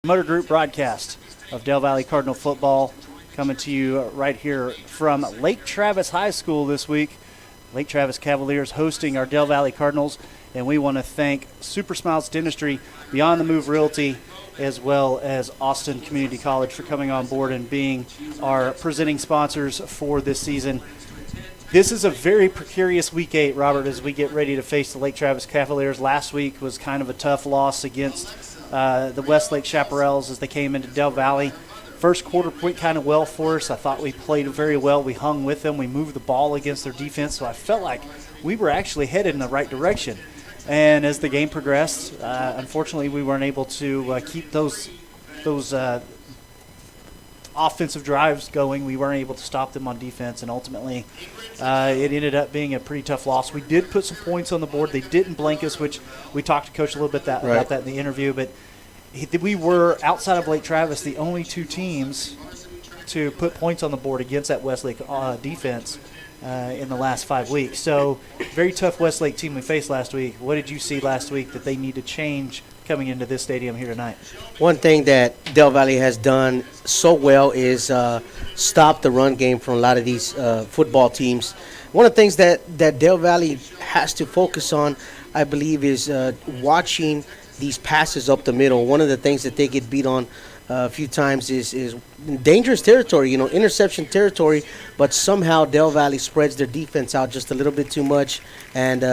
Motor Group broadcast of Del Valle Cardinal football coming to you right here from Lake Travis High School this week. Lake Travis Cavaliers hosting our Del Valle Cardinals, and we want to thank Super Smiles Dentistry, Beyond the Move Realty, as well as Austin Community College for coming on board and being our presenting sponsors for this season. This is a very precarious Week 8, Robert, as we get ready to face the Lake Travis Cavaliers. Last week was kind of a tough loss against the Westlake Chaparrals as they came into Del Valle. First quarter went kind of well for us. I thought we played very well. We hung with them. We moved the ball against their defense, so I felt like we were actually headed in the right direction. And as the game progressed, unfortunately, we weren't able to keep those offensive drives going. We weren't able to stop them on defense, and ultimately it ended up being a pretty tough loss. We did put some points on the board. They didn't blank us, which we talked to Coach a little bit about that in the interview, but we were, outside of Lake Travis, the only two teams to put points on the board against that Westlake defense in the last 5 weeks. So very tough Westlake team we faced last week. What did you see last week that they need to change coming into this stadium here tonight? One thing that Del Valle has done so well is stop the run game from a lot of these football teams. One of the things that Del Valle has to focus on, I believe, is watching these passes up the middle. One of the things that they get beat on a few times is dangerous territory, interception territory, but somehow Del Valle spreads their defense out just a little bit too much, and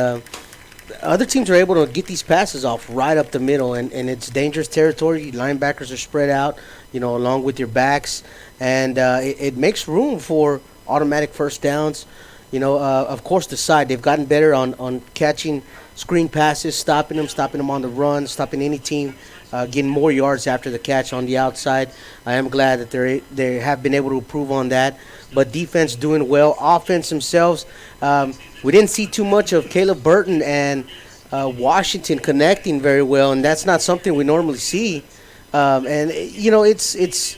other teams are able to get these passes off right up the middle, and it's dangerous territory. Linebackers are spread out, along with your backs, and it makes room for automatic first downs. Of course, the side, they've gotten better on catching screen passes, stopping them on the run, stopping any team getting more yards after the catch on the outside. I am glad that they have been able to improve on that. But defense doing well. Offense themselves, we didn't see too much of Caleb Burton and Washington connecting very well, and that's not something we normally see. It's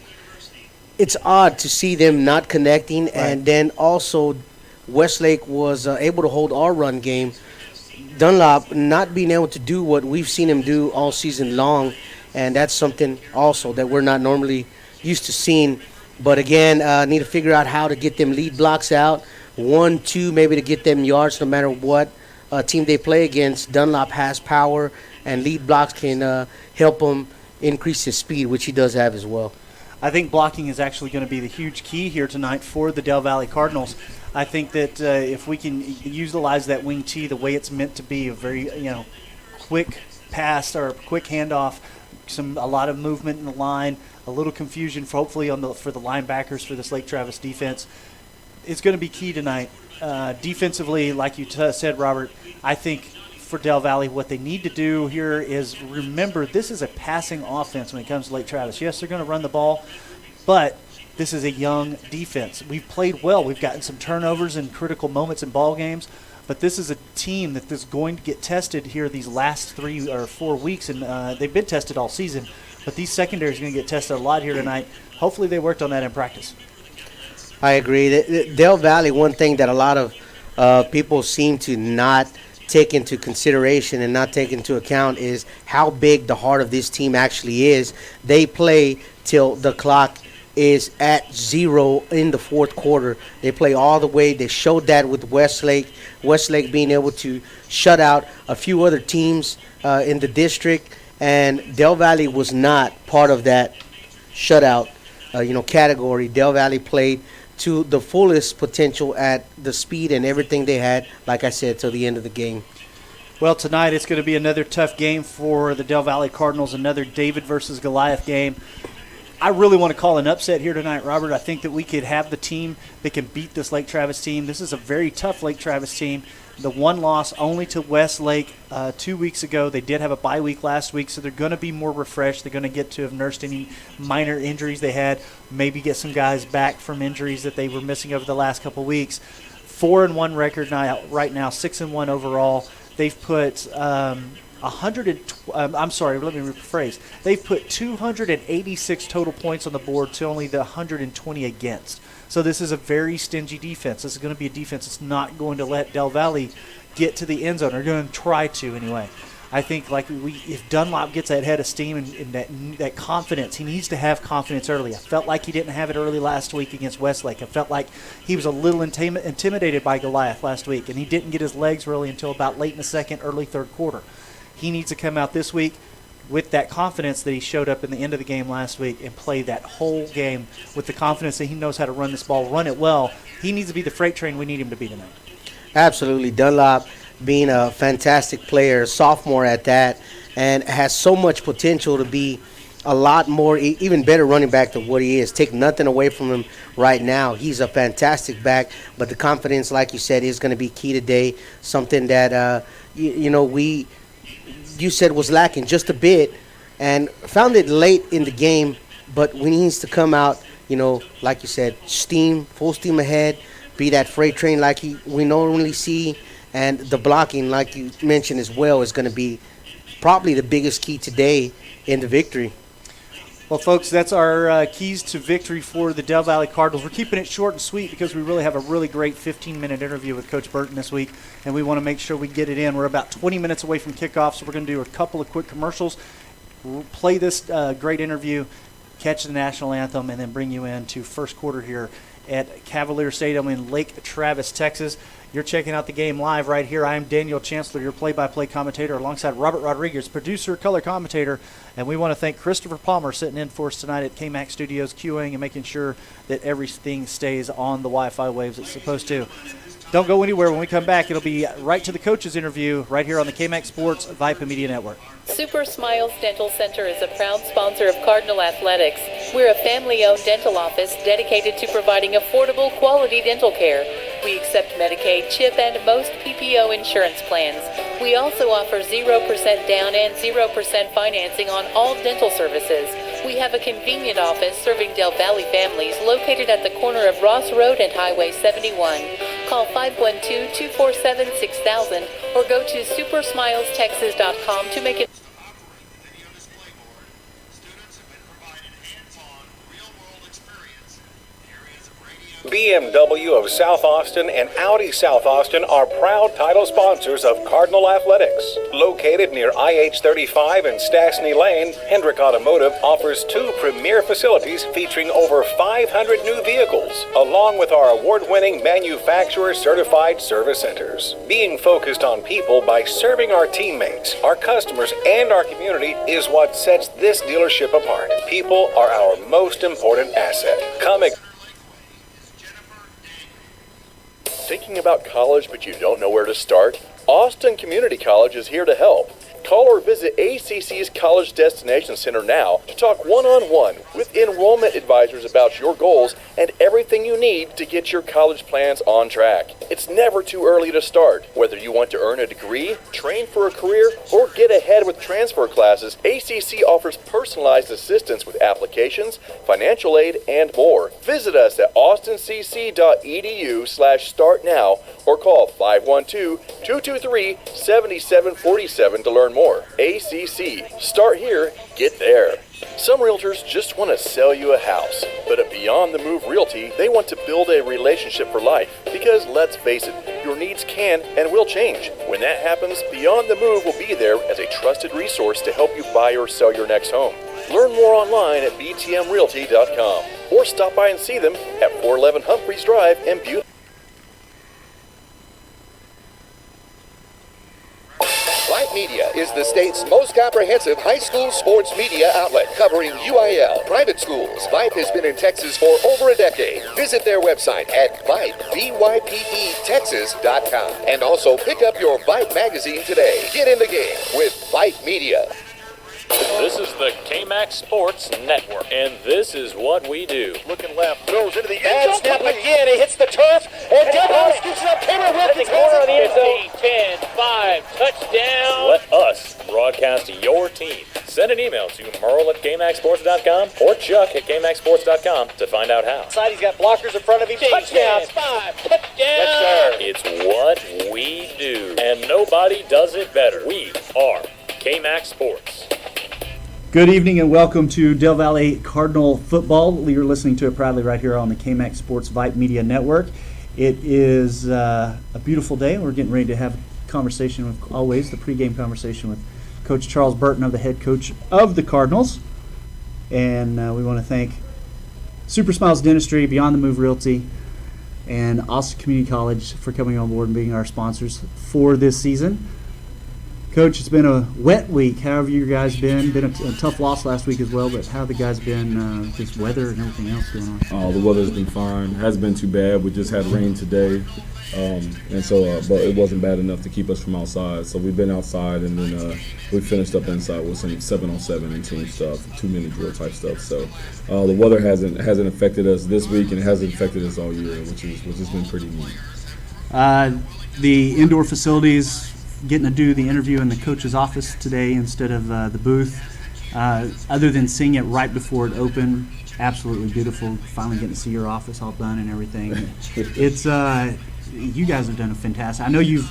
odd to see them not connecting, right. And then also Westlake was able to hold our run game. Dunlop not being able to do what we've seen him do all season long, and that's something also that we're not normally used to seeing. But again, need to figure out how to get them lead blocks out, 1, 2, maybe to get them yards no matter what team they play against. Dunlop has power, and lead blocks can help him increase his speed, which he does have as well. I think blocking is actually going to be the huge key here tonight for the Del Valle Cardinals. I think that if we can utilize that wing T the way it's meant to be, a very quick pass or quick handoff, a lot of movement in the line, a little confusion for the linebackers for this Lake Travis defense, it's going to be key tonight. Defensively, like you said, Robert, I think for Del Valle, what they need to do here is remember this is a passing offense when it comes to Lake Travis. Yes, they're going to run the ball, but this is a young defense. We've played well. We've gotten some turnovers in critical moments in ball games, but this is a team that is going to get tested here these last 3 or 4 weeks, and they've been tested all season, but these secondaries are going to get tested a lot here tonight. Hopefully they worked on that in practice. I agree. Del Valle, one thing that a lot of people seem to not take into consideration and not take into account is how big the heart of this team actually is. They play till the clock is at 0 in the fourth quarter. They play all the way. They showed that with Westlake being able to shut out a few other teams in the district, and Del Valle was not part of that shutout category. Del Valle played to the fullest potential at the speed and everything they had, like I said, till the end of the game. Well, tonight it's going to be another tough game for the Del Valle Cardinals, another David versus Goliath game. I really want to call an upset here tonight, Robert. I think that we could have the team that can beat this Lake Travis team. This is a very tough Lake Travis team. The one loss only to Westlake 2 weeks ago. They did have a bye week last week, so they're going to be more refreshed. They're going to get to have nursed any minor injuries they had, maybe get some guys back from injuries that they were missing over the last couple weeks. 4-1 record right now, 6-1 overall. They've put They've put 286 total points on the board to only the 120 against. So this is a very stingy defense. This is going to be a defense that's not going to let Del Valle get to the end zone. They're going to try to anyway. I think if Dunlop gets that head of steam and that confidence, he needs to have confidence early. I felt like he didn't have it early last week against Westlake. I felt like he was a little intimidated by Goliath last week, and he didn't get his legs really until about late in the second, early third quarter. He needs to come out this week with that confidence that he showed up in the end of the game last week and play that whole game with the confidence that he knows how to run this ball, run it well. He needs to be the freight train we need him to be tonight. Absolutely. Dunlop being a fantastic player, sophomore at that, and has so much potential to be a lot more, even better running back than what he is. Take nothing away from him right now. He's a fantastic back, but the confidence, like you said, is going to be key today, something that, you said was lacking just a bit, and found it late in the game, but we needs to come out, like you said, full steam ahead, be that freight train like we normally see, and the blocking, like you mentioned as well, is going to be probably the biggest key today in the victory. Well, folks, that's our keys to victory for the Del Valle Cardinals. We're keeping it short and sweet because we really have a really great 15-minute interview with Coach Burton this week, and we want to make sure we get it in. We're about 20 minutes away from kickoff, so we're going to do a couple of quick commercials, play this great interview, catch the national anthem, and then bring you into first quarter here at Cavaliers Stadium in Lake Travis, Texas. You're checking out the game live right here. I am Daniel Chancellor, your play-by-play commentator, alongside Robert Rodriguez, producer, color commentator. And we want to thank Christopher Palmer sitting in for us tonight at KMAX Studios, QAing and making sure that everything stays on the Wi-Fi waves it's supposed to. Don't go anywhere. When we come back, it'll be right to the coaches interview right here on the KMAX Sports Vype Media Network. Super Smiles Dental Center is a proud sponsor of Cardinal Athletics. We're a family-owned dental office dedicated to providing affordable, quality dental care. We accept Medicaid, CHIP, and most PPO insurance plans. We also offer 0% down and 0% financing on all dental services. We have a convenient office serving Del Valle families located at the corner of Ross Road and Highway 71. Call 512-247-6000 or go to supersmilestexas.com to make it. BMW of South Austin and Audi South Austin are proud title sponsors of Cardinal Athletics. Located near IH-35 and Stastny Lane, Hendrick Automotive offers 2 premier facilities featuring over 500 new vehicles, along with our award-winning manufacturer-certified service centers. Being focused on people by serving our teammates, our customers, and our community is what sets this dealership apart. People are our most important asset. Thinking about college but you don't know where to start? Austin Community College is here to help. Call or visit ACC's College Destination Center now to talk one-on-one with enrollment advisors about your goals and everything you need to get your college plans on track. It's never too early to start. Whether you want to earn a degree, train for a career, or get ahead with transfer classes, ACC offers personalized assistance with applications, financial aid, and more. Visit us at austincc.edu/start now or call 512-223-7747 to learn more. ACC. Start here, get there. Some realtors just want to sell you a house, but at Beyond the Move Realty, they want to build a relationship for life. Because let's face it, your needs can and will change. When that happens, Beyond the Move will be there as a trusted resource to help you buy or sell your next home. Learn more online at btmrealty.com or stop by and see them at 411 Humphreys Drive in Butte. Vype Media is the state's most comprehensive high school sports media outlet, covering UIL, private schools. Vype has been in Texas for over a decade. Visit their website at Vype, Texas.com. And also pick up your Vype magazine today. Get in the game with Vype Media. This is the KMAX Sports Network, and this is what we do. Looking left, throws into the end, snap again, he hits the turf, and Devon scoops it up, Taylor Wilkins Corner of the end zone. 10, 5, touchdown. Let us broadcast your team. Send an email to Merle@KMAXSports.com or Chuck at KMAXSports.com to find out how. Side, he's got blockers in front of him, touchdown. 5, touchdown. Yes, sir. It's what we do, and nobody does it better. We are KMAX Sports. Good evening and welcome to Del Valle Cardinal football. You're listening to it proudly right here on the KMAX Sports Vype Media Network. It is a beautiful day. We're getting ready to have a conversation with, always, the pregame conversation with Coach Charles Burton, the head coach of the Cardinals. And we want to thank Super Smiles Dentistry, Beyond the Move Realty, and Austin Community College for coming on board and being our sponsors for this season. Coach, it's been a wet week. How have you guys been? Been a tough loss last week as well, but how have the guys been, this weather and everything else going on? The weather's been fine. It hasn't been too bad. We just had rain today, but it wasn't bad enough to keep us from outside. So we've been outside, and then we finished up inside with some 7-on-7 and team stuff, 2-minute drill type stuff. So the weather hasn't affected us this week, and it hasn't affected us all year, which has been pretty neat. The indoor facilities, getting to do the interview in the coach's office today instead of the booth. Other than seeing it right before it opened, absolutely beautiful. Finally getting to see your office all done and everything. It's you guys have done a fantastic. I know you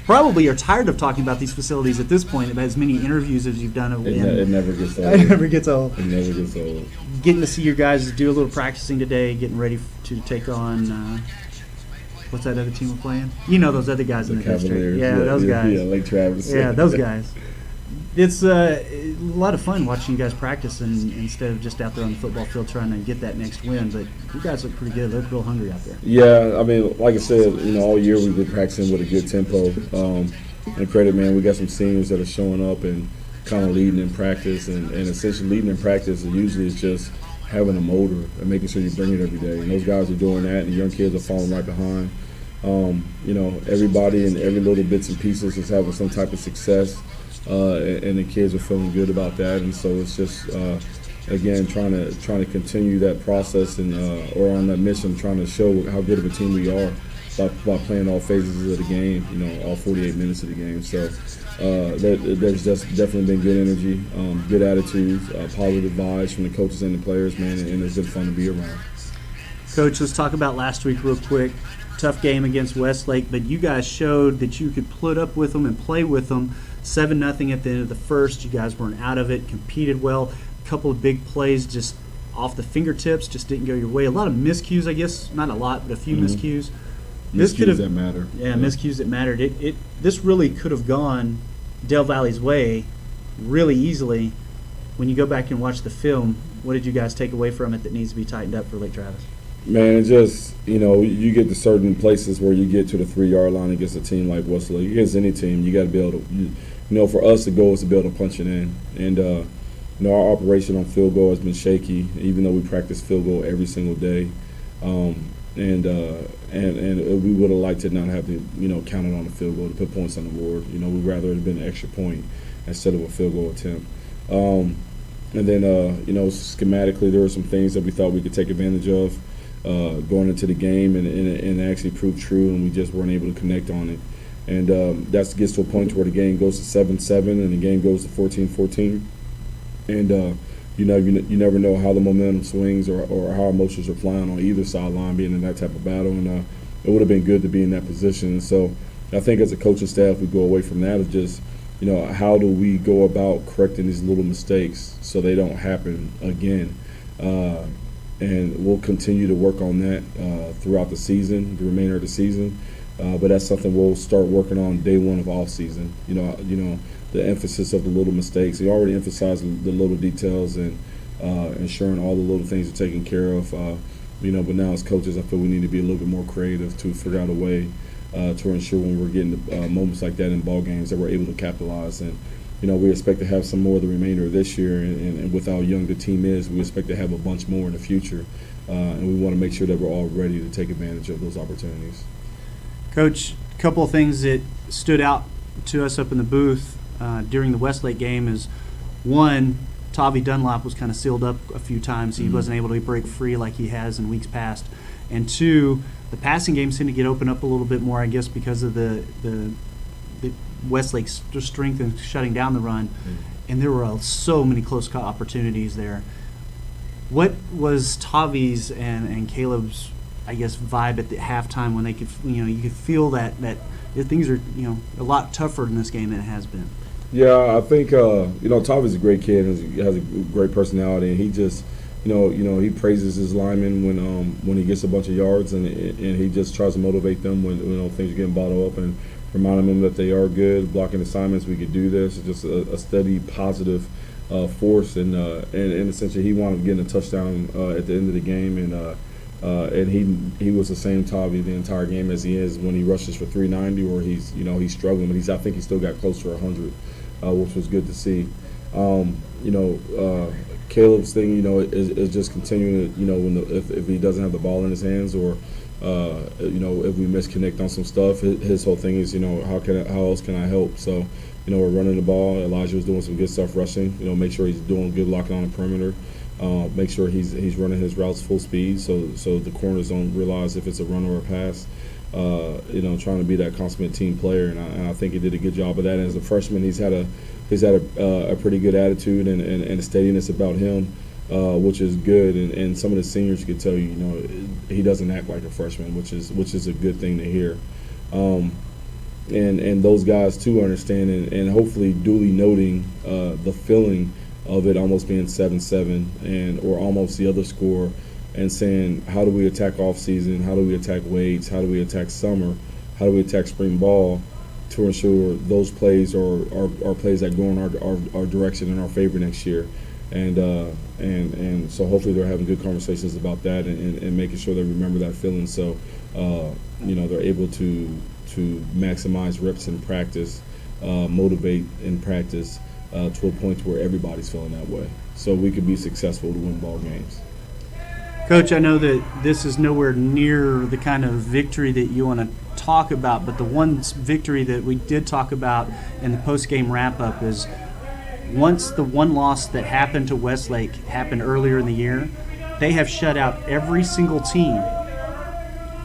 probably are tired of talking about these facilities at this point. About as many interviews as you've done. It never gets old. It never gets old. It never gets old. Getting to see your guys do a little practicing today, getting ready to take on. What's that other team we're playing? You know those other guys in the Cavaliers. district. Yeah, those guys. Yeah, Lake Travis. Yeah, those guys. It's a lot of fun watching you guys practice instead of just out there on the football field trying to get that next win. But you guys look pretty good. They look real hungry out there. Yeah, I mean, like I said, all year we've been practicing with a good tempo. And credit, man, we got some seniors that are showing up and kind of leading in practice. And essentially leading in practice usually is just having a motor and making sure you bring it every day. And those guys are doing that, and the young kids are falling right behind. Everybody and every little bits and pieces is having some type of success, and the kids are feeling good about that. And so it's just, again, trying to continue that process and or on that mission, trying to show how good of a team we are by playing all phases of the game, all 48 minutes of the game. So there's just definitely been good energy, good attitudes, positive vibes from the coaches and the players, man, and it's been fun to be around. Coach, let's talk about last week real quick. Tough game against Westlake, but you guys showed that you could put up with them and play with them. 7-0 at the end of the first. You guys weren't out of it, competed well. A couple of big plays just off the fingertips, just didn't go your way. A lot of miscues, I guess, not a lot, but a few miscues. Miscues that matter. Yeah, miscues that mattered. This really could have gone Del Valley's way really easily. When you go back and watch the film, what did you guys take away from it that needs to be tightened up for Lake Travis? Man, it just, you get to certain places where you get to the 3-yard line against a team like Westlake. Against any team, you got to be able to, for us, the goal is to be able to punch it in. And, our operation on field goal has been shaky, even though we practice field goal every single day. And we would have liked to not have to, count it on the field goal to put points on the board. We'd rather it have been an extra point instead of a field goal attempt. And then, schematically, there were some things that we thought we could take advantage of going into the game and actually prove true, and we just weren't able to connect on it. And that gets to a point where the game goes to 7-7 and the game goes to 14-14. And you never know how the momentum swings or how emotions are flying on either sideline being in that type of battle. And it would have been good to be in that position. And so I think as a coaching staff, we go away from that of just, how do we go about correcting these little mistakes so they don't happen again? And we'll continue to work on that throughout the season, the remainder of the season. But that's something we'll start working on day one of off season. The emphasis of the little mistakes. We already emphasized the little details and ensuring all the little things are taken care of. But now as coaches, I feel we need to be a little bit more creative to figure out a way to ensure when we're getting moments like that in ball games that we're able to capitalize. And we expect to have some more the remainder of this year, and with how young the team is, we expect to have a bunch more in the future. And we want to make sure that we're all ready to take advantage of those opportunities. Coach, a couple of things that stood out to us up in the booth during the Westlake game is, one, Tavi Dunlop was kind of sealed up a few times. He wasn't able to break free like he has in weeks past. And two, the passing game seemed to get opened up a little bit more, I guess, because of the Westlake's strength in shutting down the run. And there were so many close opportunities there. What was Tavi's and Caleb's, I guess, vibe at the halftime when they could, you could feel that things are, a lot tougher in this game than it has been? Yeah, I think Tavi's a great kid and has a great personality, and he just, he praises his linemen when he gets a bunch of yards, and he just tries to motivate them when things are getting bottled up, and reminding them that they are good blocking assignments. We could do this. It's just a steady positive force, and essentially he wound up getting a touchdown at the end of the game, and he was the same Tavi the entire game as he is when he rushes for 390, or he's struggling, but I think he still got close to 100, which was good to see. Caleb's thing, is just continuing to, if he doesn't have the ball in his hands, or if we misconnect on some stuff, his whole thing is, how else can I help? So, we're running the ball. Elijah was doing some good stuff rushing. Make sure he's doing good locking on the perimeter. Make sure he's running his routes full speed, so the corners don't realize if it's a run or a pass. Trying to be that consummate team player, and I think he did a good job of that. And as a freshman, he's had a pretty good attitude and a steadiness about him, which is good. And some of the seniors could tell you, he doesn't act like a freshman, which is a good thing to hear. And those guys too understand and hopefully duly noting the feeling of it almost being 7-7 or almost the other score, and saying, how do we attack off season? How do we attack weights? How do we attack summer? How do we attack spring ball to ensure those plays are plays that go in our direction in our favor next year? And so hopefully they're having good conversations about that and making sure they remember that feeling. So they're able to maximize reps in practice, motivate in practice to a point where everybody's feeling that way, so we could be successful to win ball games. Coach, I know that this is nowhere near the kind of victory that you want to talk about, but the one victory that we did talk about in the post-game wrap-up is once the one loss that happened to Westlake happened earlier in the year, they have shut out every single team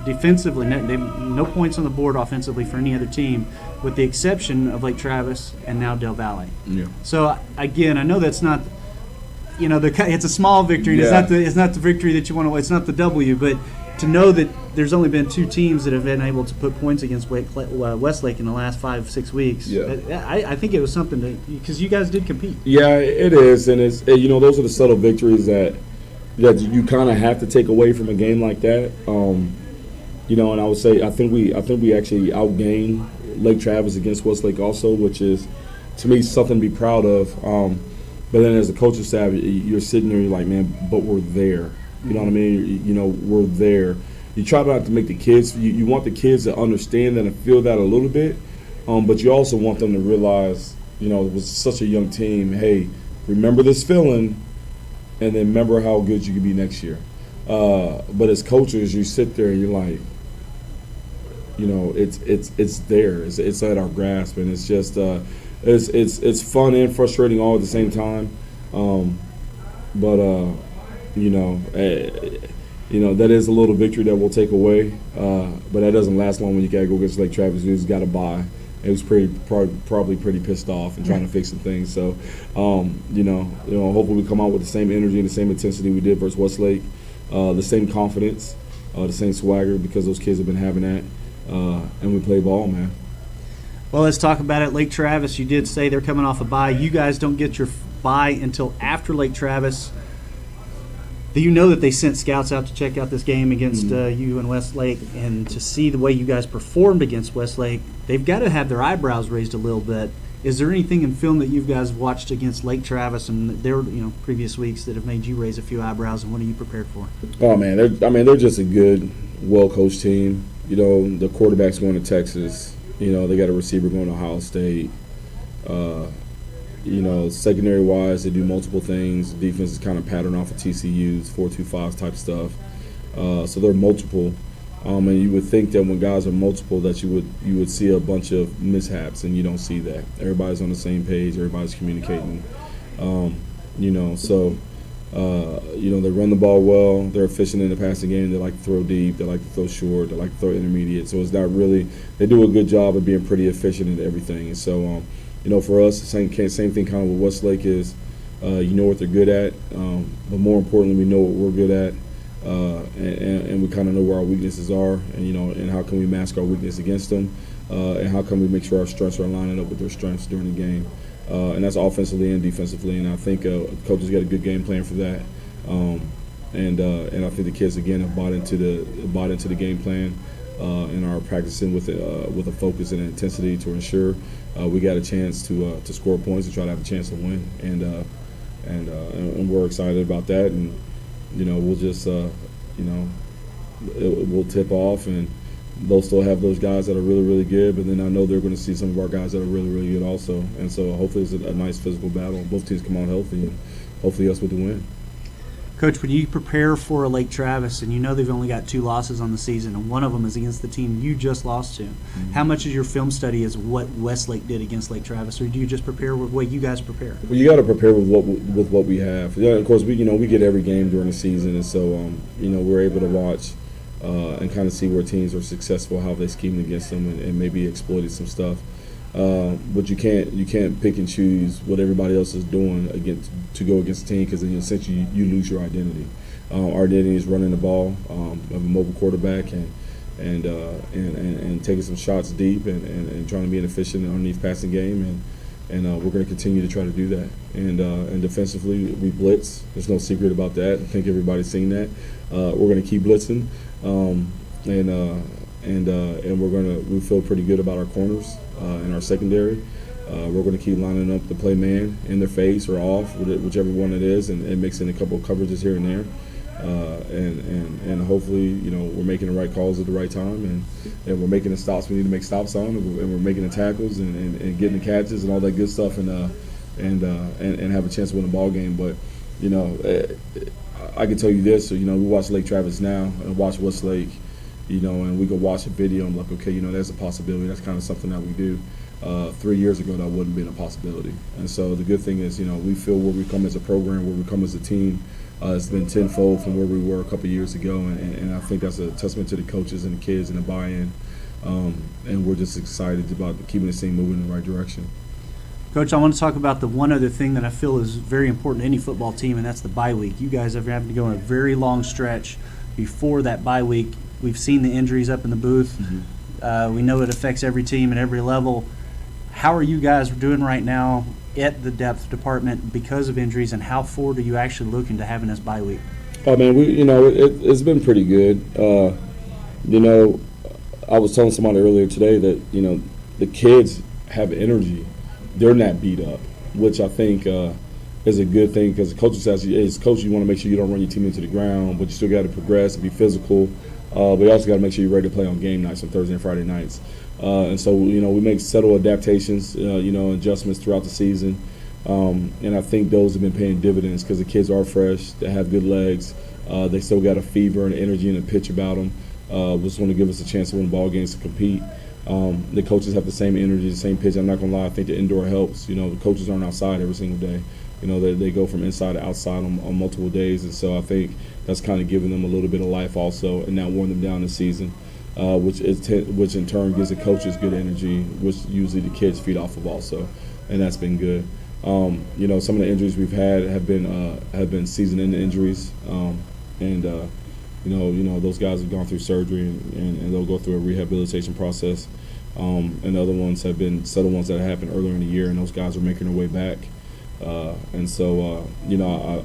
defensively. No points on the board offensively for any other team, with the exception of Lake Travis and now Del Valle. Yeah. So, again, I know that's not – it's a small victory. Yeah. It's not the victory that you want to. It's not the W, but to know that there's only been two teams that have been able to put points against Westlake in the last 5-6 weeks. Yeah. I think it was something because you guys did compete. Yeah, it is, and it's those are the subtle victories that you kind of have to take away from a game like that. And I would say I think we actually outgained Lake Travis against Westlake also, which is to me something to be proud of. But then as a coaching staff, you're sitting there, you're like, man, but we're there. You know what I mean? We're there. You try not to make the kids, you want the kids to understand that and feel that a little bit, but you also want them to realize, it was such a young team, hey, remember this feeling, and then remember how good you could be next year. But as coaches, you sit there and you're like, it's there. It's at our grasp, and it's just it's fun and frustrating all at the same time. That is a little victory that we'll take away. But that doesn't last long when you gotta go against Lake Travis, who's got to buy. It was probably pretty pissed off and trying to fix some things. So, hopefully we come out with the same energy and the same intensity we did versus Westlake, the same confidence, the same swagger, because those kids have been having that, and we play ball, man. Well, let's talk about it. Lake Travis, you did say they're coming off a bye. You guys don't get your bye until after Lake Travis. Do you know that they sent scouts out to check out this game against you and Westlake, and to see the way you guys performed against Westlake, they've got to have their eyebrows raised a little bit. Is there anything in film that you guys watched against Lake Travis and their previous weeks that have made you raise a few eyebrows, and what are you prepared for? Oh man, they're just a good, well-coached team. The quarterback's going to Texas. They got a receiver going to Ohio State. Secondary-wise, they do multiple things. The defense is kind of patterned off of TCU's 4-2-5 type stuff. So they're multiple. And you would think that when guys are multiple that you would see a bunch of mishaps, and you don't see that. Everybody's on the same page. Everybody's communicating. They run the ball well. They're efficient in the passing game. They like to throw deep. They like to throw short. They like to throw intermediate. So it's not really – they do a good job of being pretty efficient in everything. And so, for us, the same thing kind of with Westlake is what they're good at. But more importantly, we know what we're good at. And we kind of know where our weaknesses are, and how can we mask our weakness against them, and how can we make sure our strengths are lining up with their strengths during the game. And that's offensively and defensively, and I think coaches got a good game plan for that. And I think the kids again have bought into the game plan and are practicing with a focus and intensity to ensure we got a chance to score points and try to have a chance to win. And we're excited about that. And we'll just we'll tip off, and they'll still have those guys that are really, really good, but then I know they're going to see some of our guys that are really, really good also. And so hopefully it's a nice physical battle. Both teams come out healthy, and hopefully us with the win. Coach, when you prepare for a Lake Travis, and they've only got 2 losses on the season, and one of them is against the team you just lost to, how much is your film study is what Westlake did against Lake Travis, or do you just prepare with what you guys prepare? Well, you got to prepare with what we have. Yeah, of course, we get every game during the season, and so we're able to watch and kind of see where teams are successful, how they schemed against them, and maybe exploited some stuff. But you can't pick and choose what everybody else is doing to go against the team, because then essentially you lose your identity. Our identity is running the ball, of a mobile quarterback, and taking some shots deep and trying to be an efficient underneath passing game, and we're going to continue to try to do that. And defensively, we blitz. There's no secret about that. I think everybody's seen that. We're going to keep blitzing, and we feel pretty good about our corners and our secondary. We're going to keep lining up the play man in their face or off, whichever one it is, and mixing a couple of coverages here and there. And hopefully, we're making the right calls at the right time, and we're making the stops we need to make stops on, and we're making the tackles and getting the catches and all that good stuff, and have a chance to win the ball game. But I can tell you this: we watch Lake Travis now and watch Westlake, and we go watch a video and look, okay, there's a possibility. That's kind of something that we do. 3 years ago, that wouldn't have been a possibility. And so the good thing is, we feel where we come as a program, where we come as a team. It's been tenfold from where we were a couple years ago, and I think that's a testament to the coaches and the kids and the buy-in. And we're just excited about keeping this team moving in the right direction. Coach, I want to talk about the one other thing that I feel is very important to any football team, and that's the bye week. You guys are having to go on a very long stretch before that bye week. We've seen the injuries up in the booth. Mm-hmm. We know it affects every team at every level. How are you guys doing right now at the depth department because of injuries, and how forward are you actually looking to having this bye week? Oh man, it's been pretty good. I was telling somebody earlier today that the kids have energy. They're not beat up, which I think is a good thing, because the coach says, as coach, you want to make sure you don't run your team into the ground, but you still got to progress and be physical. But you also got to make sure you're ready to play on game nights, on Thursday and Friday nights. And so, we make subtle adaptations, adjustments throughout the season. And I think those have been paying dividends, because the kids are fresh, they have good legs, they still got a fever and energy and a pitch about them. Just want to give us a chance to win ball games, to compete. The coaches have the same energy, the same pitch. I'm not going to lie, I think the indoor helps. The coaches aren't outside every single day. They go from inside to outside on multiple days. And so I think that's kind of giving them a little bit of life also, and not wearing them down this season. Which in turn gives the coaches good energy, which usually the kids feed off of also, and that's been good. Some of the injuries we've had have been season-ending injuries, and those guys have gone through surgery, and they'll go through a rehabilitation process. And other ones have been subtle ones that happened earlier in the year, and those guys are making their way back. And so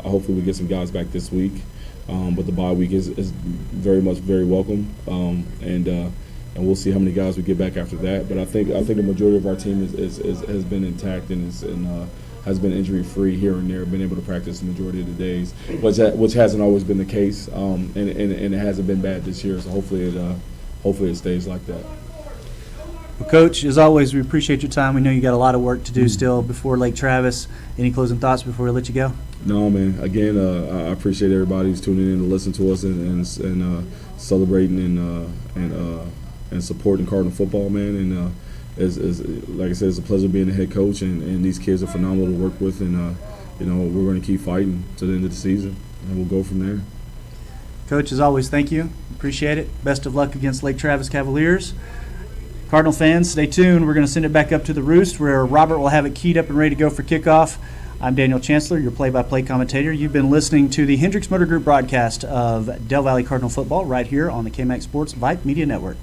hopefully we get some guys back this week. But the bye week is very welcome, and we'll see how many guys we get back after that. But I think the majority of our team has been intact and has been injury free here and there, been able to practice the majority of the days, which hasn't always been the case, and it hasn't been bad this year. So hopefully it stays like that. Well, Coach, as always, we appreciate your time. We know you got a lot of work to do still before Lake Travis. Any closing thoughts before we let you go? No, man. Again, I appreciate everybody who's tuning in to listen to us and celebrating and supporting Cardinal football, man. And as like I said, it's a pleasure being the head coach, and these kids are phenomenal to work with, and we're going to keep fighting to the end of the season, and we'll go from there. Coach, as always, thank you. Appreciate it. Best of luck against Lake Travis Cavaliers. Cardinal fans, stay tuned. We're going to send it back up to the Roost, where Robert will have it keyed up and ready to go for kickoff. I'm Daniel Chancellor, your play-by-play commentator. You've been listening to the Hendricks Motor Group broadcast of Del Valley Cardinal football right here on the KMAX Sports Vype Media Network.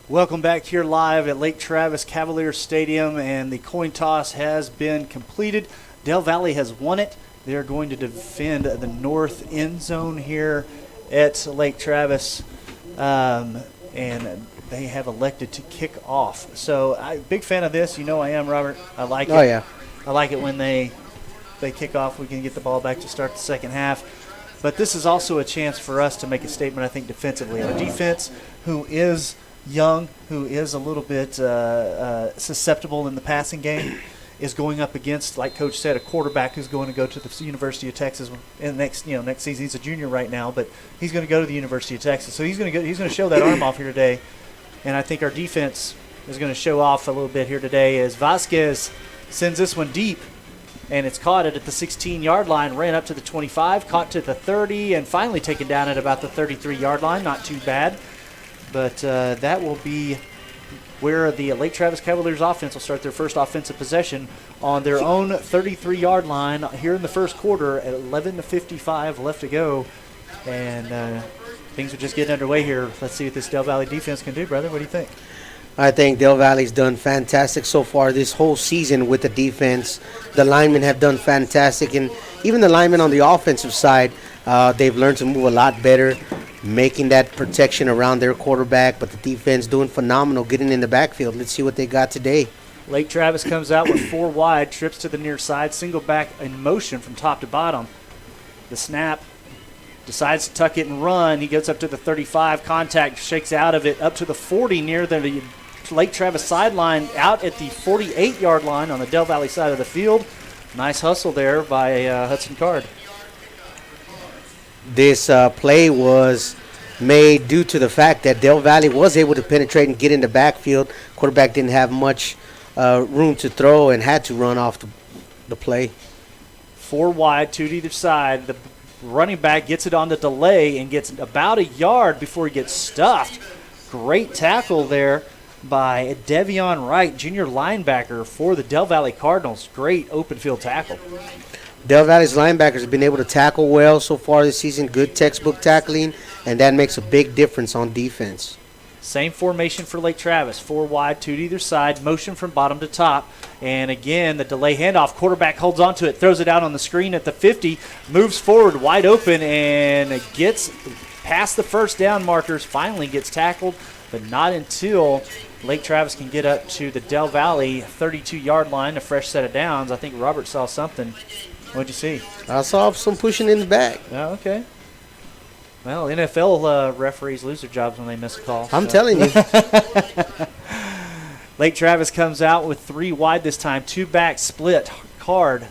Welcome back here live at Lake Travis Cavaliers Stadium, and the coin toss has been completed. Del Valle has won it. They're going to defend the north end zone here at Lake Travis, and they have elected to kick off. So, big fan of this. You know I am, Robert. I like it. Oh, yeah. I like it when they kick off. We can get the ball back to start the second half. But this is also a chance for us to make a statement, I think, defensively. Our defense, who is young, who is a little bit susceptible in the passing game, is going up against, like Coach said, a quarterback who's going to go to the University of Texas in next season. He's a junior right now, but he's going to go to the University of Texas. So he's going to show that arm off here today. And I think our defense is going to show off a little bit here today as Vasquez sends this one deep, and it's caught at the 16-yard line, ran up to the 25, caught to the 30, and finally taken down at about the 33-yard line. Not too bad. But that will be where the Lake Travis Cavaliers offense will start their first offensive possession on their own 33-yard line here in the first quarter at 11:55 left to go. And things are just getting underway here. Let's see what this Del Valle defense can do, brother. What do you think? I think Del Valle's done fantastic so far this whole season with the defense. The linemen have done fantastic, and even the linemen on the offensive side, they've learned to move a lot better, making that protection around their quarterback, but the defense doing phenomenal getting in the backfield. Let's see what they got today. Lake Travis comes out with 4 wide, trips to the near side, single back in motion from top to bottom. The snap, decides to tuck it and run. He gets up to the 35, contact, shakes out of it, up to the 40 near the Lake Travis sideline, out at the 48-yard line on the Del Valle side of the field. Nice hustle there by Hudson Card. This play was made due to the fact that Del Valle was able to penetrate and get in the backfield. Quarterback didn't have much room to throw and had to run off the play. 4 wide, 2 to either side. The running back gets it on the delay and gets about a yard before he gets stuffed. Great tackle there by Devion Wright, junior linebacker for the Del Valle Cardinals. Great open field tackle. Del Valle's linebackers have been able to tackle well so far this season, good textbook tackling, and that makes a big difference on defense. Same formation for Lake Travis, 4 wide, 2 to either side, motion from bottom to top. And again, the delay handoff, quarterback holds on to it, throws it out on the screen at the 50, moves forward wide open and gets past the first down markers, finally gets tackled, but not until Lake Travis can get up to the Del Valle 32-yard line, a fresh set of downs. I think Robert saw something. What'd you see? I saw some pushing in the back. Oh, okay. Well, NFL referees lose their jobs when they miss a call. I'm telling you. Lake Travis comes out with 3 wide this time. 2 back split. Card.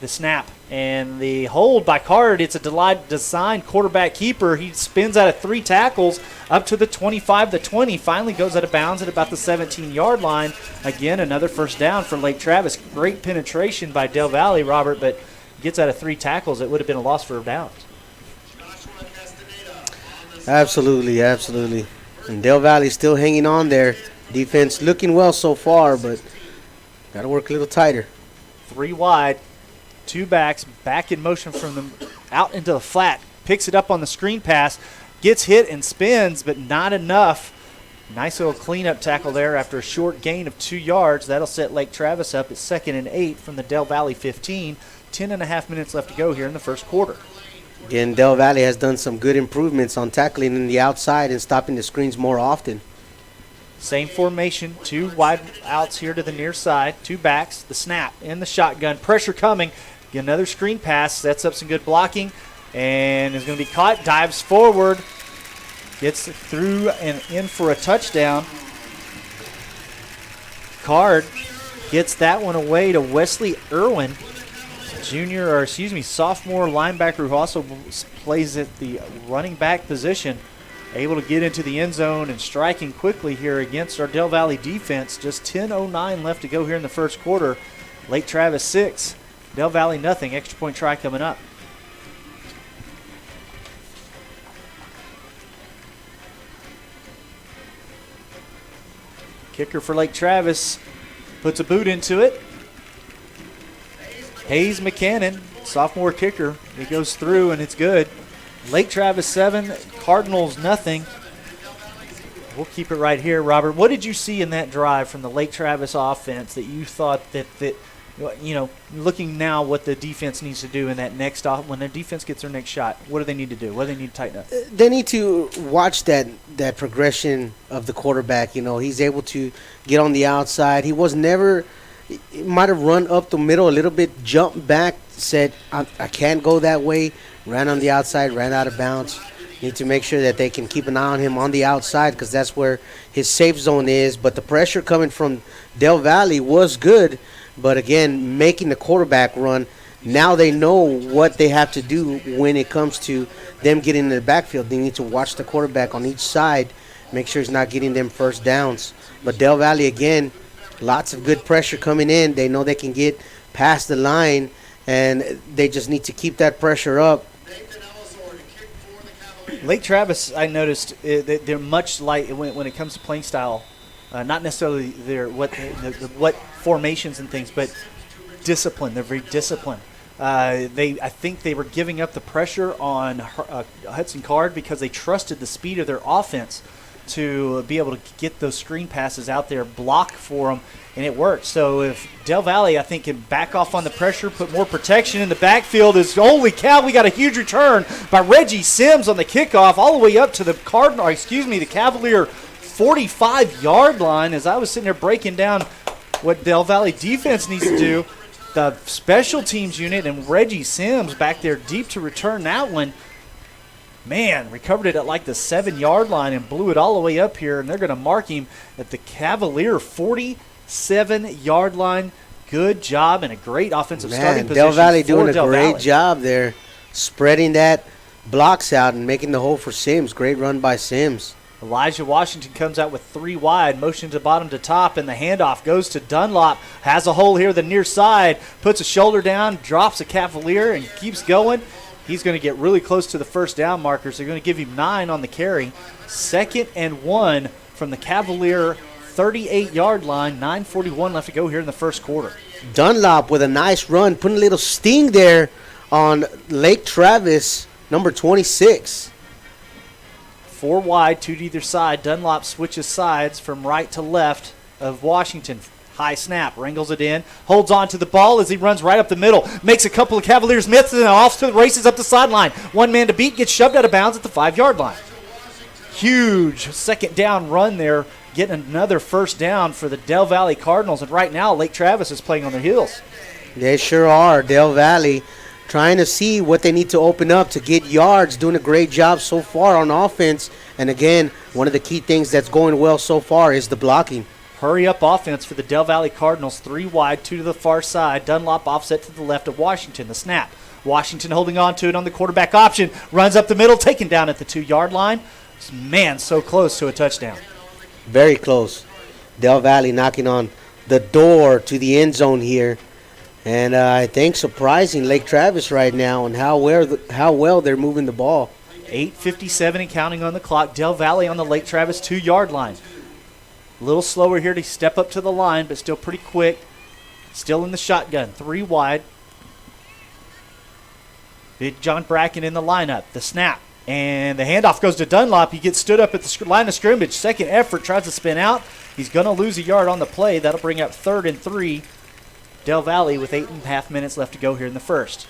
The snap. And the hold by Card. It's a designed quarterback keeper. He spins out of 3 tackles up to the 25, the 20. Finally goes out of bounds at about the 17-yard line. Again, another first down for Lake Travis. Great penetration by Del Valle, Robert, but gets out of 3 tackles. It would have been a loss for downs. Absolutely, absolutely. And Del Valle still hanging on there. Defense looking well so far, but got to work a little tighter. 3 wide, 2 backs, back in motion from them out into the flat. Picks it up on the screen pass, gets hit and spins, but not enough. Nice little cleanup tackle there after a short gain of 2 yards. That'll set Lake Travis up at 2nd and 8 from the Del Valle 15. 10.5 minutes left to go here in the first quarter. Again, Del Valle has done some good improvements on tackling in the outside and stopping the screens more often. Same formation, 2 wide outs here to the near side, 2 backs, the snap in the shotgun, pressure coming, another screen pass, sets up some good blocking, and is going to be caught, dives forward, gets through and in for a touchdown. Card gets that one away to Wesley Irwin, sophomore linebacker who also plays at the running back position, able to get into the end zone and striking quickly here against our Del Valle defense. Just 10:09 left to go here in the first quarter. Lake Travis 6, Del Valle nothing. Extra point try coming up. Kicker for Lake Travis puts a boot into it. Hayes McCannon, sophomore kicker. It goes through and it's good. Lake Travis 7, Cardinals nothing. We'll keep it right here, Robert. What did you see in that drive from the Lake Travis offense that you thought that looking now what the defense needs to do in that next off when their defense gets their next shot, what do they need to do? What do they need to tighten up? They need to watch that progression of the quarterback. He's able to get on the outside. He was never – he might have run up the middle a little bit, jumped back, said, I can't go that way, ran on the outside, ran out of bounds. Need to make sure that they can keep an eye on him on the outside because that's where his safe zone is. But the pressure coming from Del Valle was good. But, again, making the quarterback run, now they know what they have to do when it comes to them getting in the backfield. They need to watch the quarterback on each side, make sure he's not getting them first downs. But Del Valle, again, lots of good pressure coming in. They know they can get past the line, and they just need to keep that pressure up. Lake Travis, I noticed, they're much like when it comes to playing style. Not necessarily what formations and things, but discipline. They're very disciplined. I think they were giving up the pressure on Hudson Card because they trusted the speed of their offense to be able to get those screen passes out there, block for them, and it worked. So if Del Valle, I think, can back off on the pressure, put more protection in the backfield, holy cow, we got a huge return by Reggie Sims on the kickoff all the way up to the Cavalier 45-yard line. As I was sitting there breaking down what Del Valle defense needs to do, the special teams unit and Reggie Sims back there deep to return that one. Man, recovered it at like the 7-yard line and blew it all the way up here, and they're going to mark him at the Cavalier 47-yard line. Good job and a great offensive starting position. Del Valle doing a great job there, spreading that blocks out and making the hole for Sims. Great run by Sims. Elijah Washington comes out with 3 wide, motion to bottom to top, and the handoff goes to Dunlop. Has a hole here the near side, puts a shoulder down, drops a Cavalier, and keeps going. He's going to get really close to the first down markers. They're going to give him 9 on the carry. 2nd and 1 from the Cavalier 38-yard line. 9:41 left to go here in the first quarter. Dunlop with a nice run, putting a little sting there on Lake Travis, number 26. 4 wide, 2 to either side. Dunlop switches sides from right to left of Washington. High snap, wrangles it in, holds on to the ball as he runs right up the middle, makes a couple of Cavaliers misses and off to the races up the sideline. 1 man to beat, gets shoved out of bounds at the 5-yard line. Huge 2nd down run there, getting another first down for the Del Valle Cardinals, and right now Lake Travis is playing on their heels. They sure are. Del Valle trying to see what they need to open up to get yards, doing a great job so far on offense. And again, one of the key things that's going well so far is the blocking. Hurry-up offense for the Del Valle Cardinals. 3 wide, 2 to the far side. Dunlop offset to the left of Washington. The snap. Washington holding on to it on the quarterback option. Runs up the middle, taken down at the 2-yard line. Man, so close to a touchdown. Very close. Del Valle knocking on the door to the end zone here. And I think surprising Lake Travis right now and how well they're moving the ball. 8:57 and counting on the clock. Del Valle on the Lake Travis 2-yard line. A little slower here to step up to the line, but still pretty quick. Still in the shotgun. 3 wide. Big John Bracken in the lineup. The snap. And the handoff goes to Dunlop. He gets stood up at the line of scrimmage. 2nd effort. Tries to spin out. He's going to lose a yard on the play. That'll bring up 3rd and 3. Del Valle with 8.5 minutes left to go here in the first.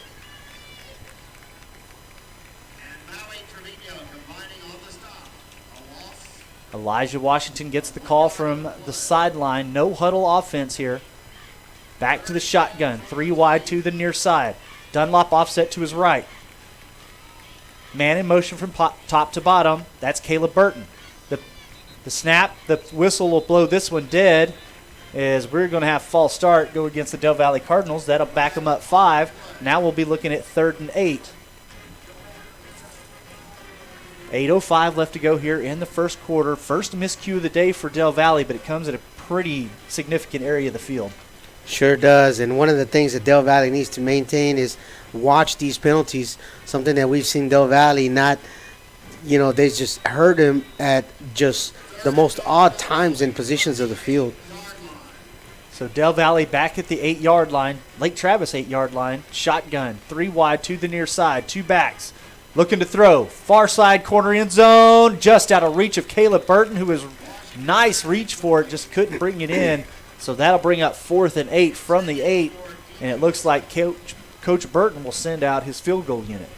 Elijah Washington gets the call from the sideline. No huddle offense here. Back to the shotgun. 3 wide to the near side. Dunlop offset to his right. Man in motion from top to bottom. That's Caleb Burton. The snap, the whistle will blow this one dead as we're going to have false start go against the Del Valle Cardinals. That'll back them up 5. Now we'll be looking at 3rd and 8. 8:05 left to go here in the first quarter. First miscue of the day for Del Valle, but it comes at a pretty significant area of the field. Sure does. And one of the things that Del Valle needs to maintain is watch these penalties, something that we've seen Del Valle not, they just hurt him at just the most odd times and positions of the field. So Del Valle back at the 8-yard line. Lake Travis 8-yard line. Shotgun. 3 wide to the near side. 2 backs. Looking to throw. Far side corner end zone. Just out of reach of Caleb Burton, who was nice reach for it. Just couldn't bring it in. So that'll bring up 4th and 8 from the 8. And it looks like Coach Burton will send out his field goal unit.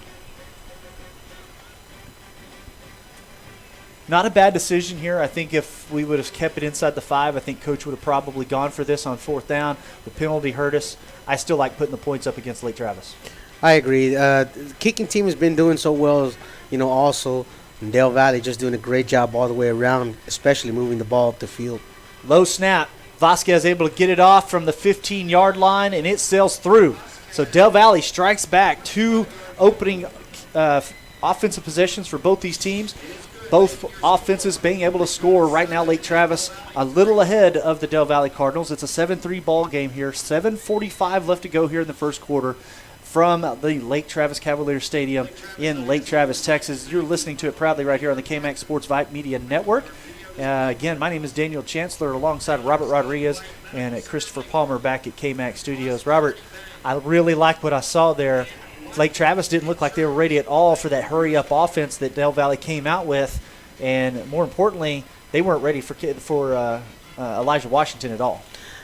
Not a bad decision here. I think if we would have kept it inside the 5, I think Coach would have probably gone for this on 4th down. The penalty hurt us. I still like putting the points up against Lake Travis. I agree. The kicking team has been doing so well, also. And Del Valle just doing a great job all the way around, especially moving the ball up the field. Low snap. Vasquez able to get it off from the 15-yard line, and it sails through. So Del Valle strikes back. 2 opening offensive possessions for both these teams. Both offenses being able to score. Right now, Lake Travis a little ahead of the Del Valle Cardinals. It's a 7-3 ball game here. 7:45 left to go here in the first quarter from the Lake Travis Cavaliers Stadium in Lake Travis, Texas. You're listening to it proudly right here on the KMAX Sports Vype Media Network. Again, my name is Daniel Chancellor alongside Robert Rodriguez and Christopher Palmer back at KMAX Studios. Robert, I really like what I saw there. Lake Travis didn't look like they were ready at all for that hurry-up offense that Del Valle came out with. And more importantly, they weren't ready for Elijah Washington at all.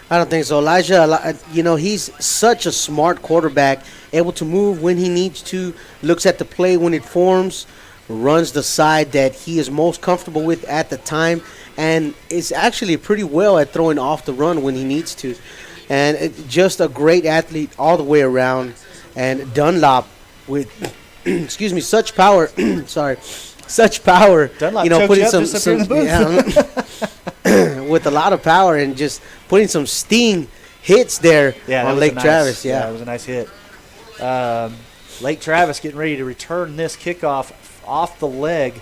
I don't think so. Elijah, he's such a smart quarterback, able to move when he needs to, looks at the play when it forms, runs the side that he is most comfortable with at the time, and is actually pretty well at throwing off the run when he needs to. And just a great athlete all the way around. And Dunlop with, such power. Such power. Dunlop putting some with a lot of power and just putting some sting hits there on Lake Travis. Yeah, it was a nice hit. Lake Travis getting ready to return this kickoff off the leg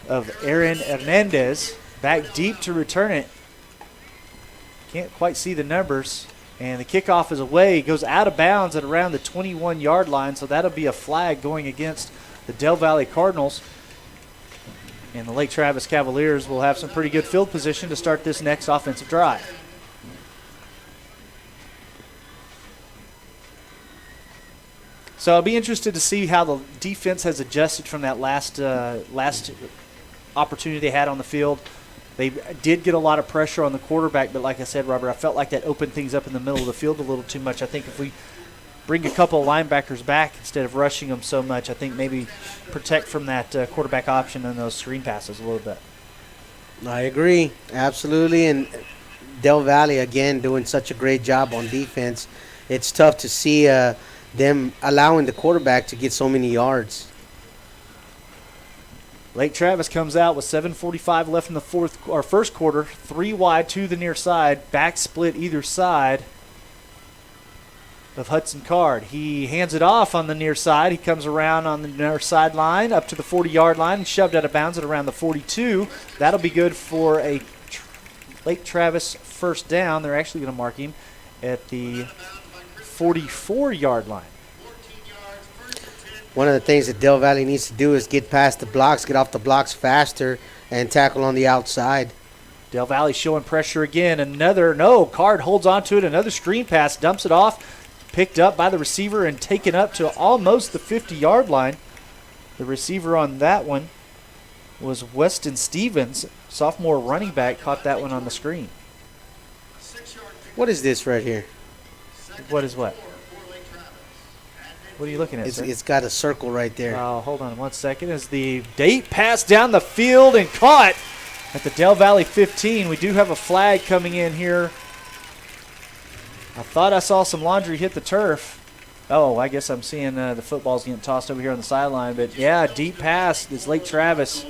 of Aaron Hernandez. Back deep to return it. Can't quite see the numbers. And the kickoff is away. It goes out of bounds at around the 21-yard line, so that'll be a flag going against the Del Valle Cardinals. And the Lake Travis Cavaliers will have some pretty good field position to start this next offensive drive. So I'll be interested to see how the defense has adjusted from that last opportunity they had on the field. They did get a lot of pressure on the quarterback, but like I said, Robert, I felt like that opened things up in the middle of the field a little too much. I think if we bring a couple of linebackers back instead of rushing them so much, I think maybe protect from that quarterback option and those screen passes a little bit. I agree, absolutely. And Del Valle, again, doing such a great job on defense. It's tough to see them allowing the quarterback to get so many yards. Lake Travis comes out with 7:45 left in the first quarter. 3 wide to the near side. Back split either side of Hudson Card. He hands it off on the near side. He comes around on the near sideline up to the 40-yard line and shoved out of bounds at around the 42. That'll be good for a Lake Travis first down. They're actually going to mark him at the 44-yard line. One of the things that Del Valle needs to do is get past the blocks, get off the blocks faster, and tackle on the outside. Del Valle showing pressure again. Card holds on to it. Another screen pass, dumps it off, picked up by the receiver and taken up to almost the 50-yard line. The receiver on that one was Weston Stevens, sophomore running back, caught that one on the screen. What is this right here? What is what? What are you looking at, sir? It's got a circle right there. Oh, hold on 1 second. As the deep pass down the field and caught at the Del Valle 15. We do have a flag coming in here. I thought I saw some laundry hit the turf. Oh, I guess I'm seeing the footballs getting tossed over here on the sideline. But, yeah, deep pass is Lake Travis.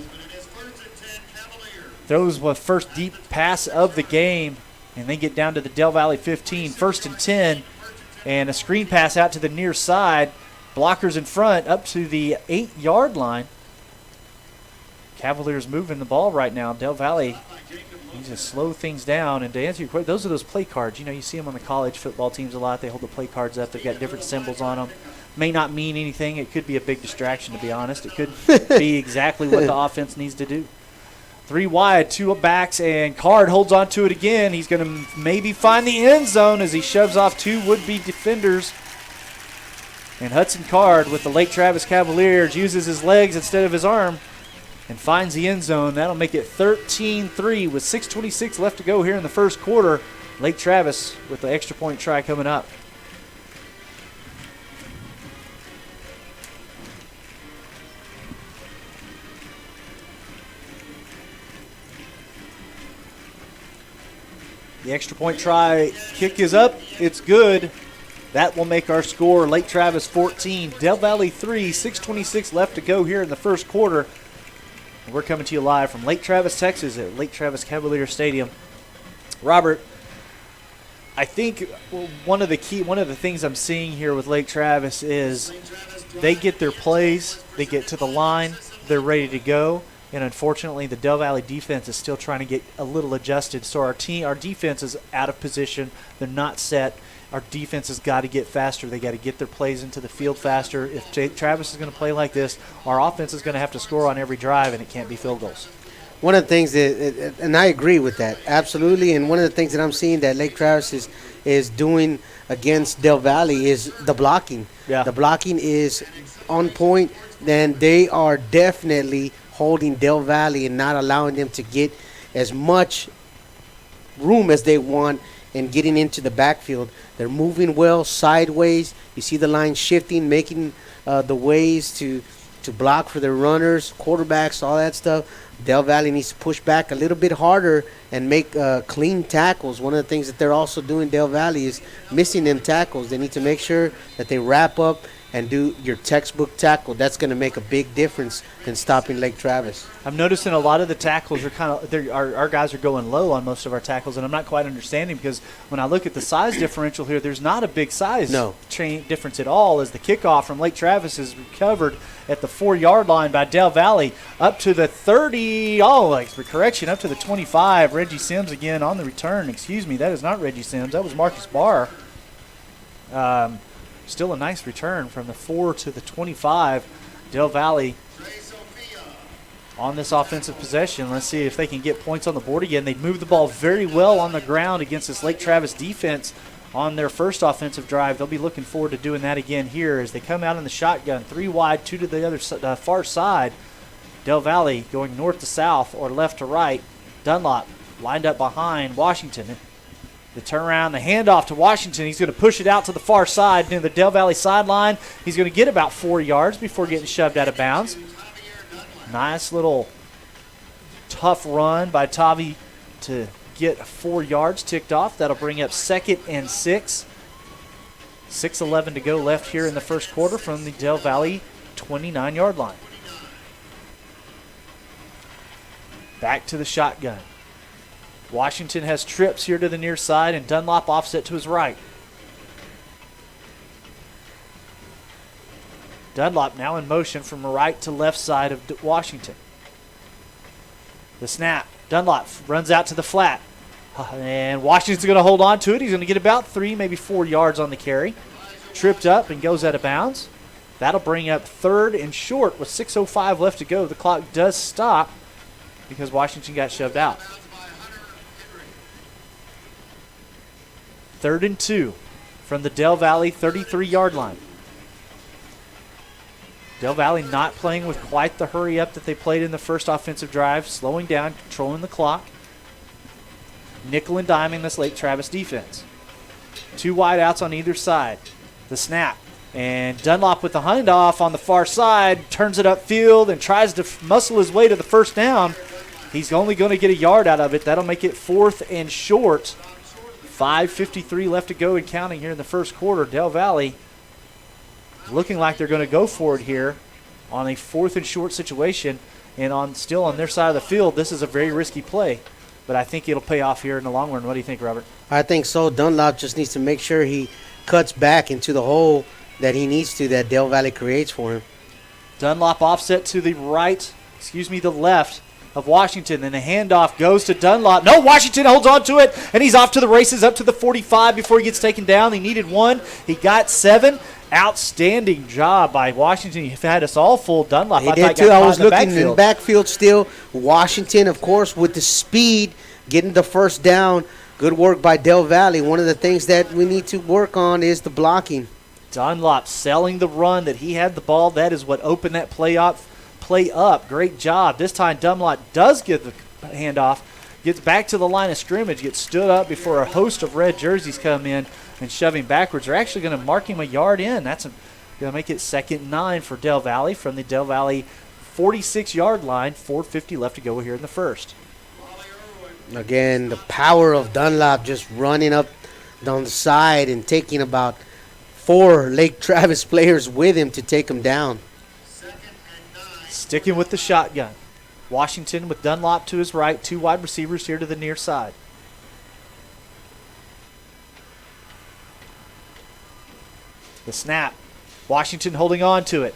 Throws the first deep pass of the game, and they get down to the Del Valle 15. 1st and 10. And a screen pass out to the near side. Blockers in front up to the 8-yard line. Cavaliers moving the ball right now. Del Valle needs to slow things down. And to answer your question, those are those play cards. You see them on the college football teams a lot. They hold the play cards up. They've got different symbols on them. May not mean anything. It could be a big distraction, to be honest. It could be exactly what the offense needs to do. 3 wide, 2 backs, and Card holds on to it again. He's going to maybe find the end zone as he shoves off 2 would-be defenders. And Hudson Card with the Lake Travis Cavaliers uses his legs instead of his arm and finds the end zone. That'll make it 13-3 with 6:26 left to go here in the first quarter. Lake Travis with the extra point try coming up. The extra point try kick is up. It's good. That will make our score Lake Travis 14, Del Valley 3, 6:26 left to go here in the first quarter. And we're coming to you live from Lake Travis, Texas at Lake Travis Cavaliers Stadium. Robert, I think one of the things I'm seeing here with Lake Travis is they get their plays, they get to the line, they're ready to go. And unfortunately, the Del Valley defense is still trying to get a little adjusted. So our defense is out of position. They're not set. Our defense has got to get faster. They got to get their plays into the field faster. If Travis is going to play like this, our offense is going to have to score on every drive, and it can't be field goals. One of the things that, and I agree with that, absolutely. And one of the things that I'm seeing that Lake Travis is doing against Del Valley is the blocking. Yeah. The blocking is on point. Then they are definitely holding Del Valley and not allowing them to get as much room as they want and getting into the backfield. They're moving well sideways. You see the line shifting, making the ways to block for their runners, quarterbacks, all that stuff. Del Valley needs to push back a little bit harder and make clean tackles. One of the things that they're also doing, Del Valley, is missing them tackles. They need to make sure that they wrap up and do your textbook tackle. That's going to make a big difference in stopping Lake Travis. I'm noticing a lot of the tackles are our guys are going low on most of our tackles, and I'm not quite understanding because when I look at the size differential here, there's not a big size difference at all as the kickoff from Lake Travis is recovered at the 4-yard line by Del Valley up to the 30. Correction, up to the 25. Reggie Sims again on the return. Excuse me, that is not Reggie Sims. That was Marcus Barr. Still a nice return from the 4 to the 25. Del Valley on this offensive possession. Let's see if they can get points on the board again. They moved the ball very well on the ground against this Lake Travis defense on their first offensive drive. They'll be looking forward to doing that again here as they come out in the shotgun. 3 wide, 2 to the other far side. Del Valley going north to south or left to right. Dunlop lined up behind Washington. The turnaround, the handoff to Washington. He's going to push it out to the far side near the Del Valley sideline. He's going to get about 4 yards before getting shoved out of bounds. Nice little tough run by Tavi to get 4 yards ticked off. That'll bring up 2nd and 6. 6:11 to go left here in the first quarter from the Del Valley 29-yard line. Back to the shotgun. Washington has trips here to the near side, and Dunlop offset to his right. Dunlop now in motion from right to left side of Washington. The snap. Dunlop runs out to the flat. And Washington's going to hold on to it. He's going to get about 3, maybe 4 yards on the carry. Tripped up and goes out of bounds. That'll bring up 3rd and short with 6:05 left to go. The clock does stop because Washington got shoved out. 3rd and 2 from the Del Valley 33-yard line. Del Valley not playing with quite the hurry up that they played in the first offensive drive, slowing down, controlling the clock. Nickel and diming this Lake Travis defense. 2 wide outs on either side. The snap. And Dunlop with the handoff on the far side, turns it upfield and tries to muscle his way to the first down. He's only going to get a yard out of it. That'll make it 4th and short. 5:53 left to go and counting here in the first quarter. Del Valley looking like they're going to go for it here on a 4th and short situation. And still on their side of the field, this is a very risky play. But I think it'll pay off here in the long run. What do you think, Robert? I think so. Dunlop just needs to make sure he cuts back into the hole that he needs to, that Del Valley creates for him. Dunlop offset to the the left of Washington, and the handoff goes to Dunlop. No, Washington holds on to it, and he's off to the races up to the 45 before he gets taken down. He needed 1. He got 7. Outstanding job by Washington. He had us all full. Dunlop, He did too. I was looking in the backfield still. Washington, of course, with the speed, getting the first down. Good work by Del Valley. One of the things that we need to work on is the blocking. Dunlop selling the run that he had the ball. That is what opened that play up. Great job. This time Dunlop does get the handoff, gets back to the line of scrimmage, gets stood up before a host of red jerseys come in and shove him backwards. They're actually going to mark him a yard in. That's going to make it 2nd and 9 for Del Valle from the Del Valle 46-yard line. 4:50 left to go here in the first. Again, the power of Dunlop just running up down the side and taking about 4 Lake Travis players with him to take him down. Sticking with the shotgun. Washington with Dunlop to his right, 2 wide receivers here to the near side. The snap. Washington holding on to it.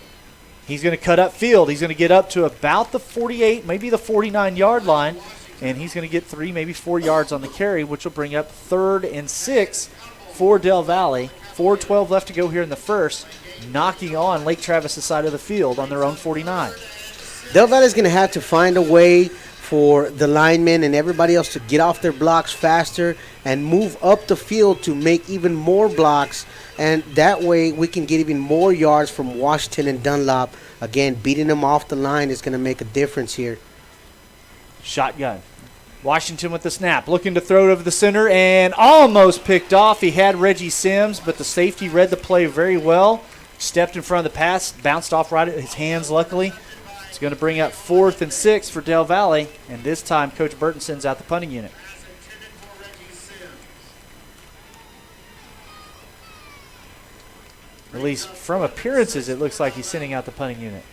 He's going to cut up field. He's going to get up to about the 48, maybe the 49-yard line, and he's going to get 3, maybe 4 yards on the carry, which will bring up 3rd and 6 for Del Valle. 4:12 left to go here in the first, knocking on Lake Travis' side of the field on their own 49. Del Valle is going to have to find a way for the linemen and everybody else to get off their blocks faster and move up the field to make even more blocks, and that way we can get even more yards from Washington and Dunlop. Again, beating them off the line is going to make a difference here. Shotgun. Washington with the snap, looking to throw it over the center and almost picked off. He had Reggie Sims, but the safety read the play very well. Stepped in front of the pass, bounced off right at his hands, luckily. It's going to bring up 4th and 6 for Del Valle, and this time Coach Burton sends out the punting unit. At least from appearances, it looks like he's sending out the punting unit.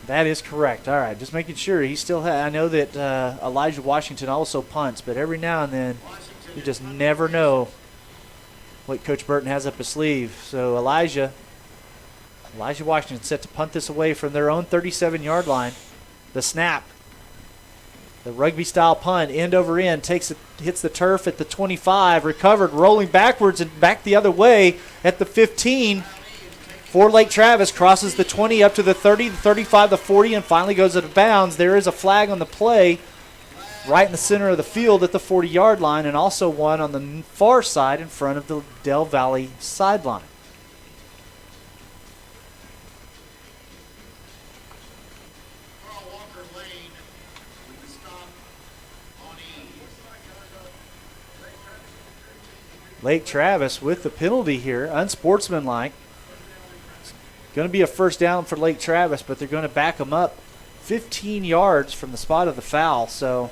That is correct. All right, just making sure. He still I know that Elijah Washington also punts, but every now and then you just never know what Coach Burton has up his sleeve. So Elijah Washington set to punt this away from their own 37-yard line. The snap. The rugby-style punt, end over end, hits the turf at the 25, recovered, rolling backwards and back the other way at the 15. For Lake Travis, crosses the 20 up to the 30, the 35, the 40, and finally goes out of bounds. There is a flag on the play right in the center of the field at the 40-yard line, and also one on the far side in front of the Del Valle sideline. Lake Travis with the penalty here, unsportsmanlike. Going to be a first down for Lake Travis, but they're going to back them up 15 yards from the spot of the foul. So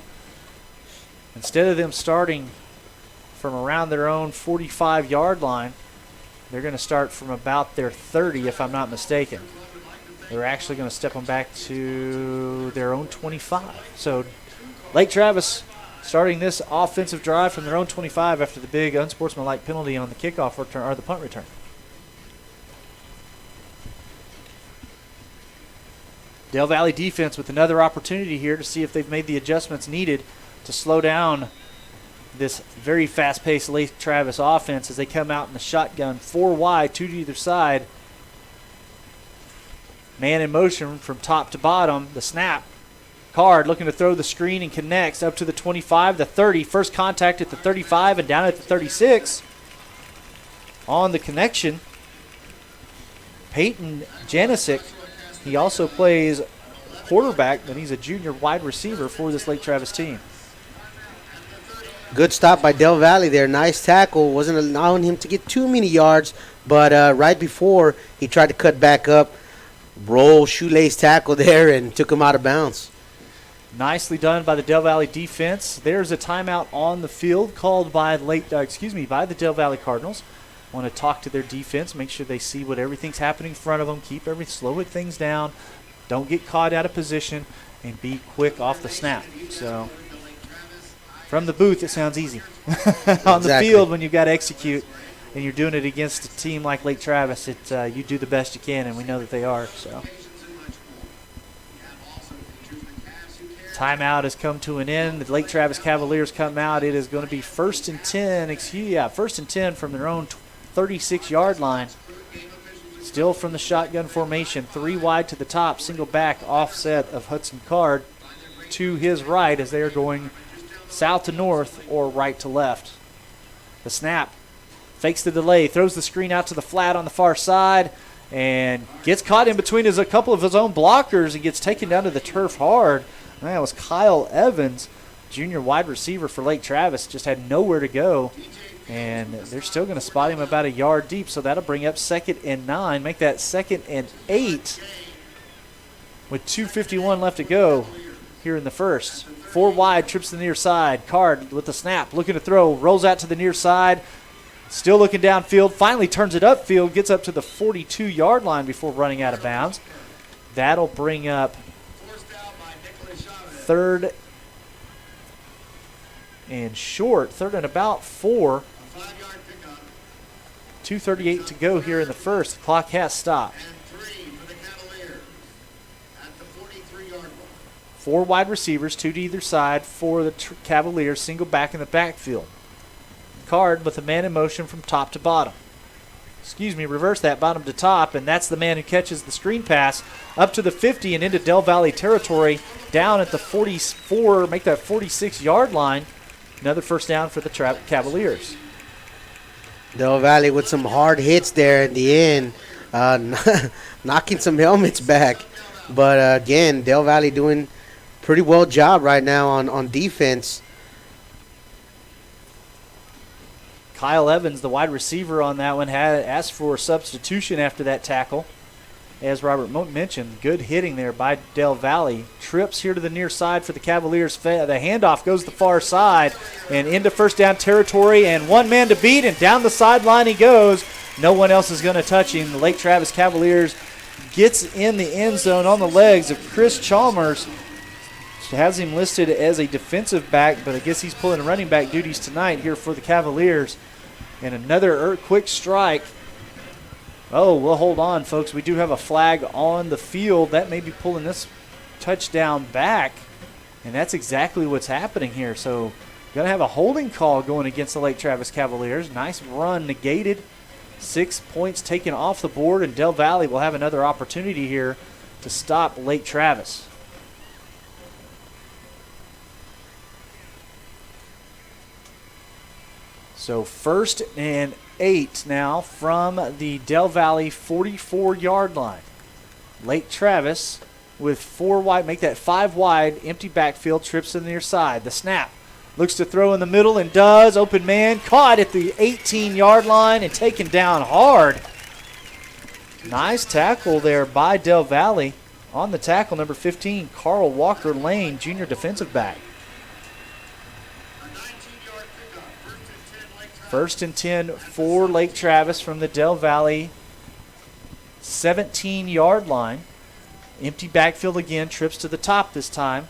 instead of them starting from around their own 45-yard line, they're going to start from about their 30, if I'm not mistaken. They're actually going to step them back to their own 25. So Lake Travis starting this offensive drive from their own 25 after the big unsportsmanlike penalty on the kickoff return or the punt return. Del Valle defense with another opportunity here to see if they've made the adjustments needed to slow down this very fast-paced Lake Travis offense as they come out in the shotgun, 4 wide, 2 to either side. Man in motion from top to bottom. The snap. Card looking to throw the screen and connects up to the 25, the 30. First contact at the 35 and down at the 36. On the connection, Peyton Janisic. He also plays quarterback, but he's a junior wide receiver for this Lake Travis team. Good stop by Del Valle there. Nice tackle. Wasn't allowing him to get too many yards, but right before he tried to cut back up, roll shoelace tackle there and took him out of bounds. Nicely done by the Del Valle defense. There's a timeout on the field called by by the Del Valle Cardinals. Want to talk to their defense, make sure they see what everything's happening in front of them, slow things down, don't get caught out of position, and be quick off the snap. So from the booth, it sounds easy. On the field, when you've got to execute and you're doing it against a team like Lake Travis, you do the best you can, and we know that they are. So timeout has come to an end. The Lake Travis Cavaliers come out. It is going to be first and 10 from their own 36-yard line. Still from the shotgun formation, 3 wide to the top, single back offset of Hudson Card to his right as they are going south to north or right to left. The snap, fakes the delay, throws the screen out to the flat on the far side, and gets caught in between a couple of his own blockers and gets taken down to the turf hard. And that was Kyle Evans, junior wide receiver for Lake Travis, just had nowhere to go. And they're still going to spot him about a yard deep, so that'll bring up 2nd and 9, make that 2nd and 8 with 2:51 left to go here in the first. 4 wide, trips to the near side. Card with the snap, looking to throw, rolls out to the near side, still looking downfield, finally turns it upfield, gets up to the 42-yard line before running out of bounds. That'll bring up 3rd and short, 3rd and about 4. 2:38 to go here in the first. The clock has stopped. 4 wide receivers, 2 to either side for the Cavaliers, single back in the backfield. Card with a man in motion from top to bottom. Reverse that, bottom to top, and that's the man who catches the screen pass up to the 50 and into Del Valle territory, down at the 44, make that 46-yard line. Another first down for the Cavaliers. Del Valle with some hard hits there in the end, knocking some helmets back. But again, Del Valle doing pretty well job right now on defense. Kyle Evans, the wide receiver on that one, had asked for a substitution after that tackle. As Robert mentioned, good hitting there by Del Valle. Trips here to the near side for the Cavaliers. The handoff goes the far side and into first down territory, and one man to beat, and down the sideline he goes. No one else is going to touch him. The Lake Travis Cavaliers gets in the end zone on the legs of Chris Chalmers. Has him listed as a defensive back, but I guess he's pulling running back duties tonight here for the Cavaliers. And another quick strike. Oh, we'll hold on, folks. We do have a flag on the field. That may be pulling this touchdown back, and that's exactly what's happening here. So going to have a holding call going against the Lake Travis Cavaliers. Nice run negated. 6 points taken off the board, and Del Valle will have another opportunity here to stop Lake Travis. So 1st and 8 now from the Del Valle 44-yard line. Lake Travis with 4 wide, make that 5 wide, empty backfield, trips to the near side. The snap, looks to throw in the middle and does. Open man, caught at the 18-yard line and taken down hard. Nice tackle there by Del Valle. On the tackle, number 15, Carl Walker Lane, junior defensive back. 1st and 10 for Lake Travis from the Del Valle 17-yard line. Empty backfield again, trips to the top this time.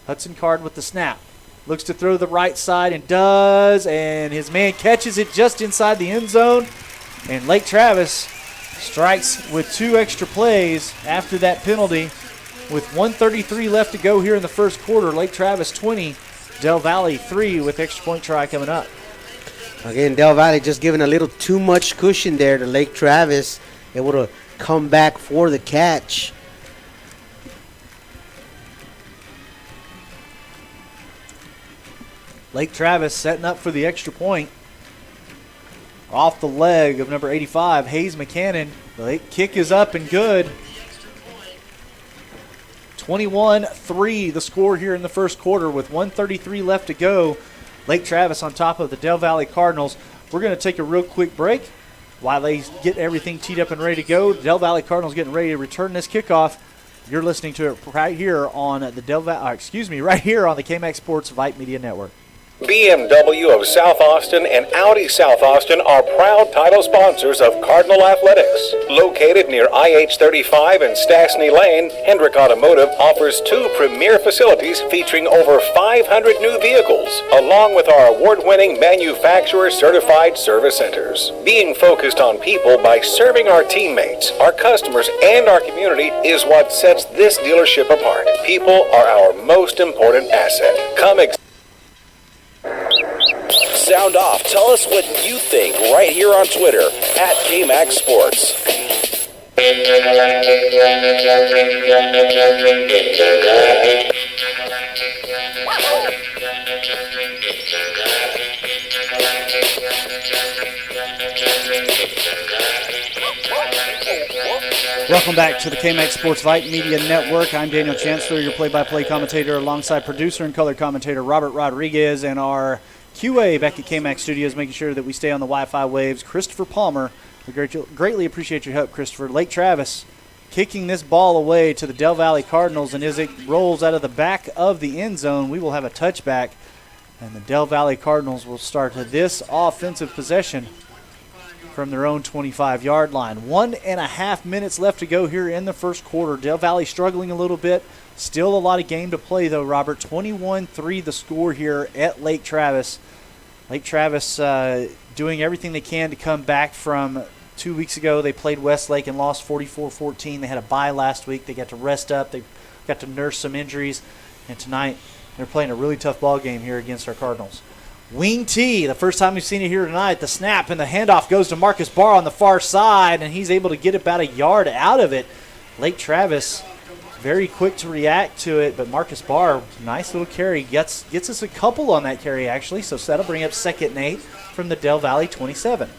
Hudson Card with the snap. Looks to throw the right side and does, and his man catches it just inside the end zone. And Lake Travis strikes with 2 extra plays after that penalty. With 1:33 left to go here in the first quarter, Lake Travis 20, Del Valle 3 with extra point try coming up. Again, Del Valle just giving a little too much cushion there to Lake Travis, able to come back for the catch. Lake Travis setting up for the extra point. Off the leg of number 85, Hayes McCannon. The kick is up and good. 21-3 the score here in the first quarter with 1:33 left to go. Lake Travis on top of the Del Valle Cardinals. We're going to take a real quick break while they get everything teed up and ready to go. The Del Valle Cardinals getting ready to return this kickoff. You're listening to it right here on the right here on the KMAX Sports Vype Media Network. BMW of South Austin and Audi South Austin are proud title sponsors of Cardinal Athletics. Located near IH-35 and Stastny Lane, Hendrick Automotive offers 2 premier facilities featuring over 500 new vehicles, along with our award-winning manufacturer-certified service centers. Being focused on people by serving our teammates, our customers, and our community is what sets this dealership apart. People are our most important asset. Sound off. Tell us what you think right here on Twitter at KMAX Sports. Welcome back to the KMAX Sports Vype Media Network. I'm Daniel Chancellor, your play-by-play commentator, alongside producer and color commentator Robert Rodriguez, and our QA back at KMAX Studios, making sure that we stay on the Wi-Fi waves, Christopher Palmer. We greatly appreciate your help, Christopher. Lake Travis kicking this ball away to the Del Valle Cardinals, and as it rolls out of the back of the end zone, we will have a touchback, and the Del Valle Cardinals will start this offensive possession from their own 25-yard line. 1.5 minutes left to go here in the first quarter. Del Valle struggling a little bit. Still a lot of game to play, though, Robert. 21-3 the score here at Lake Travis. Lake Travis doing everything they can to come back from 2 weeks ago. They played Westlake and lost 44-14. They had a bye last week. They got to rest up. They got to nurse some injuries. And tonight they're playing a really tough ball game here against our Cardinals. Wing T, the first time we've seen it here tonight. The snap and the handoff goes to Marcus Barr on the far side, and he's able to get about a yard out of it. Lake Travis very quick to react to it, but Marcus Barr, nice little carry, gets us a couple on that carry, actually, so that'll bring up 2nd and 8 from the Del Valle 27.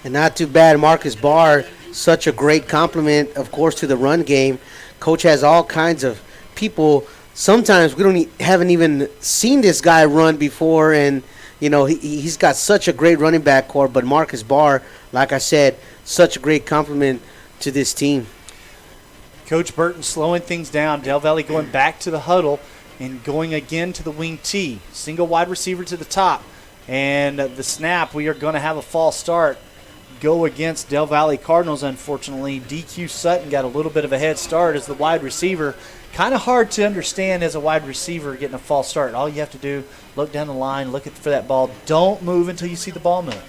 And not too bad, Marcus Barr, such a great compliment, of course, to the run game. Coach has all kinds of people. Sometimes we haven't even seen this guy run before, and he's got such a great running back core. But Marcus Barr, like I said, such a great compliment to this team. Coach Burton slowing things down. Del Valle going back to the huddle and going again to the wing T. Single wide receiver to the top, and the snap. We are going to have a false start. Go against Del Valle Cardinals, unfortunately. DQ Sutton got a little bit of a head start as the wide receiver. Kind of hard to understand as a wide receiver getting a false start. All you have to do, look down the line, look for that ball. Don't move until you see the ball move.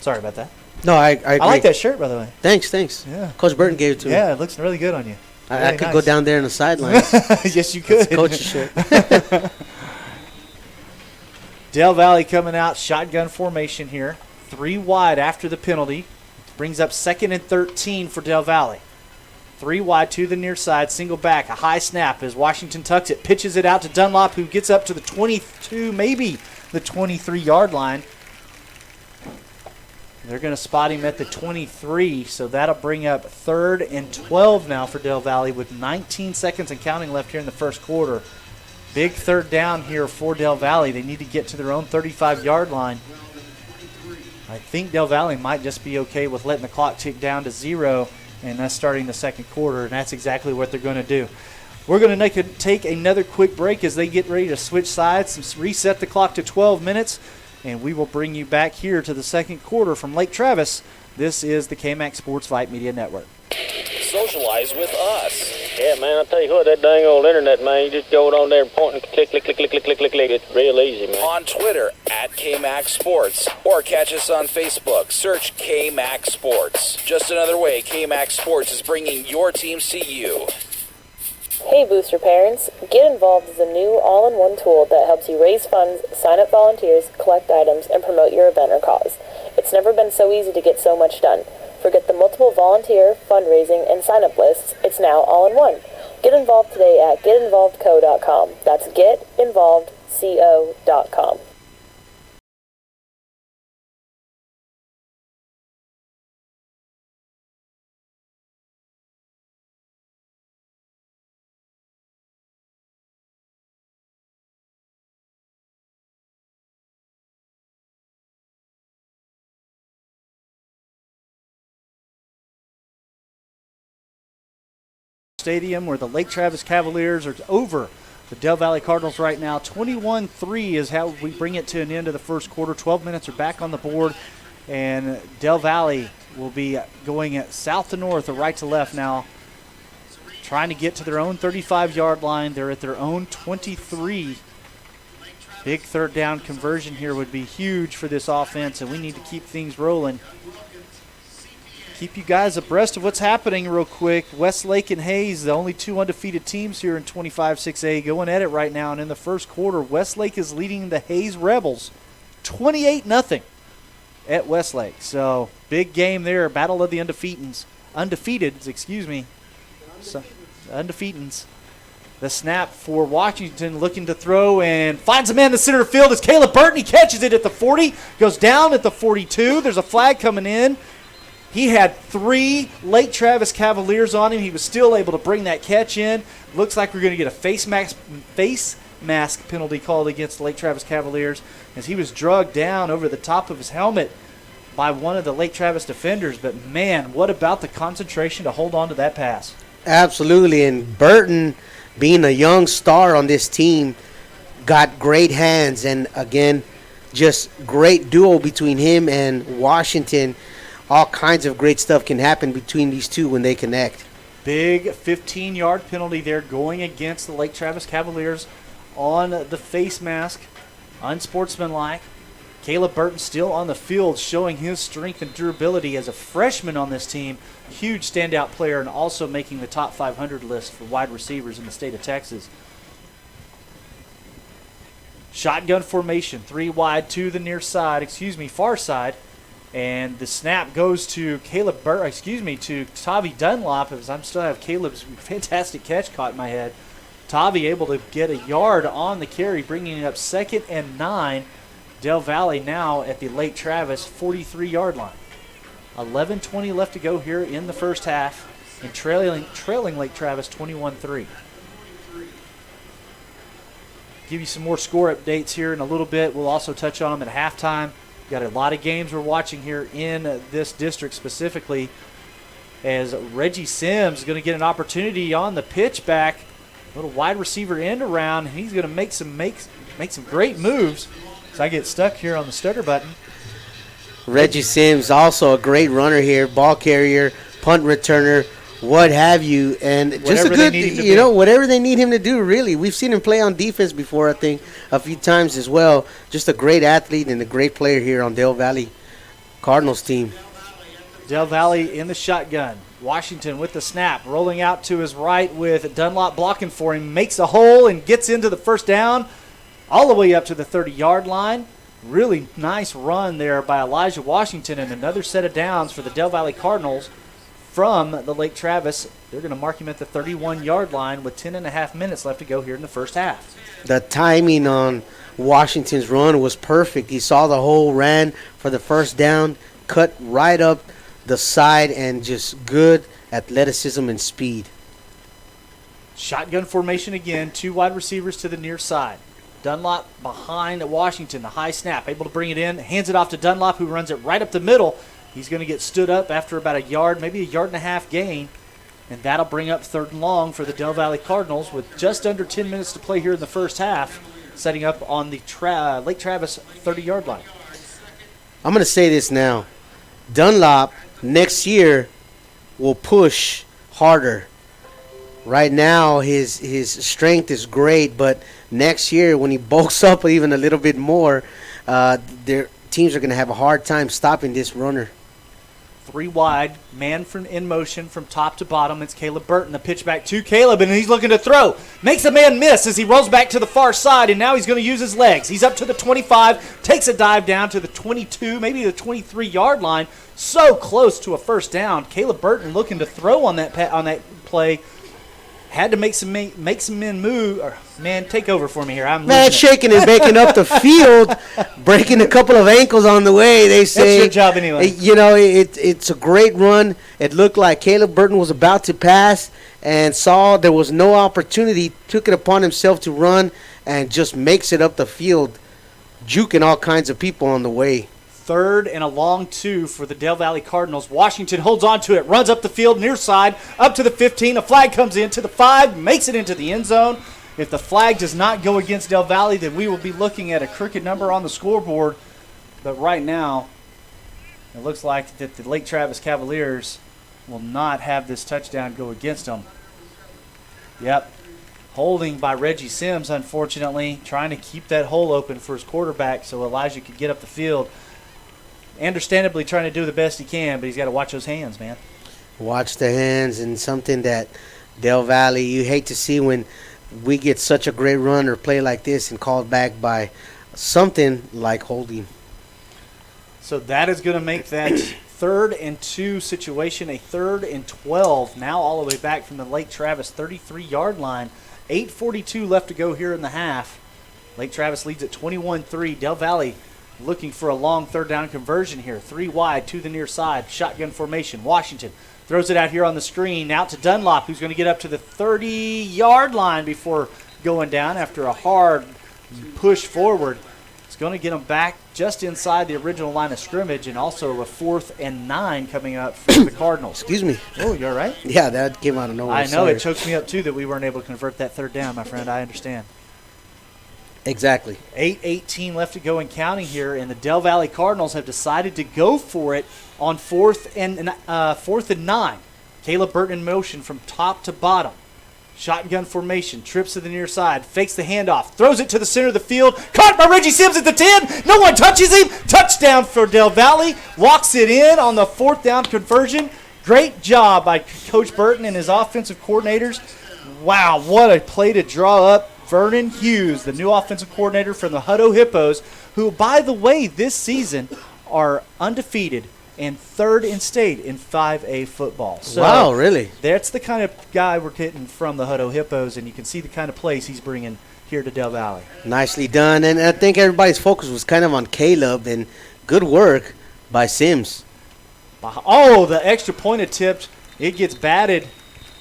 Sorry about that. No, I agree. I like that shirt, by the way. Thanks. Yeah. Coach Burton gave it to me. Yeah, it looks really good on you. I could go down there in the sidelines. Yes, you could. That's Coach's shirt. Del Valle coming out, shotgun formation here. 3 wide after the penalty. Brings up 2nd and 13 for Del Valle. 3 wide to the near side, single back, a high snap as Washington tucks it, pitches it out to Dunlop, who gets up to the 22, maybe the 23-yard line. They're going to spot him at the 23, so that'll bring up 3rd and 12 now for Del Valle with 19 seconds and counting left here in the first quarter. Big 3rd down here for Del Valle. They need to get to their own 35-yard line. I think Del Valle might just be okay with letting the clock tick down to 0, and that's starting the second quarter, and that's exactly what they're going to do. We're going to take another quick break as they get ready to switch sides, reset the clock to 12 minutes, and we will bring you back here to the second quarter from Lake Travis. This is the KMAX Sports Vype Media Network. Socialize with us. Yeah, man, I'll tell you what, that dang old internet, man, you just go on there and point and click. It's real easy, man. On Twitter, at KMAX Sports, or catch us on Facebook. Search KMAX Sports. Just another way KMAX Sports is bringing your teams to you. Hey Booster parents, Get Involved is a new all-in-one tool that helps you raise funds, sign up volunteers, collect items, and promote your event or cause. It's never been so easy to get so much done. Forget the multiple volunteer, fundraising, and sign-up lists. It's now all in one. Get involved today at getinvolvedco.com. That's getinvolvedco.com. Stadium where the Lake Travis Cavaliers are over the Del Valle Cardinals right now. 21-3 is how we bring it to an end of the first quarter. 12 minutes are back on the board, and Del Valle will be going south to north or right to left now, trying to get to their own 35-yard line. They're at their own 23. Big 3rd down conversion here would be huge for this offense, and we need to keep things rolling. Keep you guys abreast of what's happening real quick. Westlake and Hayes, the only 2 undefeated teams here in 25-6A, going at it right now. And in the first quarter, Westlake is leading the Hayes Rebels 28-0 at Westlake. So big game there, battle of the undefeateds. Undefeateds. The snap for Washington, looking to throw and finds a man in the center of the field. It's Caleb Burton. He catches it at the 40, goes down at the 42. There's a flag coming in. He had 3 Lake Travis Cavaliers on him. He was still able to bring that catch in. Looks like we're going to get a face mask penalty called against the Lake Travis Cavaliers as he was drugged down over the top of his helmet by one of the Lake Travis defenders. But, man, what about the concentration to hold on to that pass? Absolutely, and Burton, being a young star on this team, got great hands, and again, just great duo between him and Washington. All kinds of great stuff can happen between these two when they connect. Big 15-yard penalty there going against the Lake Travis Cavaliers on the face mask. Unsportsmanlike. Caleb Burton still on the field, showing his strength and durability as a freshman on this team. Huge standout player and also making the top 500 list for wide receivers in the state of Texas. Shotgun formation, 3 wide to the far side. And the snap goes to to Tavi Dunlop, as I still have Caleb's fantastic catch caught in my head. Tavi able to get a yard on the carry, bringing it up 2nd and 9. Del Valle now at the Lake Travis 43-yard line. 11:20 left to go here in the first half, and trailing Lake Travis 21-3. Give you some more score updates here in a little bit. We'll also touch on them at halftime. Got a lot of games we're watching here in this district specifically, as Reggie Sims is going to get an opportunity on the pitch back. Little wide receiver end around. He's going to make some great moves. So I get stuck here on the stutter button. Reggie Sims, also a great runner here, ball carrier, punt returner, what have you, and just a good, whatever they need him to do, really. We've seen him play on defense before, I think, a few times as well. Just a great athlete and a great player here on Del Valle Cardinals team. Del Valle in the shotgun. Washington with the snap, rolling out to his right with Dunlop blocking for him, makes a hole and gets into the first down all the way up to the 30-yard line. Really nice run there by Elijah Washington, and another set of downs for the Del Valle Cardinals from the Lake Travis. They're going to mark him at the 31-yard line with 10.5 minutes left to go here in the first half. The timing on Washington's run was perfect. He saw the hole, ran for the first down, cut right up the side, and just good athleticism and speed. Shotgun formation again, 2 wide receivers to the near side. Dunlop behind Washington, the high snap, able to bring it in, hands it off to Dunlop, who runs it right up the middle. He's going to get stood up after about a yard, maybe a yard and a half gain, and that'll bring up 3rd and long for the Del Valle Cardinals with just under 10 minutes to play here in the first half, setting up on the Lake Travis 30-yard line. I'm going to say this now. Dunlop next year will push harder. Right now his strength is great, but next year when he bulks up even a little bit more, their teams are going to have a hard time stopping this runner. 3 wide, man in motion from top to bottom. It's Caleb Burton. The pitch back to Caleb, and he's looking to throw. Makes a man miss as he rolls back to the far side, and now he's going to use his legs. He's up to the 25, takes a dive down to the 22, maybe the 23-yard line. So close to a first down. Caleb Burton looking to throw on that play. Had to make some men move. Or, man, take over for me here. Man, shaking and baking up the field, breaking a couple of ankles on the way. They say that's your job anyway. It's a great run. It looked like Caleb Burton was about to pass and saw there was no opportunity. Took it upon himself to run and just makes it up the field, juking all kinds of people on the way. 3rd and a long 2 for the Del Valle Cardinals. Washington holds on to it, runs up the field near side, up to the 15. A flag comes in to the 5, makes it into the end zone. If the flag does not go against Del Valle, then we will be looking at a crooked number on the scoreboard. But right now, it looks like that the Lake Travis Cavaliers will not have this touchdown go against them. Yep. Holding by Reggie Sims, unfortunately, trying to keep that hole open for his quarterback so Elijah could get up the field. Understandably trying to do the best he can, but he's got to watch those hands, man. Watch the hands, and something that Del Valle, you hate to see when we get such a great run or play like this and called back by something like holding. So that is going to make that 3rd and 2 situation a 3rd and 12. Now all the way back from the Lake Travis 33-yard line. 8:42 left to go here in the half. Lake Travis leads at 21-3. Del Valle looking for a long third down conversion here. 3 wide to the near side. Shotgun formation. Washington throws it out here on the screen. Out to Dunlop, who's going to get up to the 30-yard line before going down after a hard push forward. It's going to get them back just inside the original line of scrimmage, and also a 4th and 9 coming up for the Cardinals. Excuse me. Oh, you all right? Yeah, that came out of nowhere. I know. Sorry. It chokes me up, too, that we weren't able to convert that third down, my friend. I understand. Exactly. 8:18 left to go and counting here, and the Del Valle Cardinals have decided to go for it on 4th and 9. Caleb Burton in motion from top to bottom. Shotgun formation, trips to the near side, fakes the handoff, throws it to the center of the field, caught by Reggie Sims at the 10, no one touches him, touchdown for Del Valle, walks it in on the 4th down conversion. Great job by Coach Burton and his offensive coordinators. Wow, what a play to draw up Vernon Hughes, the new offensive coordinator from the Hutto Hippos, who, by the way, this season are undefeated and 3rd in state in 5A football. So wow, really? That's the kind of guy we're getting from the Hutto Hippos, and you can see the kind of plays he's bringing here to Del Valle. Nicely done, and I think everybody's focus was kind of on Caleb, and good work by Sims. Oh, the extra point attempt, it gets batted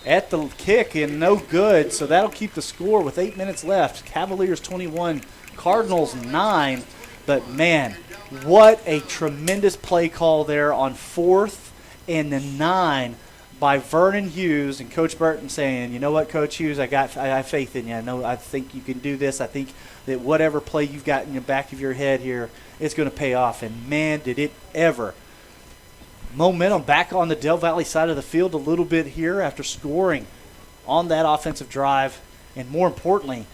at the kick and no good, so that'll keep the score with 8 minutes left. Cavaliers 21, Cardinals 9, but man, what a tremendous play call there on 4th and 9 by Vernon Hughes, and Coach Burton saying, you know what, Coach Hughes, I have faith in you. I think you can do this. I think that whatever play you've got in the back of your head here, it's going to pay off. And man, did it ever. Momentum back on the Del Valle side of the field a little bit here after scoring on that offensive drive, and more importantly,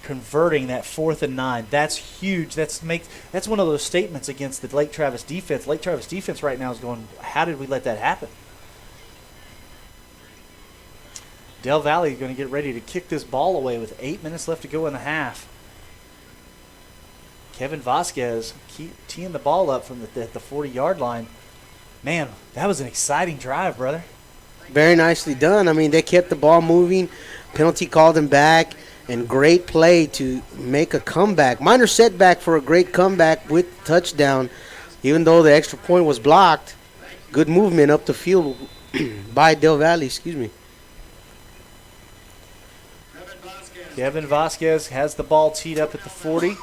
converting that 4th and 9. That's huge. That's one of those statements against the Lake Travis defense. Lake Travis defense right now is going, how did we let that happen? Del Valle is going to get ready to kick this ball away with 8 minutes left to go in the half. Kevin Vasquez teeing the ball up from the 40-yard line. Man, that was an exciting drive, brother. Very nicely done. I mean, they kept the ball moving. Penalty called them back. And great play to make a comeback. Minor setback for a great comeback with touchdown. Even though the extra point was blocked, good movement up the field by Del Valle, excuse me. Kevin Vasquez has the ball teed up at the 40.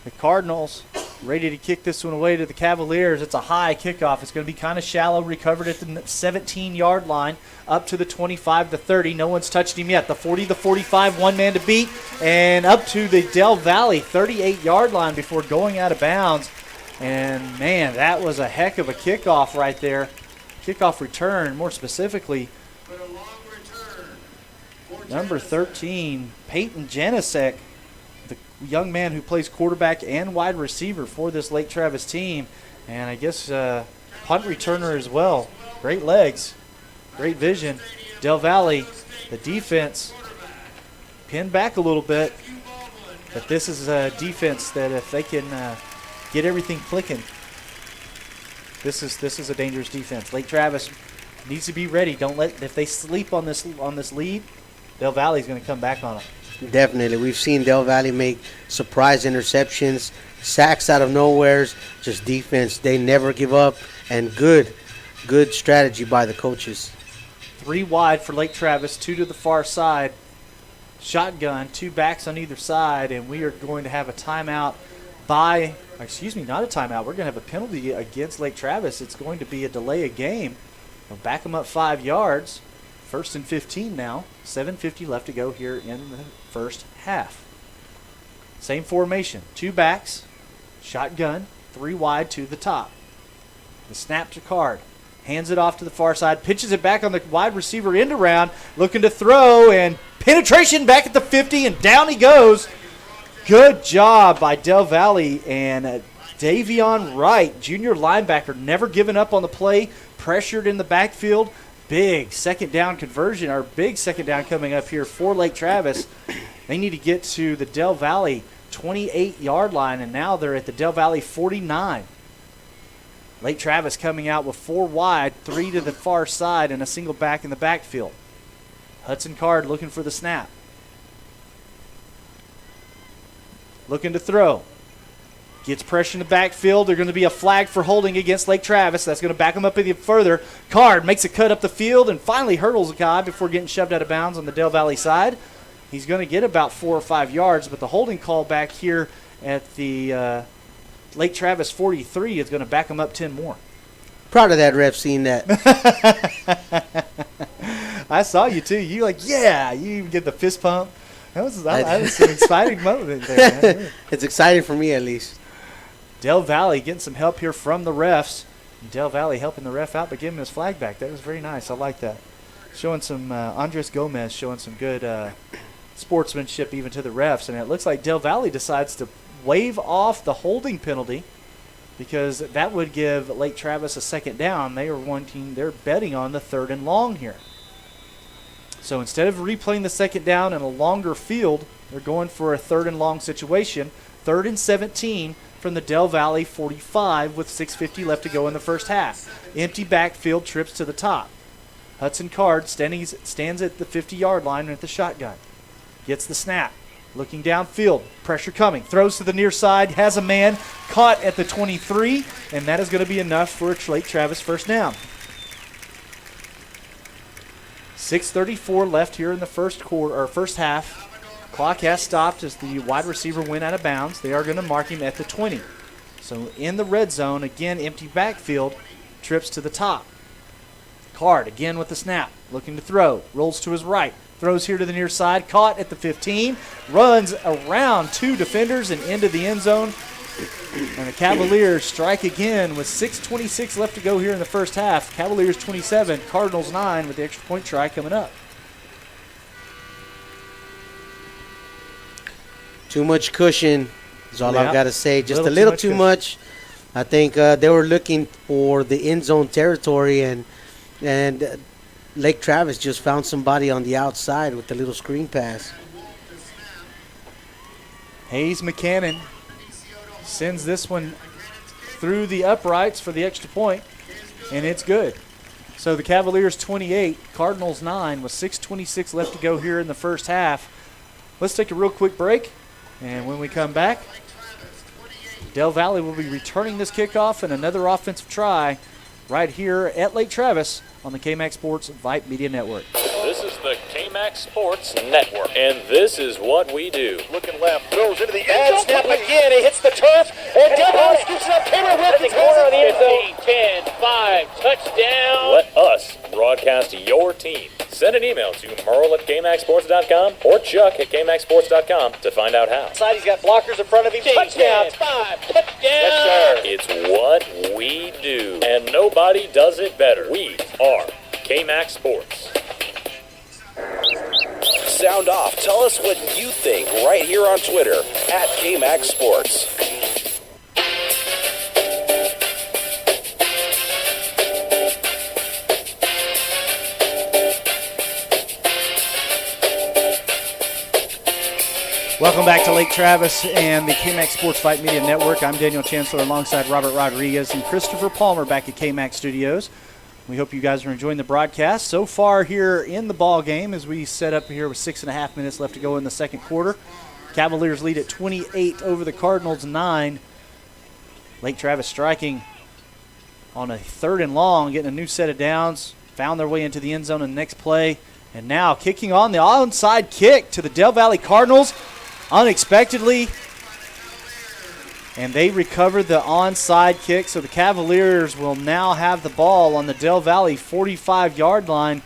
The Cardinals ready to kick this one away to the Cavaliers. It's a high kickoff. It's going to be kind of shallow, recovered at the 17-yard line, up to the 25 to 30. No one's touched him yet. The 40 to 45, one man to beat, and up to the Del Valle 38-yard line before going out of bounds. And, man, that was a heck of a kickoff right there. Kickoff return, more specifically. Number 13, Peyton Janisek, the young man who plays quarterback and wide receiver for this Lake Travis team. And I guess punt returner as well. Great legs, great vision. Del Valle, the defense, pinned back a little bit. But this is a defense that if they can get everything clicking, this is a dangerous defense. Lake Travis needs to be ready. If they sleep on this lead, Del Valle is going to come back on them. Definitely. We've seen Del Valle make surprise interceptions, sacks out of nowheres, just defense. They never give up, and good strategy by the coaches. 3 wide for Lake Travis, 2 to the far side. Shotgun, 2 backs on either side, and we are going to have a timeout not a timeout. We're going to have a penalty against Lake Travis. It's going to be a delay of game. We'll back them up 5 yards. 1st and 15 now. 7:50 left to go here in the first half. Same formation. 2 backs. Shotgun. 3 wide to the top. The snap to Card. Hands it off to the far side. Pitches it back on the wide receiver end around. Looking to throw. And penetration back at the 50. And down he goes. Good job by Del Valle. And Davion Wright, junior linebacker, never given up on the play. Pressured in the backfield. Big second down conversion, or big second down coming up here for Lake Travis. They need to get to the Del Valle 28-yard line, and now they're at the Del Valle 49. Lake Travis coming out with 4 wide, 3 to the far side, and a single back in the backfield. Hudson Card looking for the snap. Looking to throw. Gets pressure in the backfield. There's going to be a flag for holding against Lake Travis. That's going to back them up even further. Card makes a cut up the field and finally hurdles a guy before getting shoved out of bounds on the Del Valle side. He's going to get about 4 or 5 yards, but the holding call back here at the Lake Travis 43 is going to back him up 10 more. Proud of that ref seeing that. I saw you too. You yeah. You even get the fist pump. That was an exciting moment there, man. It's exciting for me at least. Del Valle getting some help here from the refs. Del Valle helping the ref out, but giving his flag back. That was very nice. I like that. Showing some Andres Gomez showing some good sportsmanship even to the refs, and it looks like Del Valle decides to waive off the holding penalty because that would give Lake Travis a second down. They're betting on the 3rd and long here. So instead of replaying the second down in a longer field, they're going for a 3rd and long situation. 3rd and 17 from the Del Valle 45 with 6:50 left to go in the first half. Empty backfield, trips to the top. Hudson Card stands at the 50-yard line at the shotgun. Gets the snap. Looking downfield. Pressure coming. Throws to the near side. Has a man caught at the 23. And that is going to be enough for a Lake Travis first down. 6:34 left here in the first half. Clock has stopped as the wide receiver went out of bounds. They are going to mark him at the 20. So in the red zone, again, empty backfield. Trips to the top. Card again with the snap. Looking to throw. Rolls to his right. Throws here to the near side. Caught at the 15. Runs around 2 defenders and into the end zone. And the Cavaliers strike again with 6:26 left to go here in the first half. Cavaliers 27, Cardinals 9 with the extra point try coming up. Too much cushion is all I've got to say. Just a little little too much. I think they were looking for the end zone territory, and Lake Travis just found somebody on the outside with the little screen pass. Hayes McCannon sends this one through the uprights for the extra point, and it's good. So the Cavaliers 28, Cardinals 9 with 6:26 left to go here in the first half. Let's take a real quick break, and when we come back, Del Valle will be returning this kickoff and another offensive try right here at Lake Travis on the KMAX Sports Vype Media Network. This is the KMAX Sports Network, and this is what we do. Looking left, throws into the end zone. Snap again. He hits the turf. And Del Valle scoops it up. Cameron Wilkins corner on the end zone. 10, 5, touchdown. Let us broadcast your team. Send an email to Merle at KMAXSports.com or Chuck at KMAXSports.com to find out how. Side, he's got blockers in front of him. Touchdown. 5, touchdown. Yes, sir. It's what we do, and nobody does it better. We are KMAX Sports. Sound off. Tell us what you think right here on Twitter at KMAX Sports. Welcome back to Lake Travis and the KMAX Sports Vype Media Network. I'm Daniel Chancellor alongside Robert Rodriguez and Christopher Palmer back at KMAX Studios. We hope you guys are enjoying the broadcast. So far here in the ball game as we set up here with 6.5 minutes left to go in the second quarter. Cavaliers lead at 28 over the Cardinals 9. Lake Travis striking on a 3rd and long, getting a new set of downs. Found their way into the end zone in the next play. And now kicking on the onside kick to the Del Valle Cardinals unexpectedly. And they recovered the onside kick, so the Cavaliers will now have the ball on the Del Valle 45-yard line.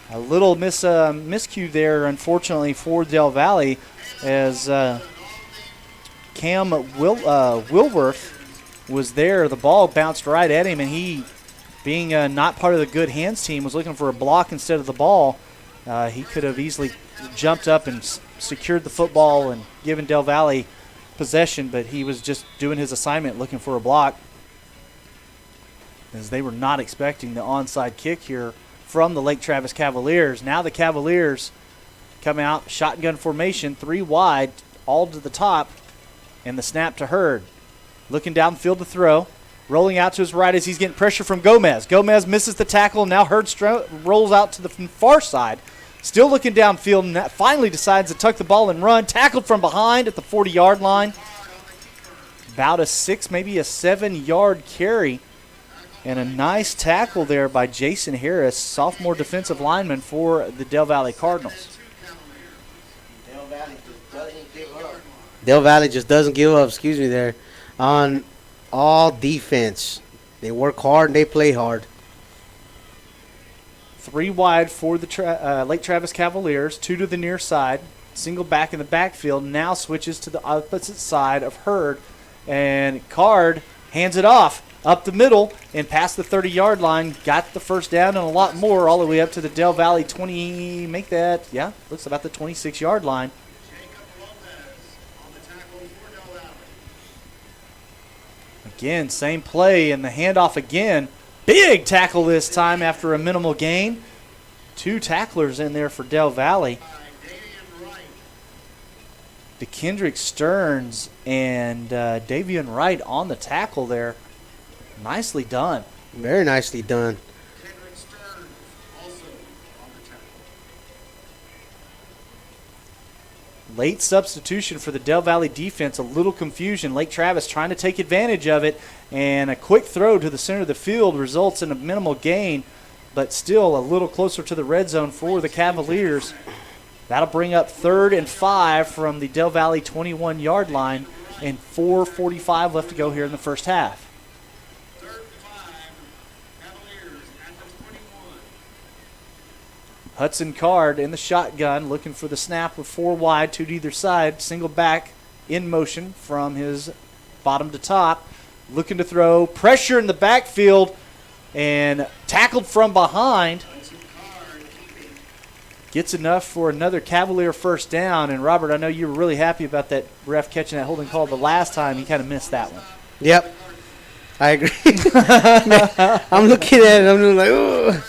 A little miscue there, unfortunately, for Del Valle, as Cam Wilworth was there. The ball bounced right at him, and he, being not part of the good hands team, was looking for a block instead of the ball. He could have easily jumped up and secured the football and given Del Valle possession, but he was just doing his assignment looking for a block, as they were not expecting the onside kick here from the Lake Travis Cavaliers. Now the Cavaliers come out, shotgun formation, 3 wide, all to the top, and the snap to Hurd. Looking downfield to throw, rolling out to his right as he's getting pressure from Gomez. Gomez misses the tackle, now Hurd rolls out to the far side. Still looking downfield, and that finally decides to tuck the ball and run. Tackled from behind at the 40-yard line. about a 6, maybe a 7-yard carry. And a nice tackle there by Jason Harris, sophomore defensive lineman for the Del Valle Cardinals. Del Valle just doesn't give up, there, on all defense. They work hard and they play hard. 3 wide for the Lake Travis Cavaliers, 2 to the near side. Single back in the backfield, now switches to the opposite side of Hurd. And Card hands it off up the middle and past the 30-yard line. Got the first down and a lot more all the way up to the Del Valle 20, looks about the 26-yard line. Again, same play, and the handoff again. Big tackle this time after a minimal gain. 2 tacklers in there for Del Valle. DeKendrick Stearns and Davian Wright on the tackle there. Nicely done. Very nicely done. Late substitution for the Del Valle defense. A little confusion. Lake Travis trying to take advantage of it. And a quick throw to the center of the field results in a minimal gain, but still a little closer to the red zone for the Cavaliers. That'll bring up 3rd and 5 from the Del Valle 21-yard line, and 4:45 left to go here in the first half. Hudson Card in the shotgun, looking for the snap with 4 wide, 2 to either side. Single back in motion from his bottom to top. Looking to throw. Pressure in the backfield and tackled from behind. Gets enough for another Cavalier first down. And, Robert, I know you were really happy about that ref catching that holding call the last time. He kind of missed that one. Yep. I agree. I'm looking at it. I'm like, oh.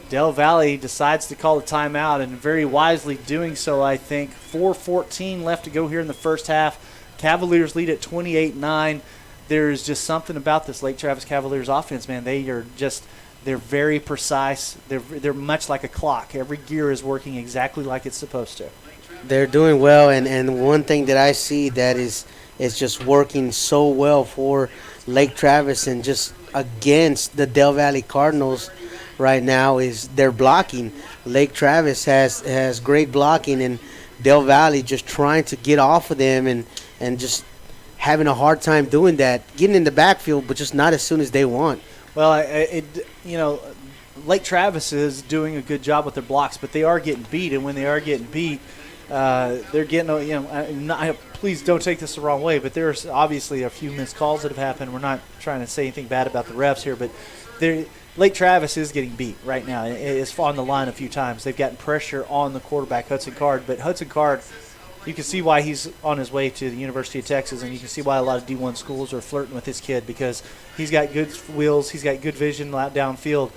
Del Valle decides to call a timeout, and very wisely doing so, I think. 4:14 left to go here in the first half. Cavaliers lead at 28-9. There's just something about this Lake Travis Cavaliers offense, man. They're very precise. They're much like a clock. Every gear is working exactly like it's supposed to. They're doing well, and one thing that I see that is just working so well for Lake Travis and just against the Del Valle Cardinals right now is their blocking. Lake Travis has great blocking, and Del Valle just trying to get off of them and just having a hard time doing that, getting in the backfield, but just not as soon as they want. Well, Lake Travis is doing a good job with their blocks, but they are getting beat, and when they are getting beat, they're getting, please don't take this the wrong way, but there's obviously a few missed calls that have happened. We're not trying to say anything bad about the refs here, but Lake Travis is getting beat right now. It's on the line a few times. They've gotten pressure on the quarterback, Hudson Card, but Hudson Card, you can see why he's on his way to the University of Texas, and you can see why a lot of D1 schools are flirting with this kid because he's got good wheels, he's got good vision out downfield.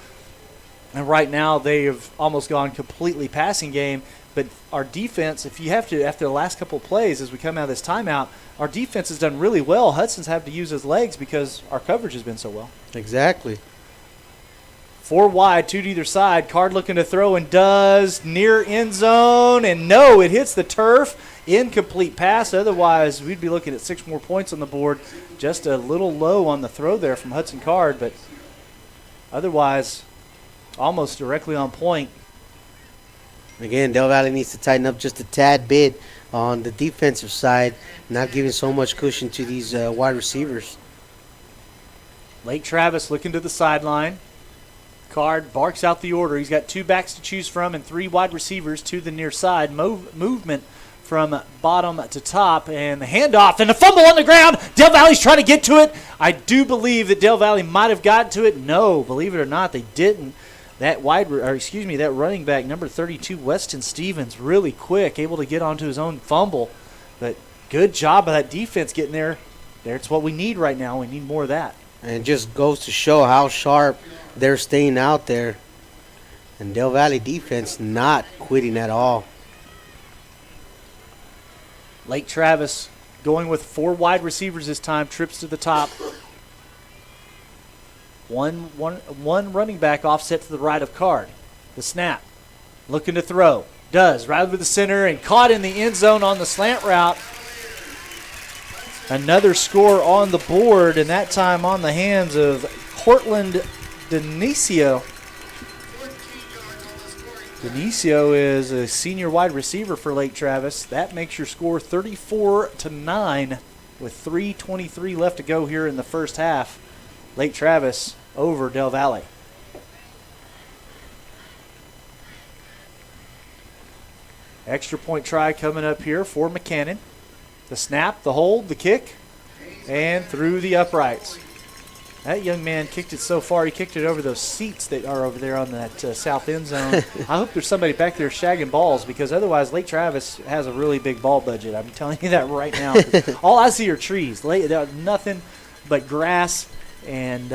And right now they have almost gone completely passing game, but our defense, if you have to, after the last couple of plays as we come out of this timeout, our defense has done really well. Hudson's had to use his legs because our coverage has been so well. Exactly. 4 wide, 2 to either side. Card looking to throw and does. Near end zone, and no, it hits the turf. Incomplete pass. Otherwise, we'd be looking at 6 more points on the board. Just a little low on the throw there from Hudson Card, but otherwise almost directly on point. Again, Del Valle needs to tighten up just a tad bit on the defensive side, not giving so much cushion to these wide receivers. Lake Travis looking to the sideline. Card barks out the order. He's got 2 backs to choose from and 3 wide receivers to the near side. Movement from bottom to top, and the handoff and the fumble on the ground. Del Valle's trying to get to it. I do believe that Del Valle might have gotten to it. No, believe it or not, they didn't. That that running back, number 32, Weston Stevens, really quick, able to get onto his own fumble. But good job of that defense getting there. That's what we need right now. We need more of that. And it just goes to show how sharp they're staying out there. And Del Valle defense not quitting at all. Lake Travis going with 4 wide receivers this time, trips to the top. One running back offset to the right of Card. The snap. Looking to throw. Does. Right over the center and caught in the end zone on the slant route. Another score on the board, and that time on the hands of Cortland Denicio. Denicio is a senior wide receiver for Lake Travis. That makes your score 34-9 with 3:23 left to go here in the first half. Lake Travis over Del Valle. Extra point try coming up here for McCannon. The snap, the hold, the kick, and through the uprights. That young man kicked it so far, he kicked it over those seats that are over there on that south end zone. I hope there's somebody back there shagging balls, because otherwise Lake Travis has a really big ball budget. I'm telling you that right now. All I see are trees. Nothing but grass and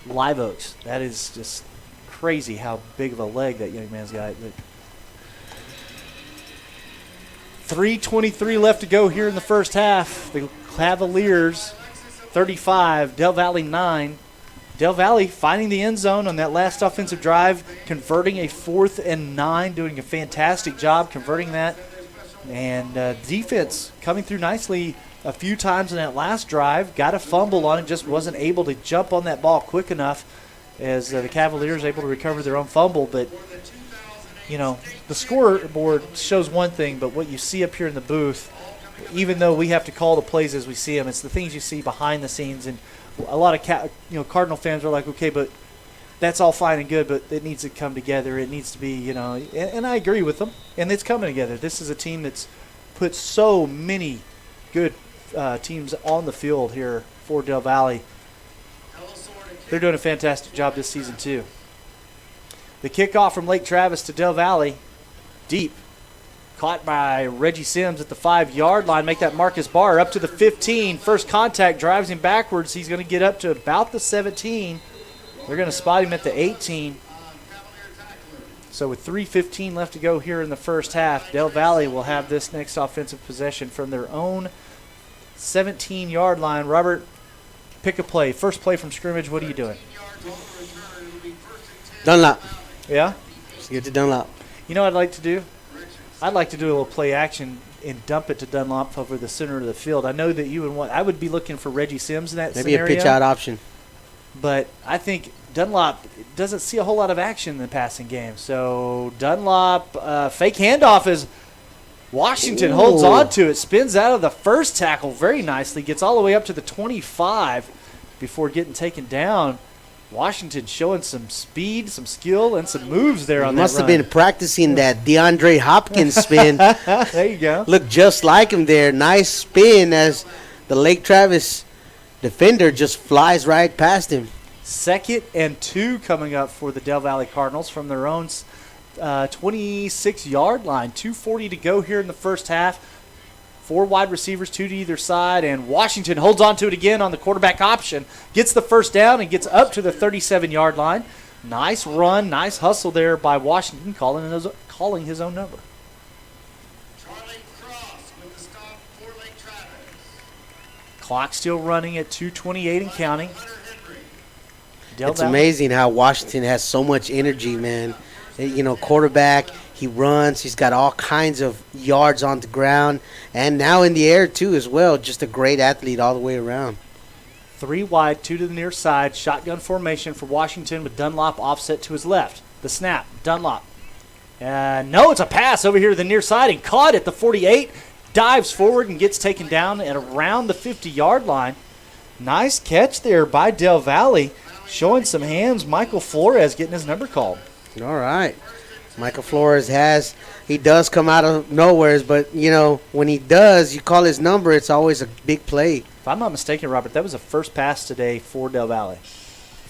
live oaks. That is just crazy how big of a leg that young man's got. 3:23 left to go here in the first half. The Cavaliers 35, Del Valle 9. Del Valle finding the end zone on that last offensive drive, converting a 4th and 9, doing a fantastic job converting that. And defense coming through nicely a few times in that last drive. Got a fumble on it, just wasn't able to jump on that ball quick enough as the Cavaliers able to recover their own fumble. But you know, the scoreboard shows one thing, but what you see up here in the booth, even though we have to call the plays as we see them, it's the things you see behind the scenes. And a lot of Cardinal fans are like, okay, but that's all fine and good, but it needs to come together. It needs to be, and I agree with them, and it's coming together. This is a team that's put so many good teams on the field here for Del Valle. They're doing a fantastic job this season too. The kickoff from Lake Travis to Del Valle, deep. Caught by Reggie Sims at the 5-yard line. Make that Marcus Barr up to the 15. First contact drives him backwards. He's going to get up to about the 17. They're going to spot him at the 18. So with 3:15 left to go here in the first half, Del Valle will have this next offensive possession from their own 17-yard line. Robert, pick a play. First play from scrimmage, what are you doing? Dunlop. Yeah? Let's get to Dunlop. You know what I'd like to do? I'd like to do a little play action and dump it to Dunlop over the center of the field. I know that you would want – I would be looking for Reggie Sims in that scenario. Maybe a pitch-out option. But I think Dunlop doesn't see a whole lot of action in the passing game. So Dunlop, fake handoff as Washington holds on to it, spins out of the first tackle very nicely, gets all the way up to the 25 before getting taken down. Washington showing some speed, some skill, and some moves there on that run. Must have been practicing that DeAndre Hopkins spin. There you go. Looked just like him there. Nice spin as the Lake Travis defender just flies right past him. 2nd and 2 coming up for the Del Valle Cardinals from their own 26-yard line. 2:40 to go here in the first half. 4 wide receivers, 2 to either side, and Washington holds on to it again on the quarterback option. Gets the first down and gets up to the 37-yard line. Nice run, nice hustle there by Washington, calling his own number. Charlie Cross with the stop for Lake Travis. Clock still running at 2:28 and counting. It's amazing how Washington has so much energy, man. Quarterback, he runs. He's got all kinds of yards on the ground and now in the air, too, as well. Just a great athlete all the way around. 3 wide, 2 to the near side. Shotgun formation for Washington with Dunlop offset to his left. The snap, Dunlop. No, it's a pass over here to the near side and caught at the 48. Dives forward and gets taken down at around the 50-yard line. Nice catch there by Del Valle. Showing some hands. Michael Flores getting his number called. All right. Michael Flores he does come out of nowhere, but, when he does, you call his number, it's always a big play. If I'm not mistaken, Robert, that was the first pass today for Del Valle.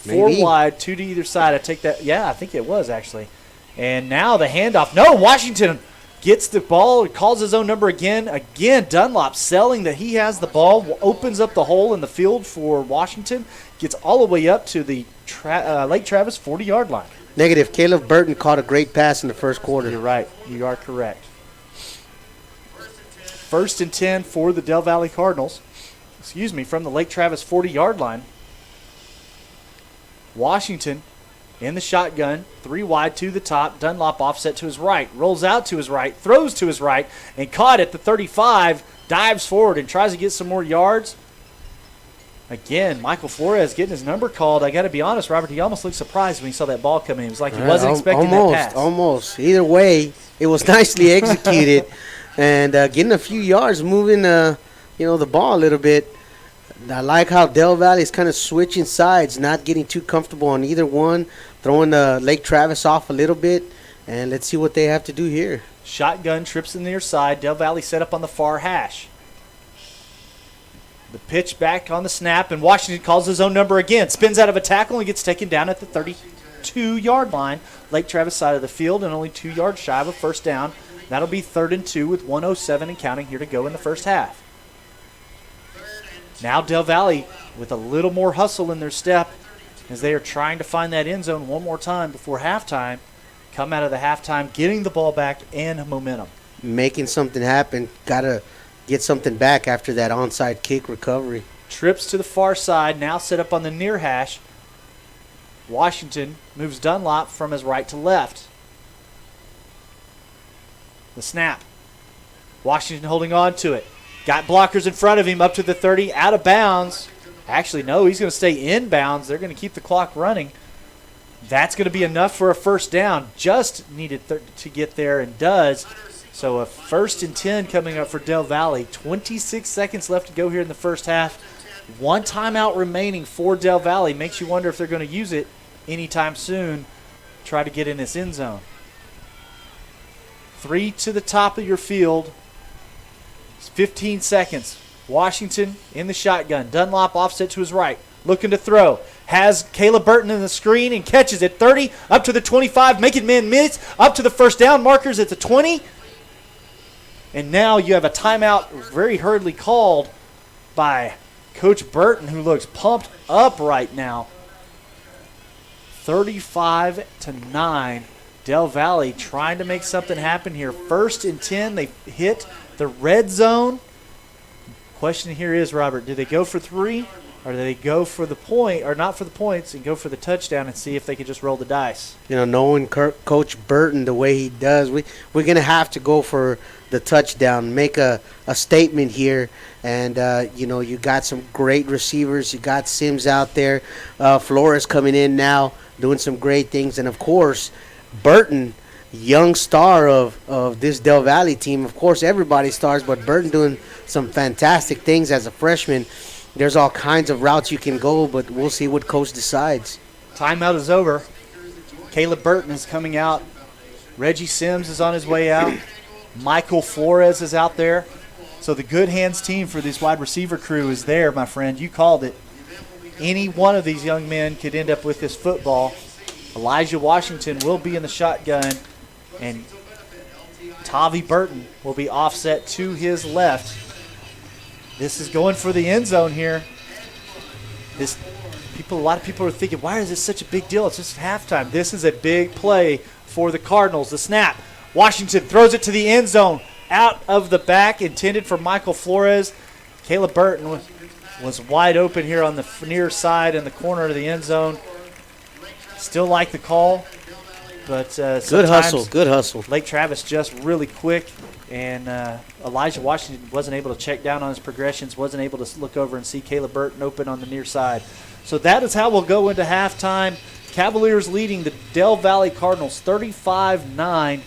Maybe. 4 wide, 2 to either side. I take that. Yeah, I think it was, actually. And now the handoff. No, Washington gets the ball, calls his own number again. Again, Dunlop selling that he has the ball, opens up the hole in the field for Washington, gets all the way up to the Lake Travis 40-yard line. Negative. Caleb Burton caught a great pass in the first quarter. You're right. You are correct. 1st and 10 for the Del Valle Cardinals. From the Lake Travis 40-yard line. Washington in the shotgun, 3 wide to the top. Dunlop offset to his right, rolls out to his right, throws to his right, and caught at the 35 dives forward and tries to get some more yards. Again, Michael Flores getting his number called. I got to be honest, Robert, he almost looked surprised when he saw that ball come in. He was like he wasn't expecting that pass. Almost. Either way, it was nicely executed. And getting a few yards, moving the ball a little bit. I like how Del Valle is kind of switching sides, not getting too comfortable on either one, throwing Lake Travis off a little bit. And let's see what they have to do here. Shotgun trips in the near side. Del Valle set up on the far hash. The pitch back on the snap, and Washington calls his own number again. Spins out of a tackle and gets taken down at the 32-yard line. Lake Travis side of the field, and only 2 yards shy of a first down. That'll be 3rd and 2 with 1:07 and counting here to go in the first half. Now Del Valle with a little more hustle in their step as they are trying to find that end zone one more time before halftime. Come out of the halftime, getting the ball back and momentum. Making something happen. Got to get something back after that onside kick recovery. Trips to the far side, now set up on the near hash. Washington moves Dunlop from his right to left. The snap. Washington holding on to it. Got blockers in front of him up to the 30, out of bounds. Actually, no, he's going to stay in bounds. They're going to keep the clock running. That's going to be enough for a first down. Just needed to get there and does. So a 1st and 10 coming up for Del Valle. 26 seconds left to go here in the first half. 1 timeout remaining for Del Valle. Makes you wonder if they're going to use it anytime soon. Try to get in this end zone. 3 to the top of your field. 15 seconds. Washington in the shotgun. Dunlop offset to his right. Looking to throw. Has Caleb Burton in the screen and catches it. 30 up to the 25. Making men miss. Up to the first down markers at the 20. And now you have a timeout very hurriedly called by Coach Burton, who looks pumped up right now. 35-9. Del Valle trying to make something happen here. 1st and 10. They hit the red zone. Question here is, Robert, do they go for 3 or do they go for the point, or not for the points, and go for the touchdown and see if they can just roll the dice? Knowing Coach Burton the way he does, we're going to have to go for the touchdown, make a statement here. And, you got some great receivers. You got Sims out there. Flores coming in now, doing some great things. And, of course, Burton, young star of this Del Valle team. Of course, everybody stars, but Burton doing some fantastic things as a freshman. There's all kinds of routes you can go, but we'll see what coach decides. Timeout is over. Caleb Burton is coming out. Reggie Sims is on his way out. Michael Flores is out there. So the good hands team for this wide receiver crew is there, my friend. You called it. Any one of these young men could end up with this football. Elijah Washington will be in the shotgun, and Tavi Burton will be offset to his left. This is going for the end zone here. A lot of people are thinking, why is this such a big deal? It's just halftime. This is a big play for the Cardinals. The snap. Washington throws it to the end zone. Out of the back, intended for Michael Flores. Caleb Burton was wide open here on the near side in the corner of the end zone. Still like the call, but good hustle. Lake Travis just really quick, and Elijah Washington wasn't able to check down on his progressions, wasn't able to look over and see Caleb Burton open on the near side. So that is how we'll go into halftime. Cavaliers leading the Del Valle Cardinals 35-9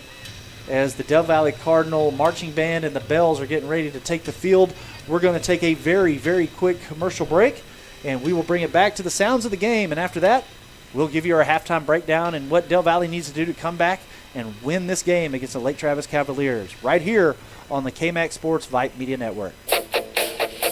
as the Del Valle Cardinal marching band and the bells are getting ready to take the field. We're going to take a very, very quick commercial break, and we will bring it back to the sounds of the game. And after that, we'll give you our halftime breakdown and what Del Valle needs to do to come back and win this game against the Lake Travis Cavaliers right here on the KMAX Sports Vype Media Network.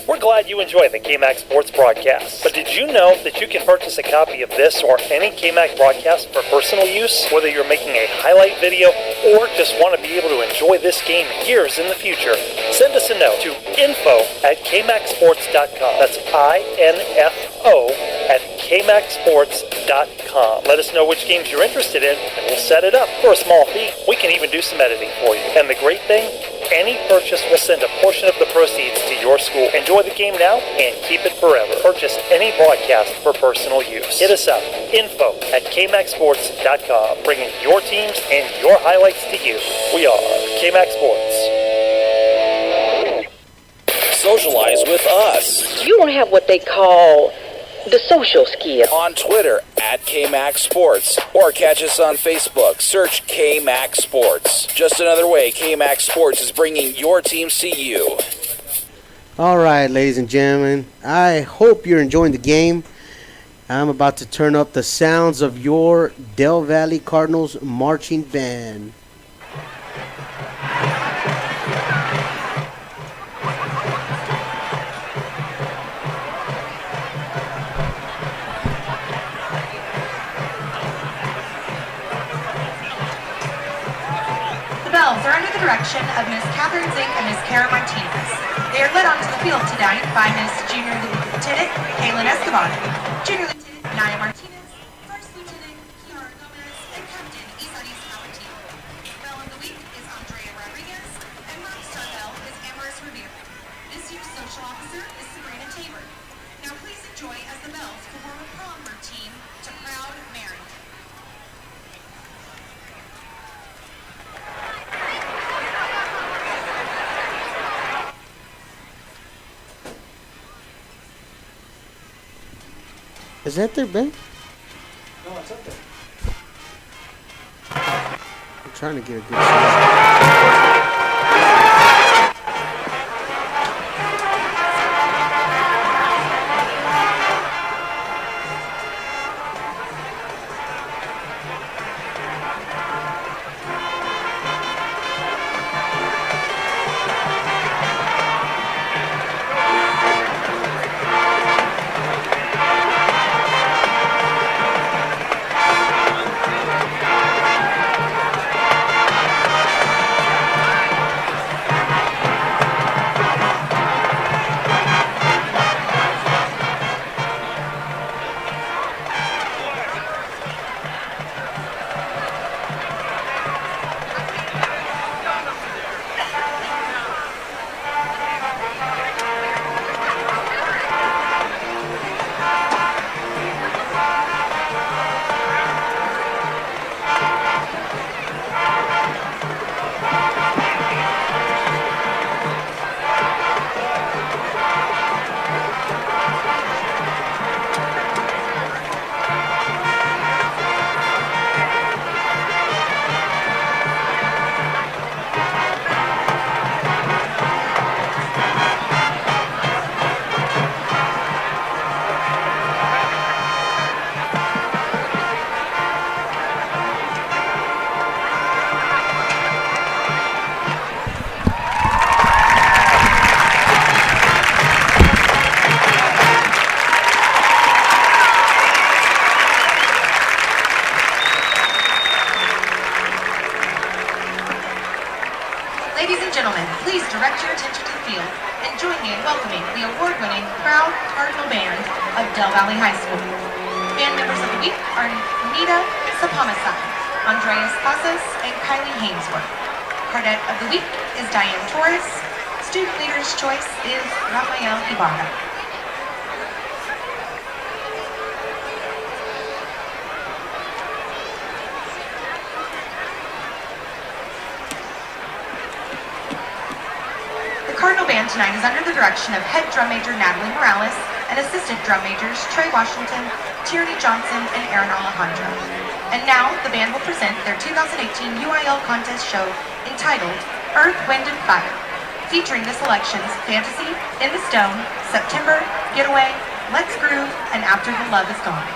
We're glad you enjoy the KMAX Sports broadcast. But did you know that you can purchase a copy of this or any KMAX broadcast for personal use? Whether you're making a highlight video or just want to be able to enjoy this game years in the future, send us a note to info@kmaxsports.com. That's info@kmaxsports.com. Let us know which games you're interested in, and we'll set it up for a small fee. We can even do some editing for you. And the great thing, any purchase will send a portion of the proceeds to your school. Enjoy the game now and keep it forever. Purchase any broadcast for personal use. Hit us up, info@kmaxsports.com, bringing your teams and your highlights to you. We are KMAX Sports. socialize with us. You don't have what they call the social skill. On Twitter at KMAX Sports, or catch us on Facebook. Search KMAX Sports. Just another way KMAX Sports is bringing your teams to you. All right, ladies and gentlemen, I hope you're enjoying the game. I'm about to turn up the sounds of your Del Valle Cardinals marching band. The Bells are under the direction of Miss Catherine Zink and Miss Kara Martinez. They are led onto the field tonight by Miss Junior Lieutenant Kaylin Escobar, Junior Lieutenant Naya Martinez, First Lieutenant Kiara Gomez, and Captain Isaris Valentino. Bell of the Week is Andrea Rodriguez, and Rockstar Bell is Amaris Rivera. This year's social officer is Sabrina Tabor. Now please enjoy as the Bells perform a prom routine to Proud Mary. Is that their band? No, it's up there. I'm trying to get a good sound. Ladies and gentlemen, please direct your attention to the field and join me in welcoming the award-winning Proud Cardinal Band of Del Valle High School. Band members of the week are Nita Sapamasai, Andreas Casas, and Kylie Hainsworth. Cadet of the week is Diane Torres. Student Leader's Choice is Rafael Ibarra. Cardinal Band tonight is under the direction of head drum major Natalie Morales and assistant drum majors Trey Washington, Tierney Johnson, and Aaron Alejandro. And now the band will present their 2018 UIL contest show entitled Earth, Wind, and Fire, featuring the selections Fantasy, In the Stone, September, Getaway, Let's Groove, and After the Love Is Gone.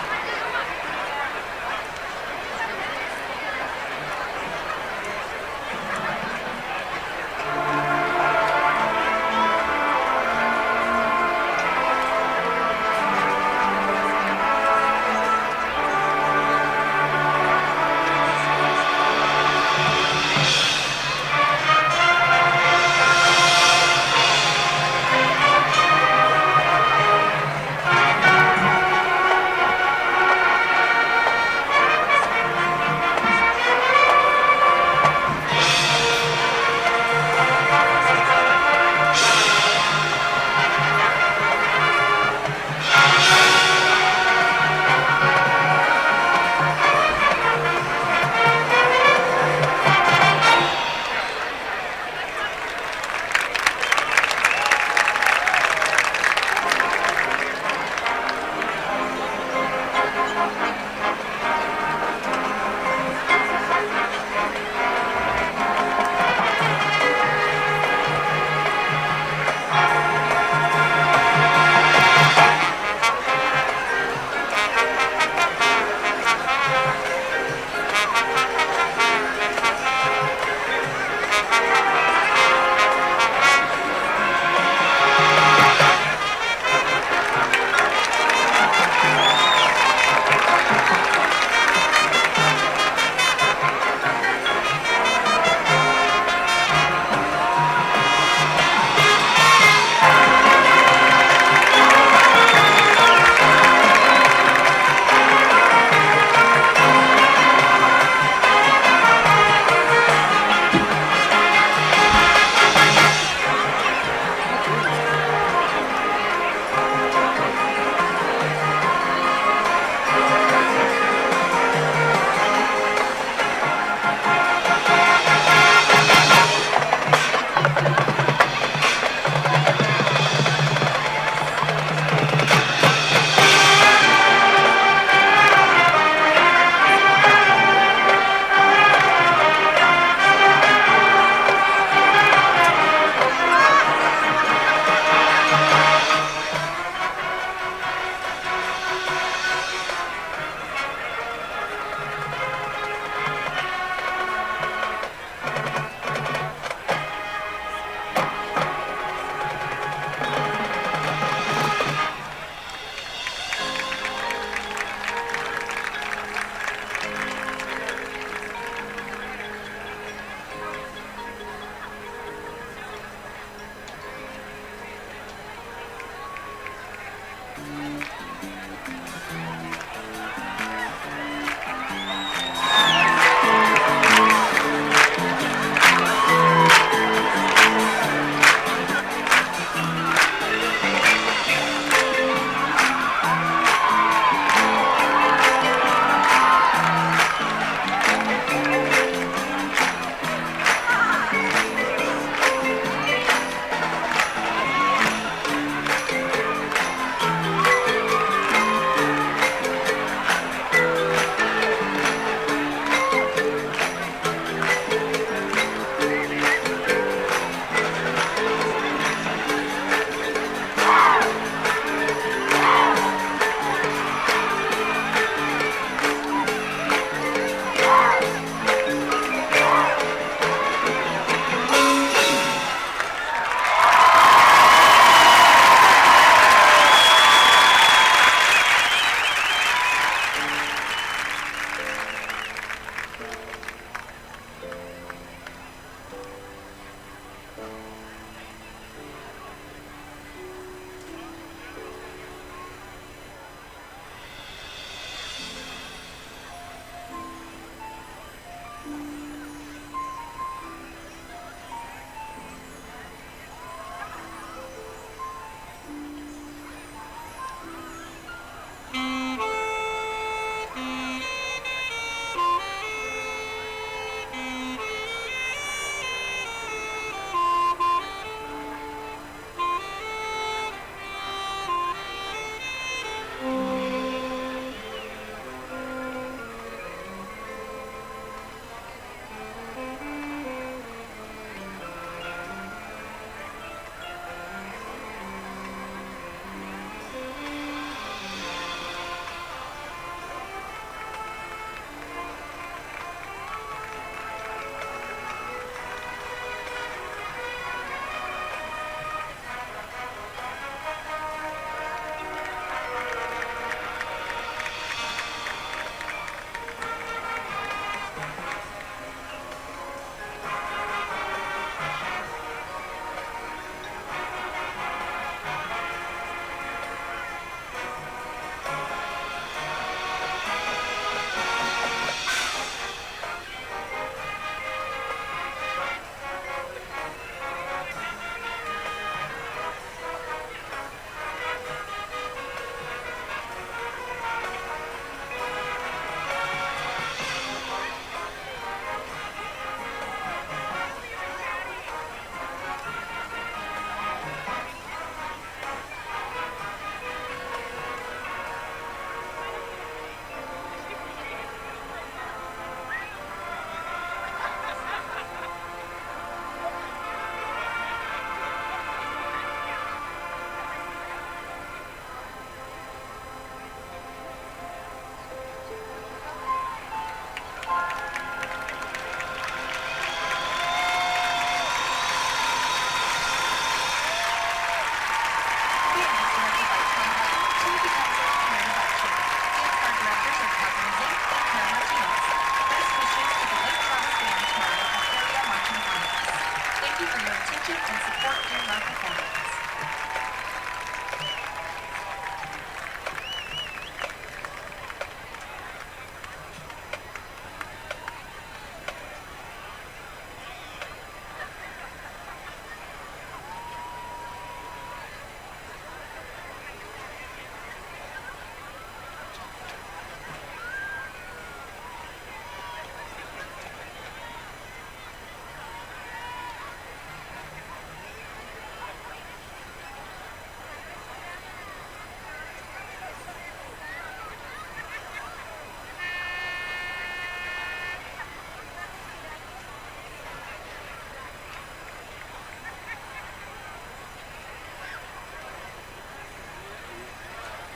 you for your attention and support during our performance.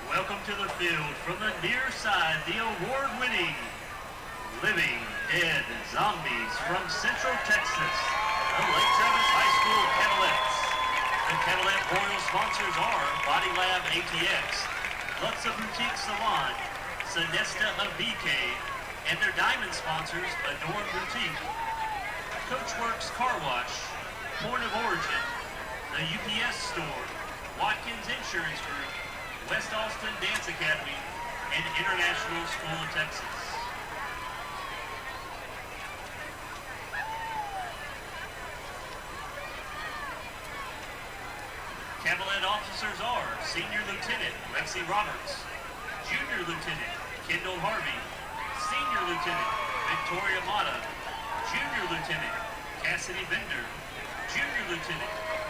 Welcome to the field from the near side, the award-winning Living Dead Zombies from Central Texas, the Lake Travis High School Cavaliers. The Cavalier Royal sponsors are Body Lab ATX, Luxa Boutique Salon, Sinesta of BK, and their diamond sponsors, Adorn Boutique, Coachworks Car Wash, Point of Origin, the UPS Store, Watkins Insurance Group, West Austin Dance Academy, and International School of Texas. Cavalier officers are Senior Lieutenant Lexi Roberts, Junior Lieutenant Kendall Harvey, Senior Lieutenant Victoria Mata, Junior Lieutenant Cassidy Bender, Junior Lieutenant.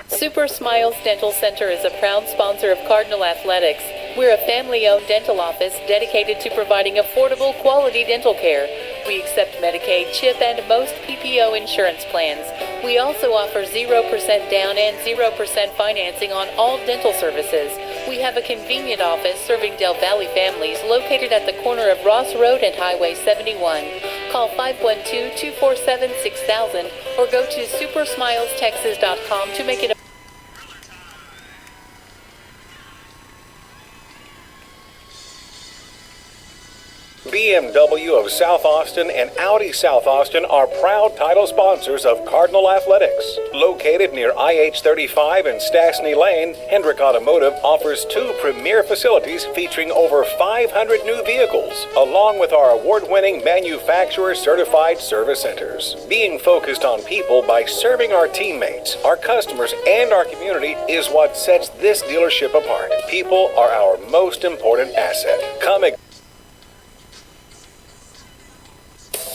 Super Smiles Dental Center is a proud sponsor of Cardinal Athletics. We're a family-owned dental office dedicated to providing affordable, quality dental care. We accept Medicaid, CHIP, and most PPO insurance plans. We also offer 0% down and 0% financing on all dental services. We have a convenient office serving Del Valle families located at the corner of Ross Road and Highway 71. Call 512-247-6000 or go to supersmilestexas.com to make it a BMW of South Austin and Audi South Austin are proud title sponsors of Cardinal Athletics. Located near IH-35 and Stastny Lane, Hendrick Automotive offers two premier facilities featuring over 500 new vehicles, along with our award-winning manufacturer-certified service centers. Being focused on people by serving our teammates, our customers, and our community is what sets this dealership apart. People are our most important asset.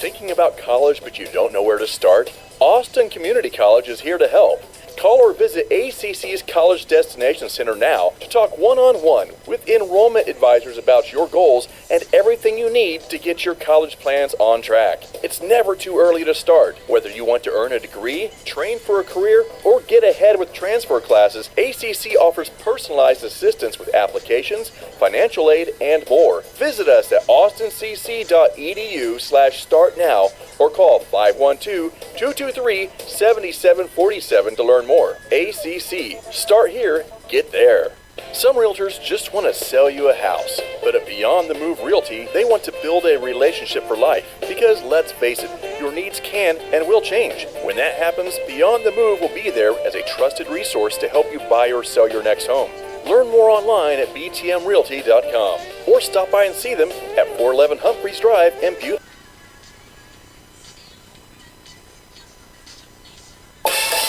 Thinking about college but you don't know where to start? Austin Community College is here to help. Call or visit ACC's College Destination Center now to talk one-on-one with enrollment advisors about your goals and everything you need to get your college plans on track. It's never too early to start. Whether you want to earn a degree, train for a career, or get ahead with transfer classes, ACC offers personalized assistance with applications, financial aid, and more. Visit us at austincc.edu/start now or call 512-223-7747 to learn more. ACC. Start here, get there. Some realtors just want to sell you a house, but at Beyond the Move Realty, they want to build a relationship for life. Because let's face it, your needs can and will change. When that happens, Beyond the Move will be there as a trusted resource to help you buy or sell your next home. Learn more online at btmrealty.com or stop by and see them at 411 Humphreys Drive in Butte.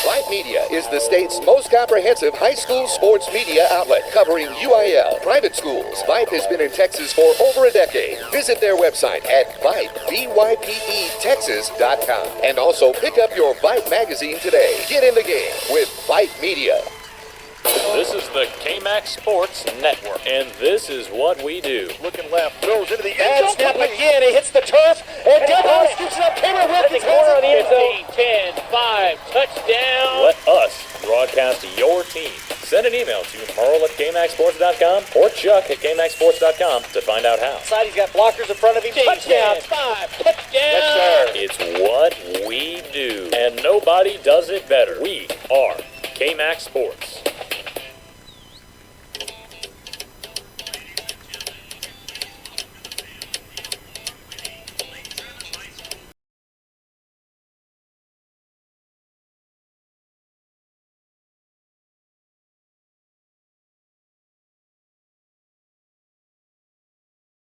Vype Media is the state's most comprehensive high school sports media outlet, covering UIL, private schools. Vype has been in Texas for over a decade. Visit their website at Vype, VYPE, Texas.com. And also pick up your Vype magazine today. Get in the game with Vype Media. This is the KMAX Sports Network, and this is what we do. Looking left, throws into the end zone. Snap again, he hits the turf, and Devon scoops it up. Cameron Wilkins has it. 15, 10, 5, touchdown. Let us broadcast your team. Send an email to Merle@KMAXSports.com or Chuck at KMAXSports.com to find out how. Side, he's got blockers in front of him. Touchdown. 5, touchdown. Yes, sir. It's what we do, and nobody does it better. We are KMAX Sports.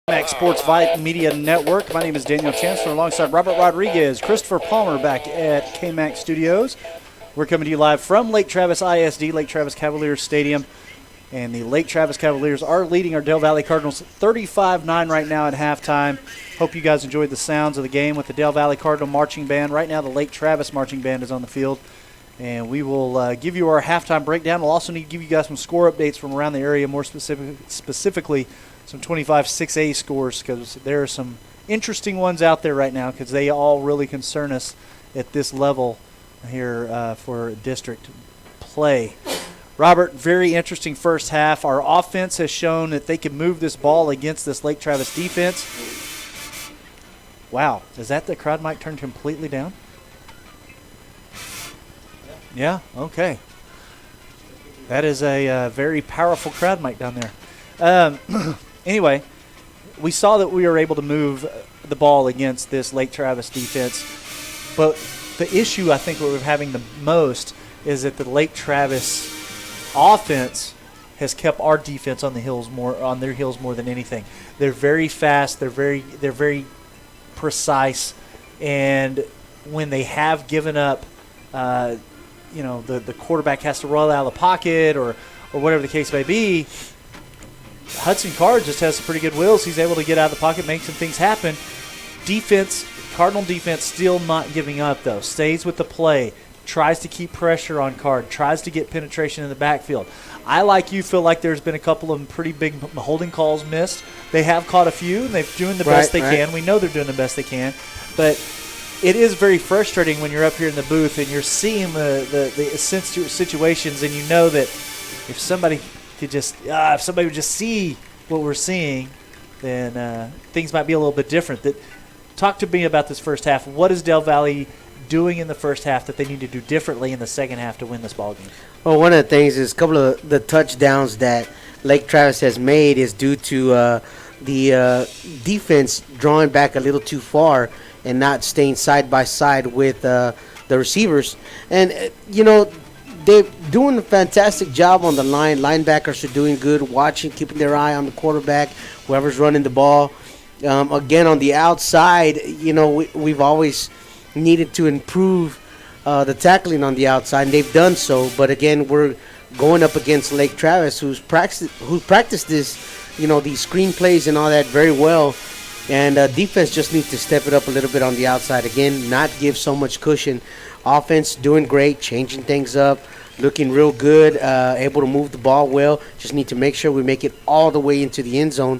Max Sports Vype Media Network. My name is Daniel Chancellor alongside Robert Rodriguez, Christopher Palmer back at KMAX Studios. We're coming to you live from Lake Travis ISD, Lake Travis Cavaliers Stadium. And the Lake Travis Cavaliers are leading our Del Valley Cardinals 35-9 right now at halftime. Hope you guys enjoyed the sounds of the game with the Del Valley Cardinal Marching Band. Right now the Lake Travis Marching Band is on the field. And we will give you our halftime breakdown. We'll also need to give you guys some score updates from around the area, more specifically some 25-6A scores, because there are some interesting ones out there right now because they all really concern us at this level here for district play. Robert, very interesting first half. Our offense has shown that they can move this ball against this Lake Travis defense. Wow, is that the crowd mic turned completely down? Yeah, okay. That is a very powerful crowd mic down there. Anyway, we saw that we were able to move the ball against this Lake Travis defense, but the issue I think we're having the most is that the Lake Travis offense has kept our defense on their heels more than anything. They're very fast. They're very precise, and when they have given up, the quarterback has to roll out of the pocket or whatever the case may be. Hudson Card just has some pretty good wheels. He's able to get out of the pocket, make some things happen. Cardinal defense still not giving up, though. Stays with the play, tries to keep pressure on Card, tries to get penetration in the backfield. I, like you, feel like there's been a couple of pretty big holding calls missed. They have caught a few, and they're doing the best they can. We know they're doing the best they can. But it is very frustrating when you're up here in the booth and you're seeing the situations, and you know that if somebody would just see what we're seeing, then things might be a little bit different. Talk to me about this first half. What is Del Valley doing in the first half that they need to do differently in the second half to win this ball game? Well, one of the things is a couple of the touchdowns that Lake Travis has made is due to the defense drawing back a little too far and not staying side by side with the receivers. And, they're doing a fantastic job on the line. Linebackers are doing good, watching, keeping their eye on the quarterback, whoever's running the ball. Again, on the outside, we've always needed to improve the tackling on the outside, and they've done so. But again, we're going up against Lake Travis, who practiced this, these screen plays and all that very well. And defense just needs to step it up a little bit on the outside. Again, not give so much cushion. Offense doing great, changing things up, looking real good, able to move the ball well. Just need to make sure we make it all the way into the end zone.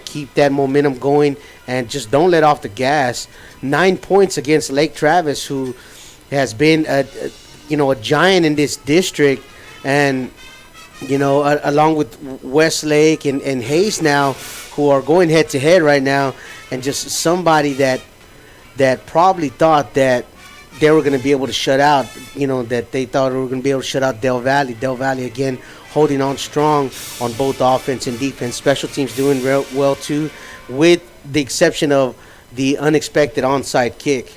Keep that momentum going and just don't let off the gas. 9 points against Lake Travis, who has been a giant in this district, and along with Westlake and Hayes now, who are going head to head right now, and just somebody that probably thought that they were going to be able to shut out, that they thought we were going to be able to shut out Del Valley. Del Valley, again, holding on strong on both offense and defense. Special teams doing real well, too, with the exception of the unexpected onside kick.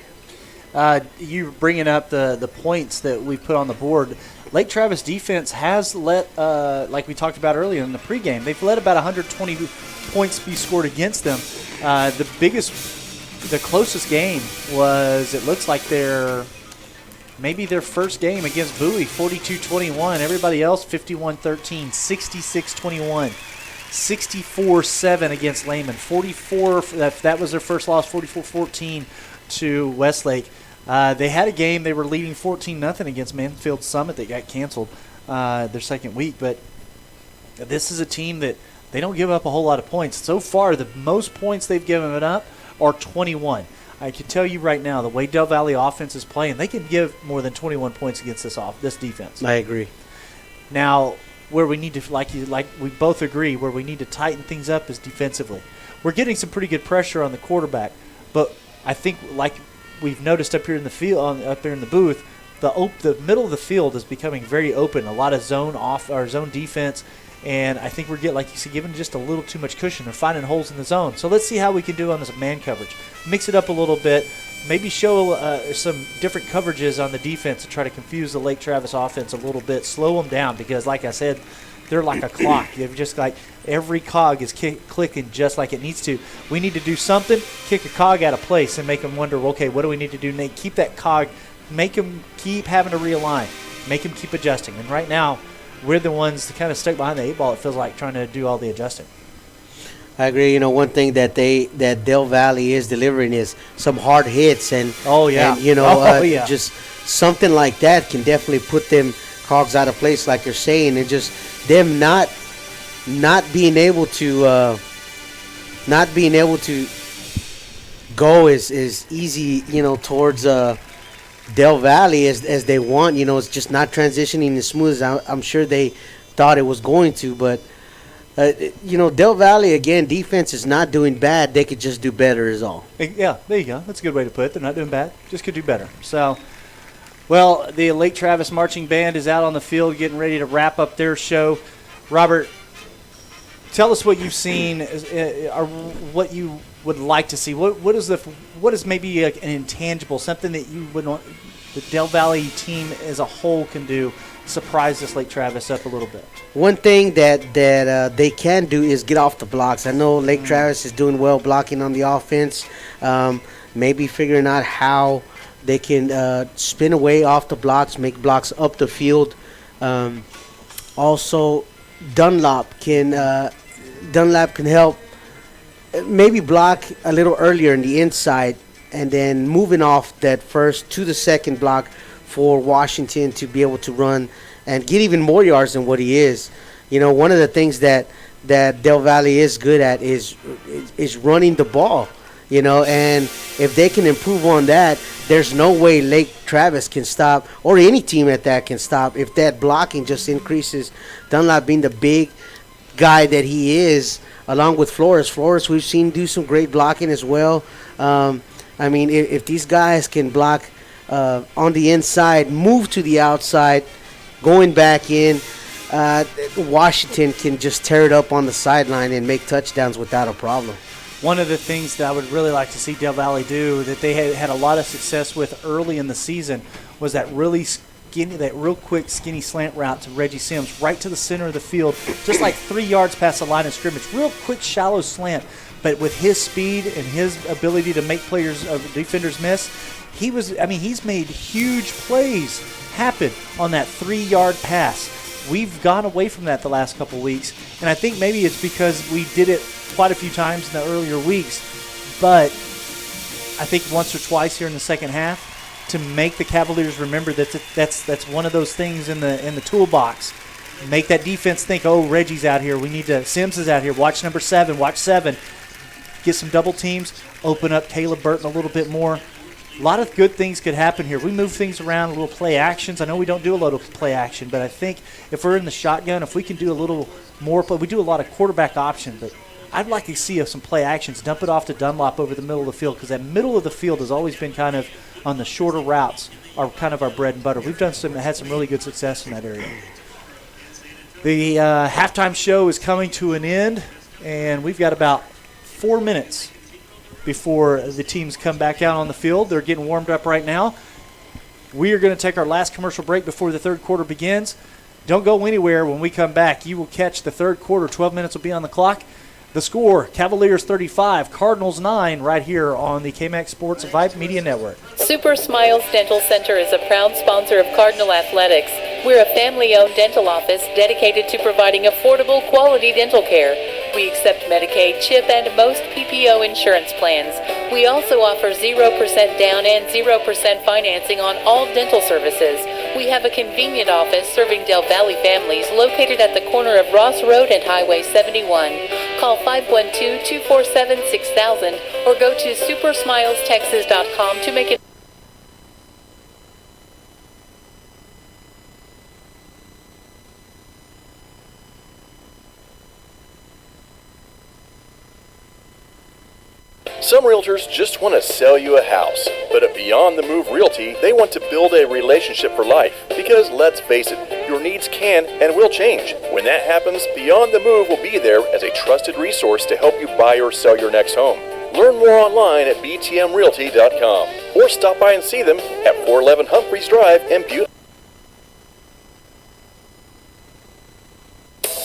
You bringing up the points that we put on the board. Lake Travis defense has let, like we talked about earlier in the pregame, they've let about 120 points be scored against them. The closest game was, it looks like their first game against Bowie, 42-21. Everybody else, 51-13, 66-21, 64-7 against Lehman, 44. That was their first loss, 44-14 to Westlake. They had a game, they were leading 14-0 against Mansfield Summit that got canceled their second week. But this is a team that they don't give up a whole lot of points. So far, the most points they've given up are 21. I can tell you right now, the way Del Valley offense is playing, they can give more than 21 points against this defense. I agree. Now, where we need to, like we both agree, where we need to tighten things up is defensively. We're getting some pretty good pressure on the quarterback, but I think, like we've noticed up here in the field, up there in the booth, the middle of the field is becoming very open. A lot of zone defense. And I think we're giving just a little too much cushion. They're finding holes in the zone. So let's see how we can do on this man coverage. Mix it up a little bit. Maybe show some different coverages on the defense to try to confuse the Lake Travis offense a little bit. Slow them down because, like I said, they're like a clock. They've just like every cog is clicking just like it needs to. We need to do something, kick a cog out of place, and make them wonder, okay, what do we need to do? And they keep that cog, make them keep having to realign, make them keep adjusting. And right now, we're the ones kind of stuck behind the 8 ball. It feels like trying to do all the adjusting. I agree. You know, one thing that Del Valle is delivering is some hard hits, and and, you know, just something like that can definitely put them cogs out of place, like you're saying, and just them not being able to go as easy, you know, towards Del Valle as they want. You know, it's just not transitioning as smooth as I'm sure they thought it was going to, but. You know, Del Valle, again, defense is not doing bad. They could just do better is all. Yeah, there you go. That's a good way to put it. They're not doing bad. Just could do better. So, well, the Lake Travis Marching Band is out on the field getting ready to wrap up their show. Robert, tell us what you've seen or what you would like to see. What is maybe an intangible, something that you would want the Del Valle team as a whole can do, surprise this Lake Travis up a little bit? One thing that they can do is get off the blocks. I know Lake Travis is doing well blocking on the offense. Maybe figuring out how they can spin away off the blocks, make blocks up the field. Also, Dunlap can help maybe block a little earlier in the inside, and then moving off that first to the second block for Washington to be able to run and get even more yards than what he is. You know, one of the things that Del Valle is good at is running the ball, you know, and if they can improve on that, there's no way Lake Travis can stop, or any team at that can stop, if that blocking just increases. Dunlap being the big guy that he is, along with Flores. Flores, we've seen do some great blocking as well. I mean, if these guys can block on the inside, move to the outside, going back in, Washington can just tear it up on the sideline and make touchdowns without a problem. One of the things that I would really like to see Del Valle do that they had a lot of success with early in the season was that really skinny, that real quick skinny slant route to Reggie Sims right to the center of the field, just like 3 yards past the line of scrimmage. Real quick, shallow slant, but with his speed and his ability to make defenders miss, he's made huge plays happen on that 3-yard pass. We've gone away from that the last couple weeks, and I think maybe it's because we did it quite a few times in the earlier weeks, but I think once or twice here in the second half to make the Cavaliers remember that's one of those things in the toolbox. Make that defense think, oh, Reggie's out here. Sims is out here. Watch number 7. Watch 7. Get some double teams. Open up Caleb Burton a little bit more. A lot of good things could happen here. We move things around, a little play actions. I know we don't do a lot of play action, but I think if we're in the shotgun, if we can do a little more play, we do a lot of quarterback option, but I'd like to see some play actions. Dump it off to Dunlop over the middle of the field, because that middle of the field has always been kind of on the shorter routes, are kind of our bread and butter. We've had some really good success in that area. The halftime show is coming to an end, and we've got about 4 minutes before the teams come back out on the field. They're getting warmed up right now. We are going to take our last commercial break before the third quarter begins. Don't go anywhere. When we come back, you will catch the third quarter. 12 minutes will be on the clock. The score, Cavaliers 35, Cardinals 9, right here on the KMAX Sports Vype Media Network. Super Smiles Dental Center is a proud sponsor of Cardinal Athletics. We're a family-owned dental office dedicated to providing affordable, quality dental care. We accept Medicaid, CHIP, and most PPO insurance plans. We also offer 0% down and 0% financing on all dental services. We have a convenient office serving Del Valle families located at the corner of Ross Road and Highway 71. Call 512-247-6000 or go to supersmilestexas.com to make it. Some realtors just want to sell you a house, but at Beyond the Move Realty, they want to build a relationship for life. Because let's face it, your needs can and will change. When that happens, Beyond the Move will be there as a trusted resource to help you buy or sell your next home. Learn more online at btmrealty.com or stop by and see them at 411 Humphreys Drive in Butte.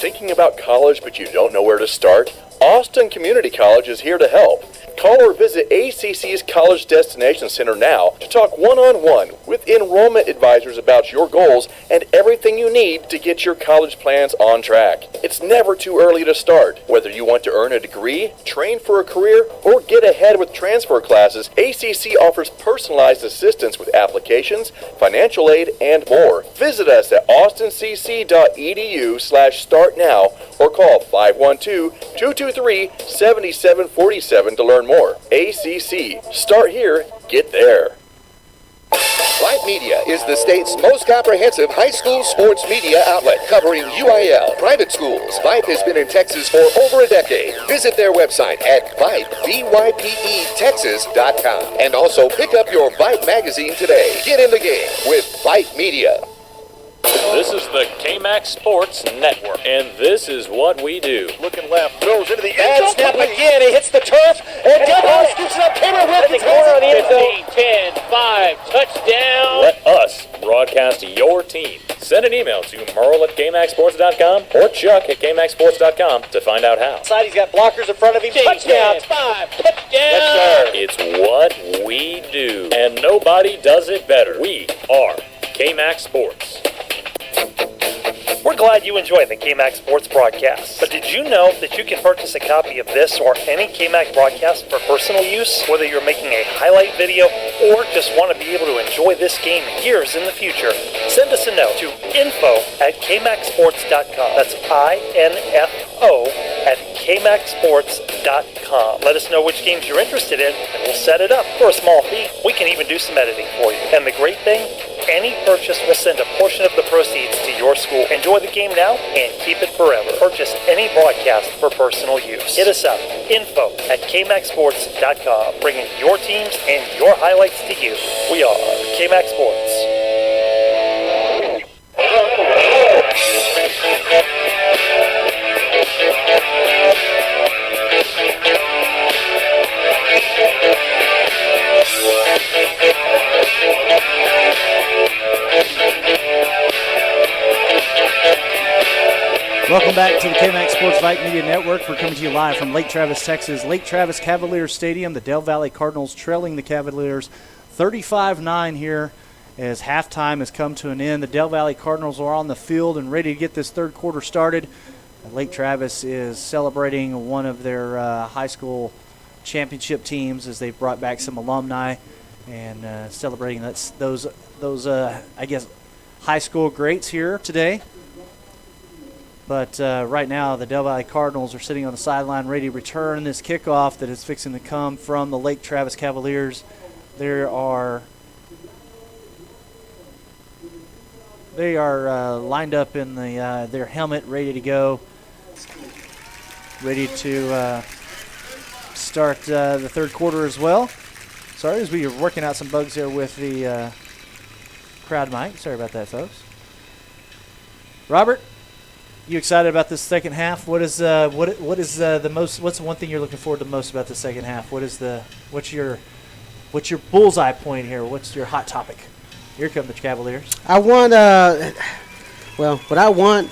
Thinking about college but you don't know where to start? Austin Community College is here to help. Call or visit ACC's College Destination Center now to talk one-on-one with enrollment advisors about your goals and everything you need to get your college plans on track. It's never too early to start. Whether you want to earn a degree, train for a career, or get ahead with transfer classes, ACC offers personalized assistance with applications, financial aid, and more. Visit us at austincc.edu/start now or call 512-223-7747 to learn more. ACC. Start here, get there. Vype Media is the state's most comprehensive high school sports media outlet, covering UIL, private schools. Vype has been in Texas for over a decade. Visit their website at Vype, VYPE, and also pick up your Vype magazine today. Get in the game with Vype Media. This is the KMAX Sports Network, and this is what we do. Looking left, throws into the edge, snap again, he hits the turf, and Devon scoops it up, Cameron Wilkins the corner on the end zone. 10, 5, touchdown. Let us broadcast your team. Send an email to Merle@KMAXSports.com or Chuck at KMAXSports.com to find out how. Side, he's got blockers in front of him. Touchdown. 5, touchdown. Yes, sir. It's what we do, and nobody does it better. We are KMAX Sports. We're glad you enjoy the KMAX Sports broadcast. But did you know that you can purchase a copy of this or any KMAX broadcast for personal use, whether you're making a highlight video or just want to be able to enjoy this game years in the future? Send us a note to info@kmaxsports.com. That's info@kmaxsports.com. Let us know which games you're interested in, and we'll set it up for a small fee. We can even do some editing for you. And the great thing, any purchase will send a portion of the proceeds to your school. Enjoy the game now and keep it forever. Purchase any broadcast for personal use. Hit us up, info@kmaxsports.com, bringing your teams and your highlights to you. We are KMAX Sports. Welcome back to the KMAX Sports Vype Media Network. We're coming to you live from Lake Travis, Texas. Lake Travis Cavaliers Stadium. The Del Valle Cardinals trailing the Cavaliers 35-9 here as halftime has come to an end. The Del Valle Cardinals are on the field and ready to get this third quarter started. Lake Travis is celebrating one of their high school championship teams as they've brought back some alumni and celebrating those I guess, high school greats here today. But right now, the Del Valle Cardinals are sitting on the sideline ready to return this kickoff that is fixing to come from the Lake Travis Cavaliers. They are lined up in their helmet, ready to go, ready to start the third quarter as well. Sorry, as we are working out some bugs here with the crowd mic. Sorry about that, folks. Robert, you excited about this second half? What's the one thing you're looking forward to most about the second half? What's your bullseye point here? What's your hot topic? Here come the Cavaliers. I want what I want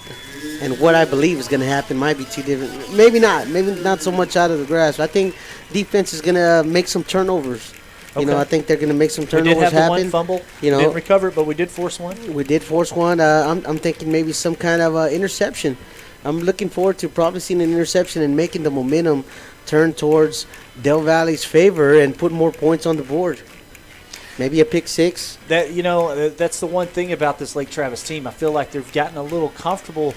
and what I believe is going to happen might be two different. Maybe not so much out of the grasp. I think defense is going to make some turnovers. Okay. I think they're going to make some turnovers we did have happen. One fumble. Didn't recover it, but we did force one. We did force one. I'm thinking maybe some kind of interception. I'm looking forward to probably seeing an interception and making the momentum turn towards Del Valle's favor and put more points on the board. Maybe a pick six. That's the one thing about this Lake Travis team. I feel like they've gotten a little comfortable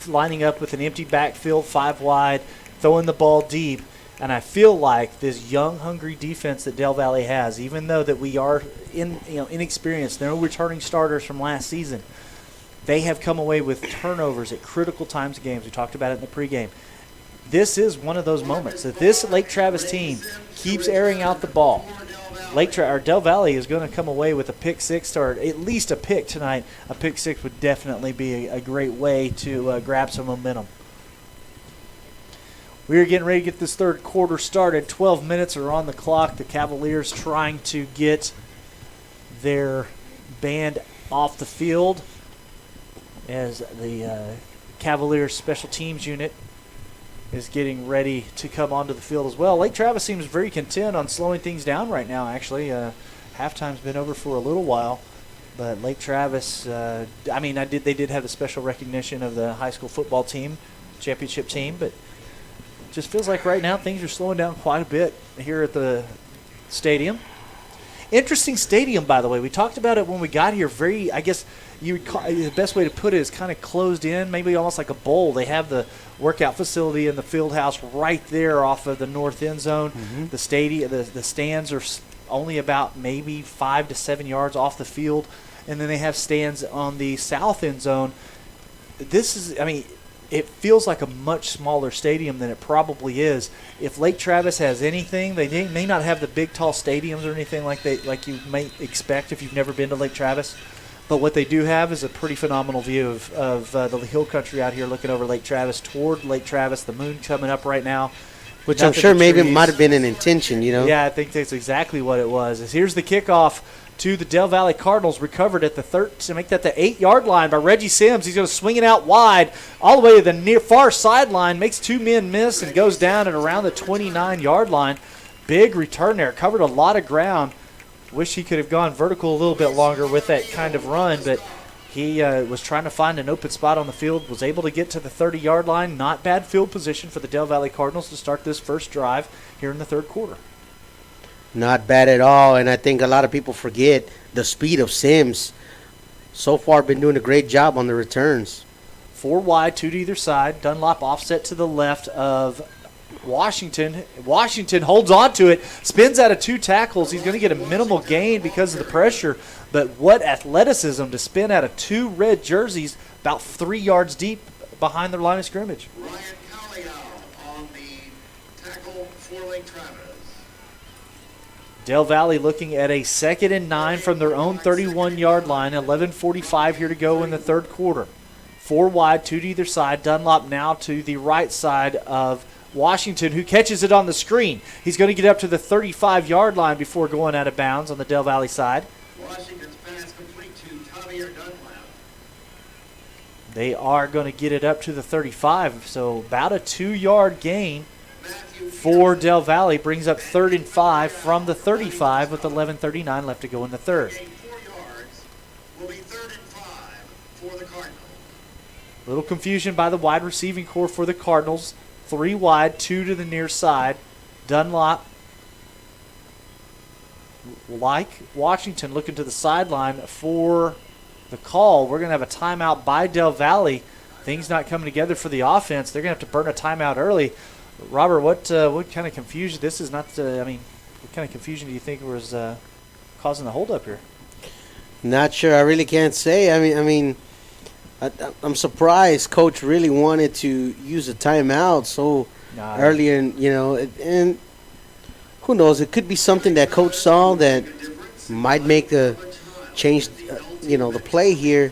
lining up with an empty backfield, 5 wide, throwing the ball deep. And I feel like this young, hungry defense that Del Valle has, even though that we are inexperienced, no returning starters from last season, they have come away with turnovers at critical times of games. We talked about it in the pregame. This is one of those moments that this Lake Travis team keeps airing out the ball. Del Valle is going to come away with a pick six or at least a pick tonight. A pick six would definitely be a great way to grab some momentum. We are getting ready to get this third quarter started. 12 minutes are on the clock. The Cavaliers trying to get their band off the field as the Cavaliers special teams unit is getting ready to come onto the field as well. Lake Travis seems very content on slowing things down right now, actually. Halftime's been over for a little while. But Lake Travis, they did have the special recognition of the high school football team, championship team, but it just feels like right now things are slowing down quite a bit here at the stadium. Interesting stadium, by the way. We talked about it when we got here. The best way to put it is kind of closed in, maybe almost like a bowl. They have the workout facility and the field house right there off of the north end zone. Mm-hmm. The stadium, the stands are only about maybe 5 to 7 yards off the field, and then they have stands on the south end zone. It feels like a much smaller stadium than it probably is. If Lake Travis has anything, they may not have the big, tall stadiums or anything like you may expect if you've never been to Lake Travis. But what they do have is a pretty phenomenal view of the hill country out here looking over Lake Travis, toward Lake Travis, the moon coming up right now. Which I'm sure maybe it might have been an intention, Yeah, I think that's exactly what it was. Here's the kickoff to the Del Valle Cardinals, recovered at the to make that the 8-yard line by Reggie Sims. He's going to swing it out wide all the way to the far sideline, makes 2 men miss, and goes down at around the 29-yard line. Big return there, covered a lot of ground. Wish he could have gone vertical a little bit longer with that kind of run, but he was trying to find an open spot on the field, was able to get to the 30-yard line. Not bad field position for the Del Valle Cardinals to start this first drive here in the third quarter. Not bad at all, and I think a lot of people forget the speed of Sims. So far, been doing a great job on the returns. 4 wide, 2 to either side. Dunlop offset to the left of Washington. Washington holds on to it, spins out of 2 tackles. He's going to get a minimal gain because of the pressure, but what athleticism to spin out of 2 red jerseys about 3 yards deep behind their line of scrimmage. Ryan Calliow on the tackle for Lake Travis. Del Valle looking at a 2nd and 9 from their own 31-yard line. 11:45 here to go in the third quarter. 4 wide, 2 to either side. Dunlop now to the right side of Washington, who catches it on the screen. He's going to get up to the 35-yard line before going out of bounds on the Del Valle side. Washington's pass complete to Javier Dunlap. They are going to get it up to the 35, so about a 2-yard gain for Del Valle. Brings up 3rd and 5 from the 35 with 11:39 left to go in the third. 4 yards will be 3rd and 5 for the Cardinals. Little confusion by the wide receiving core for the Cardinals. 3 wide, 2 to the near side. Dunlop, like Washington, looking to the sideline for the call. We're going to have a timeout by Del Valle. Things not coming together for the offense. They're going to have to burn a timeout early. Robert, what kind of confusion? This is not. What kind of confusion do you think was causing the holdup here? Not sure. I really can't say. I'm surprised Coach really wanted to use a timeout so early, and who knows? It could be something that Coach saw that might make the change. The play here.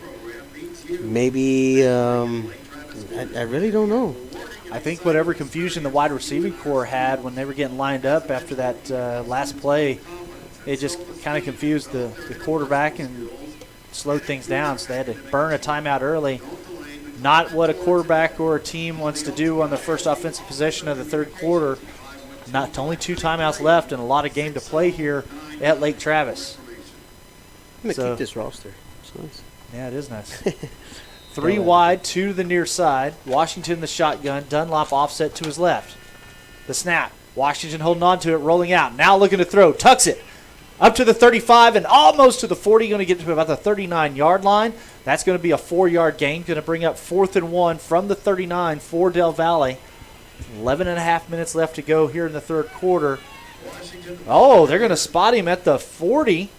Maybe I really don't know. I think whatever confusion the wide receiving core had when they were getting lined up after that last play, it just kind of confused the quarterback and slowed things down. So they had to burn a timeout early. Not what a quarterback or a team wants to do on the first offensive possession of the third quarter. Only 2 timeouts left and a lot of game to play here at Lake Travis. I'm going to keep this roster. It's nice. Yeah, it is nice. 3 wide, 2 to the near side. Washington the shotgun. Dunlop offset to his left. The snap. Washington holding on to it, rolling out. Now looking to throw. Tucks it. Up to the 35 and almost to the 40. Going to get to about the 39-yard line. That's going to be a 4-yard gain. Going to bring up 4th and 1 from the 39 for Del Valle. 11.5 minutes left to go here in the third quarter. Oh, they're going to spot him at the 40.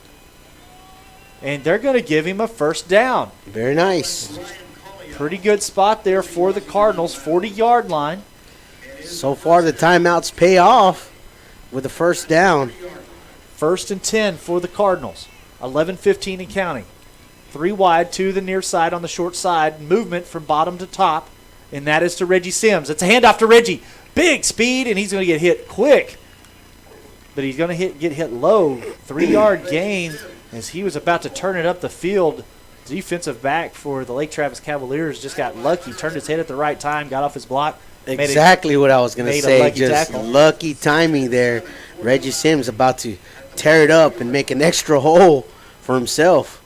And they're going to give him a first down. Very nice. Pretty good spot there for the Cardinals, 40-yard line. So far, the timeouts pay off with the first down. 1st and 10 for the Cardinals. 11:15 and counting. 3 wide, 2 to the near side on the short side. Movement from bottom to top, and that is to Reggie Sims. It's a handoff to Reggie. Big speed, and he's going to get hit quick. But he's going to get hit low. 3-yard gain as he was about to turn it up the field defensive back for the Lake Travis Cavaliers just got lucky, turned his head at the right time, got off his block. Exactly what I was going to say. Just tackle. Lucky timing there. Reggie Sims about to tear it up and make an extra hole for himself.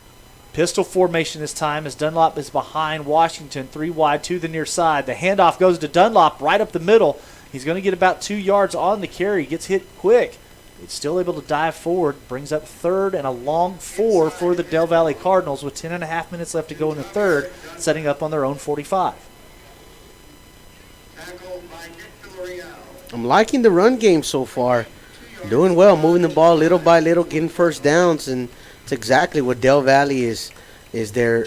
Pistol formation this time as Dunlop is behind Washington, 3 wide to the near side. The handoff goes to Dunlop right up the middle. He's going to get about 2 yards on the carry. Gets hit quick. He's still able to dive forward. Brings up third and a long 4 for the Del Valle Cardinals with 10.5 minutes left to go in the third, setting up on their own 45. I'm liking the run game so far. Doing well, moving the ball little by little, getting first downs, and it's exactly what Del Valle is their,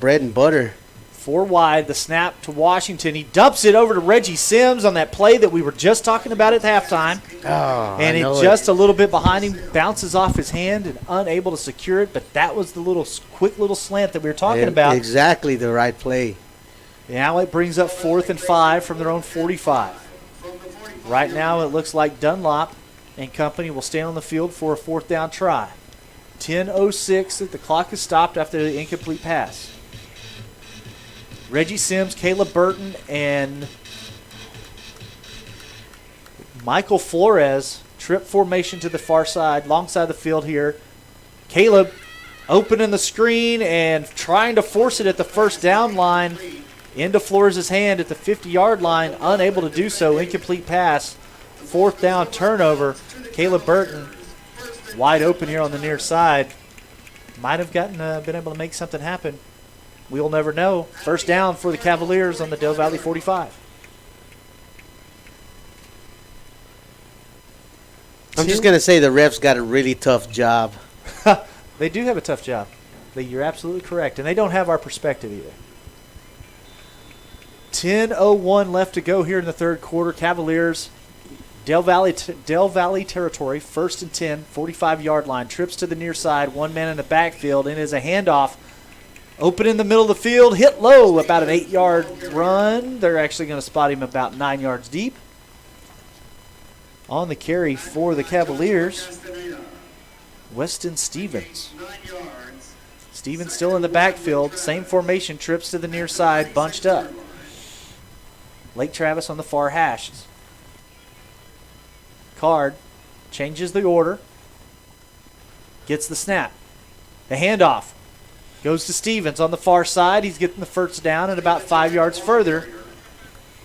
bread and butter. 4 wide, the snap to Washington. He dumps it over to Reggie Sims on that play that we were just talking about at halftime. And it just a little bit behind him, bounces off his hand and unable to secure it, but that was the quick little slant that we were talking about. Exactly the right play. Now it brings up 4th and 5 from their own 45. Right now it looks like Dunlop and company will stay on the field for a 4th down try. 10:06 that the clock is stopped after the incomplete pass. Reggie Sims, Caleb Burton, and Michael Flores trip formation to the far side, long side of the field here. Caleb opening the screen and trying to force it at the first down line into Flores' hand at the 50-yard line, unable to do so. Incomplete pass, 4th down turnover. Caleb Burton wide open here on the near side. Might have been able to make something happen. We'll never know. First down for the Cavaliers on the Del Valle 45. I'm just going to say the refs got a really tough job. They do have a tough job. You're absolutely correct. And they don't have our perspective either. 10:01 left to go here in the third quarter. Cavaliers, Del Valle territory, 1st and 10, 45-yard line. Trips to the near side, 1 man in the backfield, and is a handoff. Open in the middle of the field, hit low, about an 8-yard run. They're actually going to spot him about 9 yards deep. On the carry for the Cavaliers, Weston Stevens. Stevens still in the backfield, same formation, trips to the near side, bunched up. Lake Travis on the far hash. Card changes the order, gets the snap. The handoff goes to Stevens on the far side. He's getting the first down and about 5 yards further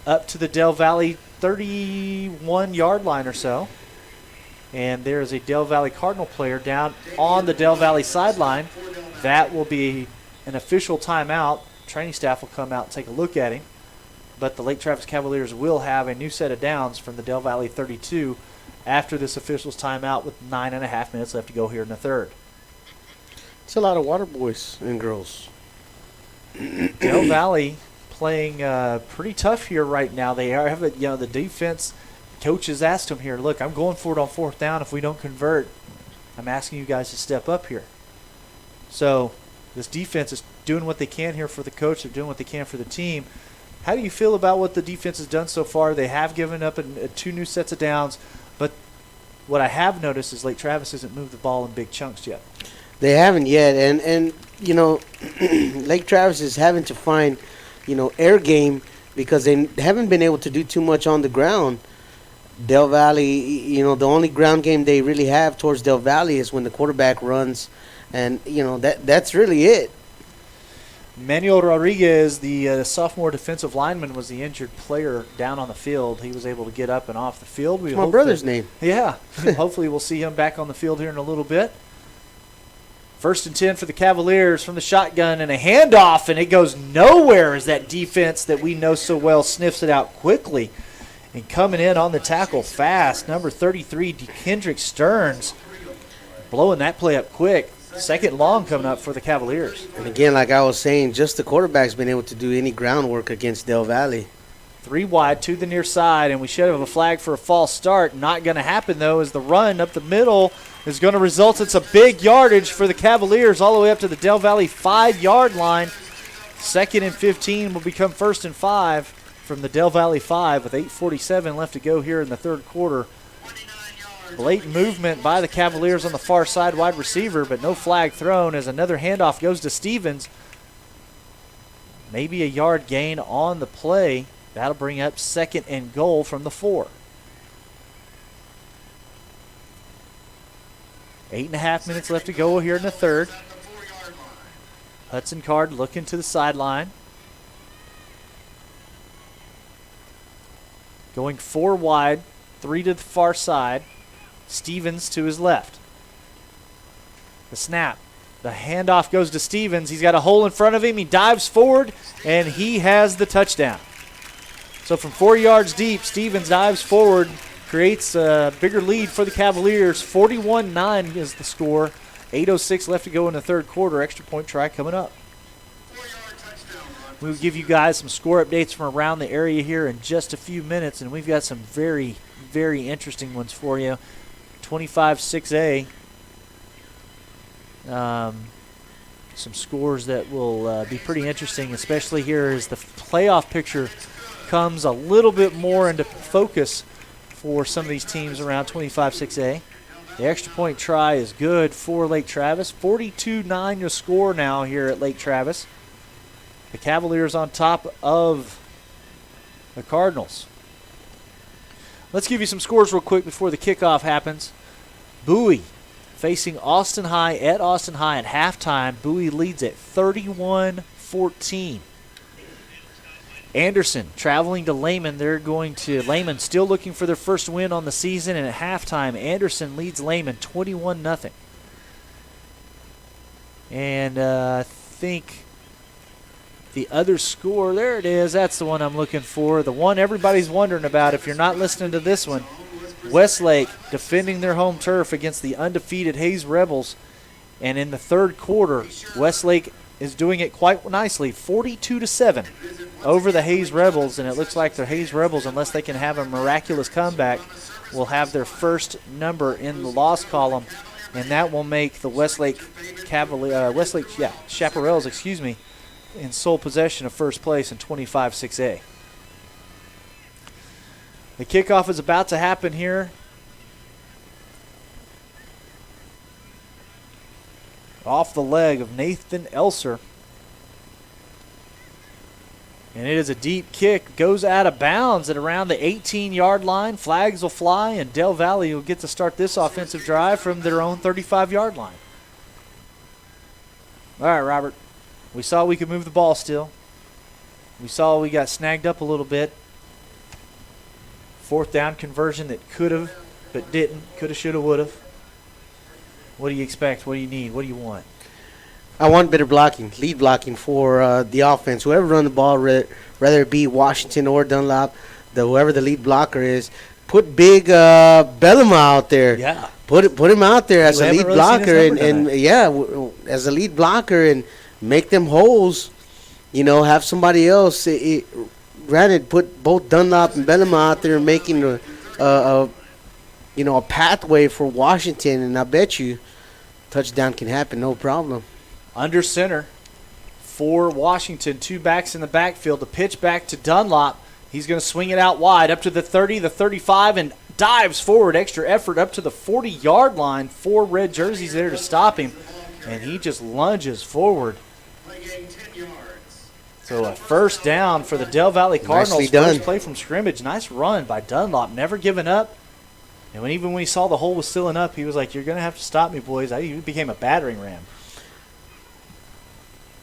up to the Del Valle 31-yard line or so. And there is a Del Valle Cardinal player down on the Del Valle sideline. That will be an official timeout. Training staff will come out and take a look at him. But the Lake Travis Cavaliers will have a new set of downs from the Del Valle 32 after this official's timeout with 9.5 minutes left to go here in the third. It's a lot of water boys and girls. Del Valle playing pretty tough here right now. They have the defense coach has asked them here, look, I'm going for it on 4th down. If we don't convert, I'm asking you guys to step up here. So this defense is doing what they can here for the coach. They're doing what they can for the team. How do you feel about what the defense has done so far? They have given up 2 new sets of downs, but what I have noticed is Lake Travis hasn't moved the ball in big chunks yet. They haven't yet, and Lake Travis is having to find, air game because they haven't been able to do too much on the ground. Del Valle, the only ground game they really have towards Del Valle is when the quarterback runs, and that's really it. Manuel Rodriguez, the sophomore defensive lineman, was the injured player down on the field. He was able to get up and off the field. It's my brother's name. Yeah. Hopefully we'll see him back on the field here in a little bit. 1st and 10 for the Cavaliers from the shotgun and a handoff, and it goes nowhere as that defense that we know so well sniffs it out quickly. And coming in on the tackle fast, number 33, Kendrick Stearns, blowing that play up quick. 2nd long coming up for the Cavaliers. And again, like I was saying, just the quarterback's been able to do any groundwork against Del Valle. 3 wide to the near side, and we should have a flag for a false start. Not going to happen, though, as the run up the middle is going to result in some big yardage for the Cavaliers all the way up to the Del Valle 5-yard line. 2nd and 15 will become 1st and 5 from the Del Valle 5 with 8:47 left to go here in the third quarter. Blatant movement by the Cavaliers on the far side wide receiver, but no flag thrown as another handoff goes to Stevens. Maybe a yard gain on the play. That'll bring up 2nd and goal from the 4. 8.5 minutes left to go here in the third. Hudson Card looking to the sideline. Going 4 wide, 3 to the far side. Stevens to his left. The snap. The handoff goes to Stevens. He's got a hole in front of him. He dives forward, and he has the touchdown. So from 4 yards deep, Stevens dives forward, creates a bigger lead for the Cavaliers. 41-9 is the score. 8:06 left to go in the third quarter. Extra point try coming up. We'll give you guys some score updates from around the area here in just a few minutes, and we've got some very, very interesting ones for you. 25-6A. Some scores that will be pretty interesting, especially here as the playoff picture comes a little bit more into focus for some of these teams around 25-6A. The extra point try is good for Lake Travis. 42-9 to score now here at Lake Travis. The Cavaliers on top of the Cardinals. Let's give you some scores real quick before the kickoff happens. Bowie facing Austin High at Austin High at halftime. Bowie leads at 31-14. Anderson traveling to Lehman. They're going to Lehman, still looking for their first win on the season, and at halftime, Anderson leads Lehman 21-0. And I think the other score, there it is. That's the one I'm looking for. The one everybody's wondering about if you're not listening to this one. Westlake defending their home turf against the undefeated Hayes Rebels. And in the third quarter, Westlake is doing it quite nicely, 42-7 over the Hayes Rebels. And it looks like the Hayes Rebels, unless they can have a miraculous comeback, will have their first number in the loss column. And that will make the Westlake Chaparrals, in sole possession of first place in 25-6A. The kickoff is about to happen here. Off the leg of Nathan Elser. And it is a deep kick. Goes out of bounds at around the 18-yard line. Flags will fly, and Del Valle will get to start this offensive drive from their own 35-yard line. All right, Robert. We saw we could move the ball still. We saw we got snagged up a little bit. 4th down conversion that could have, but didn't. Could have, should have, would have. What do you expect? What do you need? What do you want? I want better blocking, lead blocking for the offense. Whoever run the ball, whether it be Washington or Dunlop, whoever the lead blocker is, put Big Bellema out there. Yeah. Put him out there as a lead really blocker, as a lead blocker, and make them holes. You know, have somebody else. Granted, put both Dunlop and Bellema out there, making a pathway for Washington, and I bet you touchdown can happen, no problem. Under center for Washington, 2 backs in the backfield. The pitch back to Dunlop. He's going to swing it out wide up to the 30, the 35, and dives forward. Extra effort up to the 40-yard line. 4 red jerseys there to stop him, and he just lunges forward. So a first down for the Del Valle Cardinals. First play from scrimmage. Nice run by Dunlop, never giving up. And even when he saw the hole was filling up, he was like, "You're going to have to stop me, boys." He became a battering ram.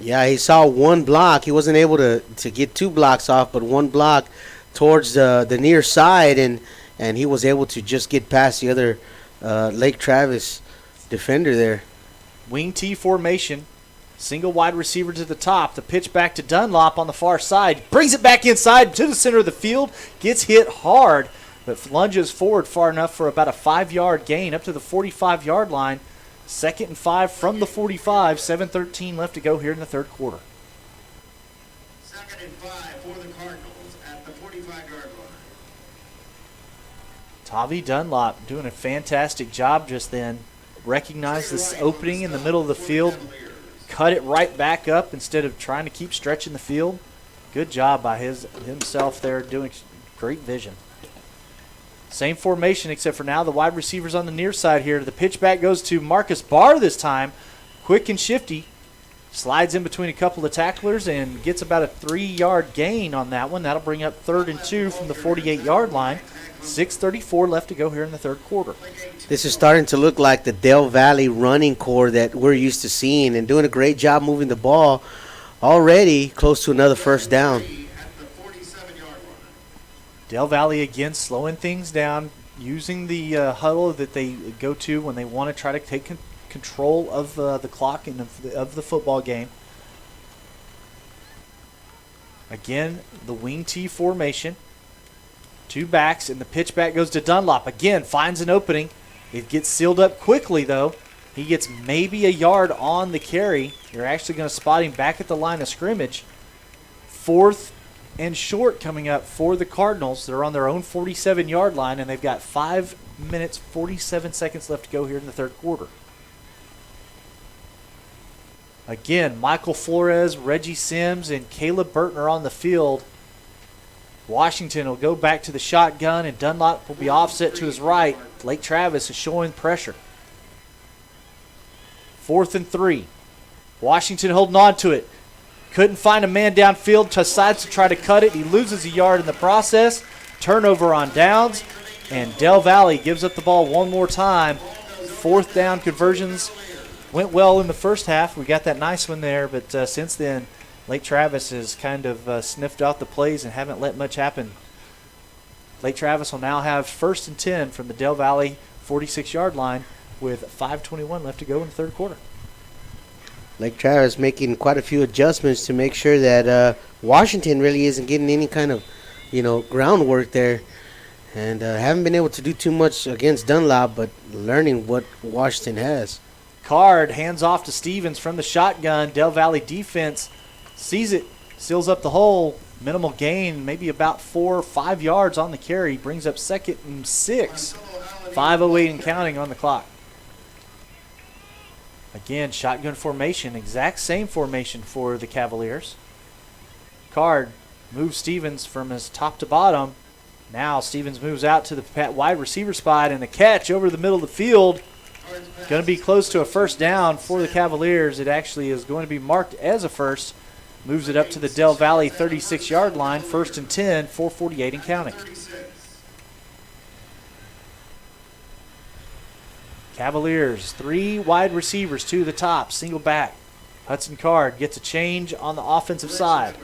Yeah, he saw one block. He wasn't able to get 2 blocks off, but 1 block towards the near side, and he was able to just get past the other Lake Travis defender there. Wing T formation. Single wide receiver to the top. The pitch back to Dunlop on the far side. Brings it back inside to the center of the field. Gets hit hard, but lunges forward far enough for about a 5-yard gain up to the 45-yard line. 2nd and 5 from the 45. 7:13 left to go here in the third quarter. 2nd and 5 for the Cardinals at the 45-yard line. Tavi Dunlop doing a fantastic job just then. Recognized this opening in the middle of the field. Cut it right back up instead of trying to keep stretching the field. Good job by himself there, doing great vision. Same formation, except for now the wide receivers on the near side here. The pitch back goes to Marcus Barr this time. Quick and shifty. Slides in between a couple of tacklers and gets about a 3-yard gain on that one. That'll bring up 3rd and 2 from the 48-yard line. 6:34 left to go here in the third quarter. This is starting to look like the Del Valle running core that we're used to seeing, and doing a great job moving the ball. Already close to another first down. Del Valle again slowing things down, using the huddle that they go to when they want to try to take control of the clock and of the football game. Again, the wing T formation. 2 backs, and the pitch back goes to Dunlop. Again, finds an opening. It gets sealed up quickly, though. He gets maybe a yard on the carry. You're actually going to spot him back at the line of scrimmage. 4th and short coming up for the Cardinals. They're on their own 47-yard line, and they've got 5 minutes, 47 seconds left to go here in the third quarter. Again, Michael Flores, Reggie Sims, and Caleb Burton are on the field. Washington will go back to the shotgun, and Dunlop will be offset to his right. Lake Travis is showing pressure. 4th and 3. Washington holding on to it. Couldn't find a man downfield, decides to try to cut it. He loses a yard in the process. Turnover on downs, and Del Valle gives up the ball one more time. 4th down conversions went well in the first half. We got that nice one there, but since then, Lake Travis has kind of sniffed out the plays and haven't let much happen. Lake Travis will now have 1st and 10 from the Del Valle 46-yard line with 5:21 left to go in the third quarter. Lake Travis making quite a few adjustments to make sure that Washington really isn't getting any kind of, groundwork there. And haven't been able to do too much against Dunlop, but learning what Washington has. Card hands off to Stevens from the shotgun. Del Valle defense sees it, seals up the hole. Minimal gain, maybe about 4 or 5 yards on the carry. Brings up 2nd and 6. 5:08 and counting on the clock. Again, shotgun formation, exact same formation for the Cavaliers. Card moves Stevens from his top to bottom. Now Stevens moves out to the wide receiver spot, and a catch over the middle of the field. Going to be close to a first down for the Cavaliers. It actually is going to be marked as a first. Moves it up to the Del Valle 36-yard line. 1st and 10, 4:48 and counting. Cavaliers, 3 wide receivers to the top, single back. Hudson Card gets a change on the offensive side.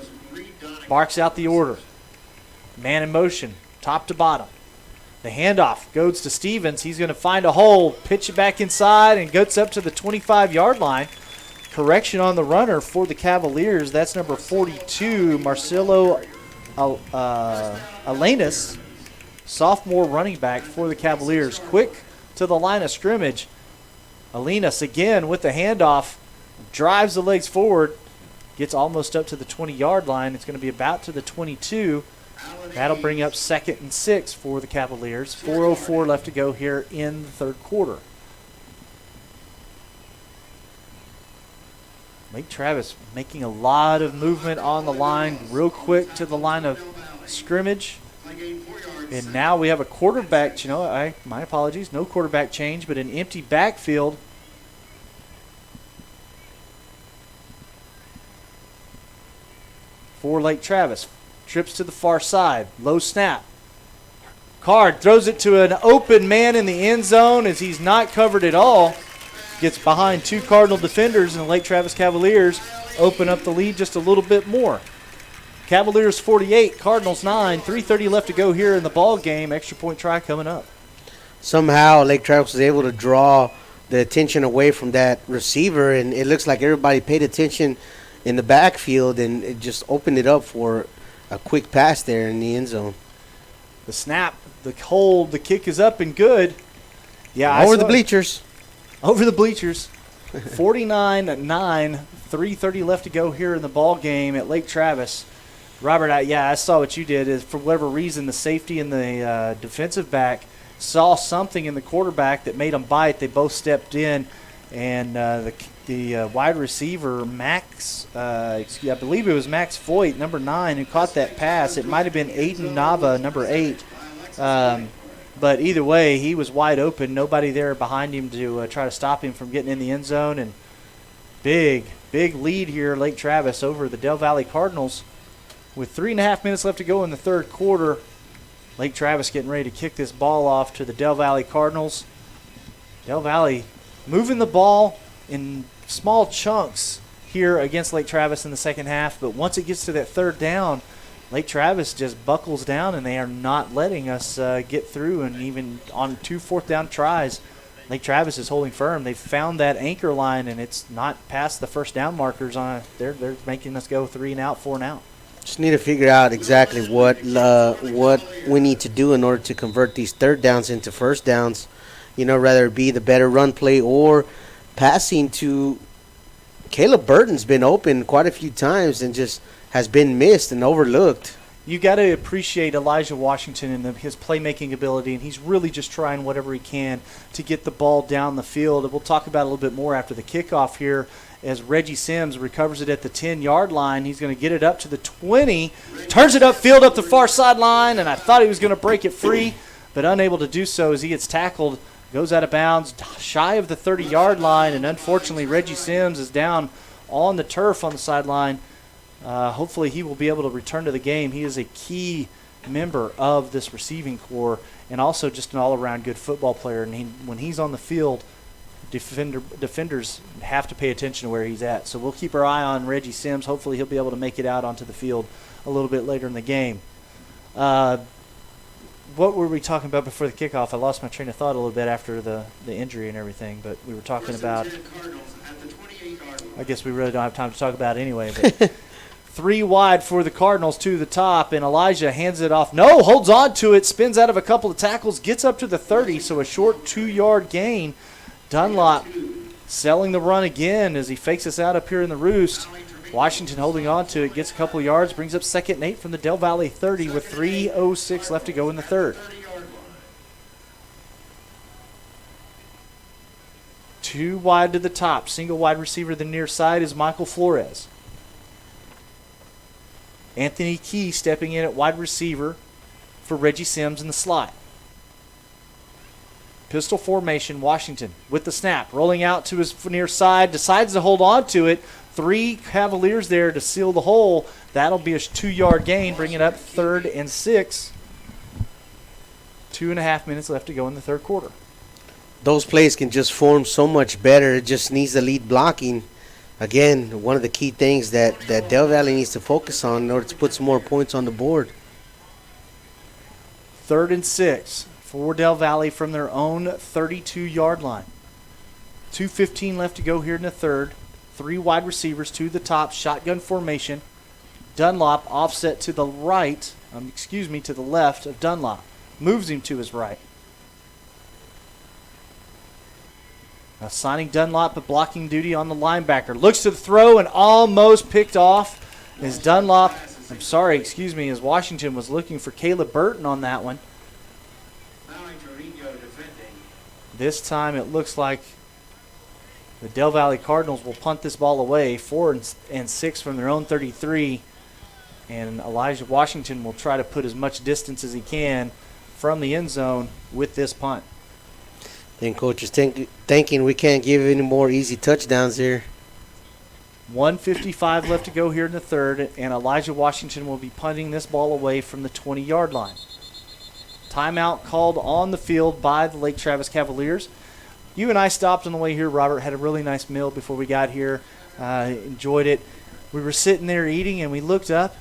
Barks out the order. Man in motion, top to bottom. The handoff goes to Stevens. He's going to find a hole, pitch it back inside, and gets up to the 25-yard line. Correction on the runner for the Cavaliers. That's number 42, Marcelo Alanis, sophomore running back for the Cavaliers. Quick to the line of scrimmage. Alanis again with the handoff, drives the legs forward, gets almost up to the 20-yard line. It's going to be about to the 22. That'll bring up 2nd and 6 for the Cavaliers. 4:04 left to go here in the third quarter. Lake Travis making a lot of movement on the line, real quick to the line of scrimmage. And now we have a quarterback, my apologies, no quarterback change, but an empty backfield. For Lake Travis. Trips to the far side, low snap. Card throws it to an open man in the end zone as he's not covered at all. Gets behind 2 Cardinal defenders, and the Lake Travis Cavaliers open up the lead just a little bit more. Cavaliers 48, Cardinals 9, 3:30 left to go here in the ball game. Extra point try coming up. Somehow Lake Travis was able to draw the attention away from that receiver, and it looks like everybody paid attention in the backfield, and it just opened it up for a quick pass there in the end zone. The snap, the hold, the kick is up and good. Yeah, over the bleachers. Over the bleachers. 49-9, 3:30 left to go here in the ball game at Lake Travis. Robert, I saw what you did. Is for whatever reason, the safety and the defensive back saw something in the quarterback that made them bite. They both stepped in, and the wide receiver, Max, I believe it was Max Voigt, number 9, who caught that pass. It might have been Aiden Nava, number 8. But either way, he was wide open. Nobody there behind him to try to stop him from getting in the end zone. And big lead here, Lake Travis over the Del Valle Cardinals. With 3.5 minutes left to go in the third quarter, Lake Travis getting ready to kick this ball off to the Del Valle Cardinals. Del Valle moving the ball in small chunks here against Lake Travis in the second half, but once it gets to that third down, Lake Travis just buckles down, and they are not letting us get through. And even on 2 fourth-down tries, Lake Travis is holding firm. They've found that anchor line, and it's not past the first down markers on it. They're making us go 3 and out, 4 and out. Just need to figure out exactly what we need to do in order to convert these third downs into first downs. Rather it be the better run play or passing to Caleb Burton's been open quite a few times and just has been missed and overlooked. You got to appreciate Elijah Washington and his playmaking ability, and he's really just trying whatever he can to get the ball down the field. And we'll talk about it a little bit more after the kickoff here as Reggie Sims recovers it at the 10-yard line. He's going to get it up to the 20, turns it upfield up the far sideline, and I thought he was going to break it free, but unable to do so as he gets tackled, goes out of bounds, shy of the 30-yard line, and unfortunately Reggie Sims is down on the turf on the sideline. Hopefully he will be able to return to the game. He is a key member of this receiving corps and also just an all-around good football player. And when he's on the field, defenders have to pay attention to where he's at. So we'll keep our eye on Reggie Sims. Hopefully he'll be able to make it out onto the field a little bit later in the game. What were we talking about before the kickoff? I lost my train of thought a little bit after the injury and everything, but we were talking about – I guess we really don't have time to talk about it anyway, but – 3 wide for the Cardinals to the top, and Elijah hands it off. No, holds on to it, spins out of a couple of tackles, gets up to the 30, so a short 2-yard gain. Dunlop selling the run again as he fakes us out up here in the roost. Washington holding on to it, gets a couple of yards, brings up 2nd and 8 from the Del Valle 30 with 3:06 left to go in the third. 2 wide to the top. Single wide receiver to the near side is Michael Flores. Anthony Key stepping in at wide receiver for Reggie Sims in the slot. Pistol formation, Washington with the snap. Rolling out to his near side, decides to hold on to it. 3 Cavaliers there to seal the hole. That'll be a 2-yard gain, bringing up 3rd and 6. 2.5 minutes left to go in the third quarter. Those plays can just form so much better. It just needs the lead blocking. Again, one of the key things that Del Valle needs to focus on in order to put some more points on the board. 3rd and 6 for Del Valle from their own 32-yard line. 2:15 left to go here in the third. 3 wide receivers to the top, shotgun formation. Dunlop offset to the right, to the left of Dunlop. Moves him to his right. Assigning Dunlop a blocking duty on the linebacker. Looks to the throw and almost picked off as as Washington was looking for Caleb Burton on that one. This time it looks like the Del Valle Cardinals will punt this ball away, 4th and 6 from their own 33. And Elijah Washington will try to put as much distance as he can from the end zone with this punt. Then coach is thinking we can't give any more easy touchdowns here. 1:55 left to go here in the third, and Elijah Washington will be punting this ball away from the 20-yard line. Timeout called on the field by the Lake Travis Cavaliers. You and I stopped on the way here, Robert, had a really nice meal before we got here. Enjoyed it. We were sitting there eating, and we looked up,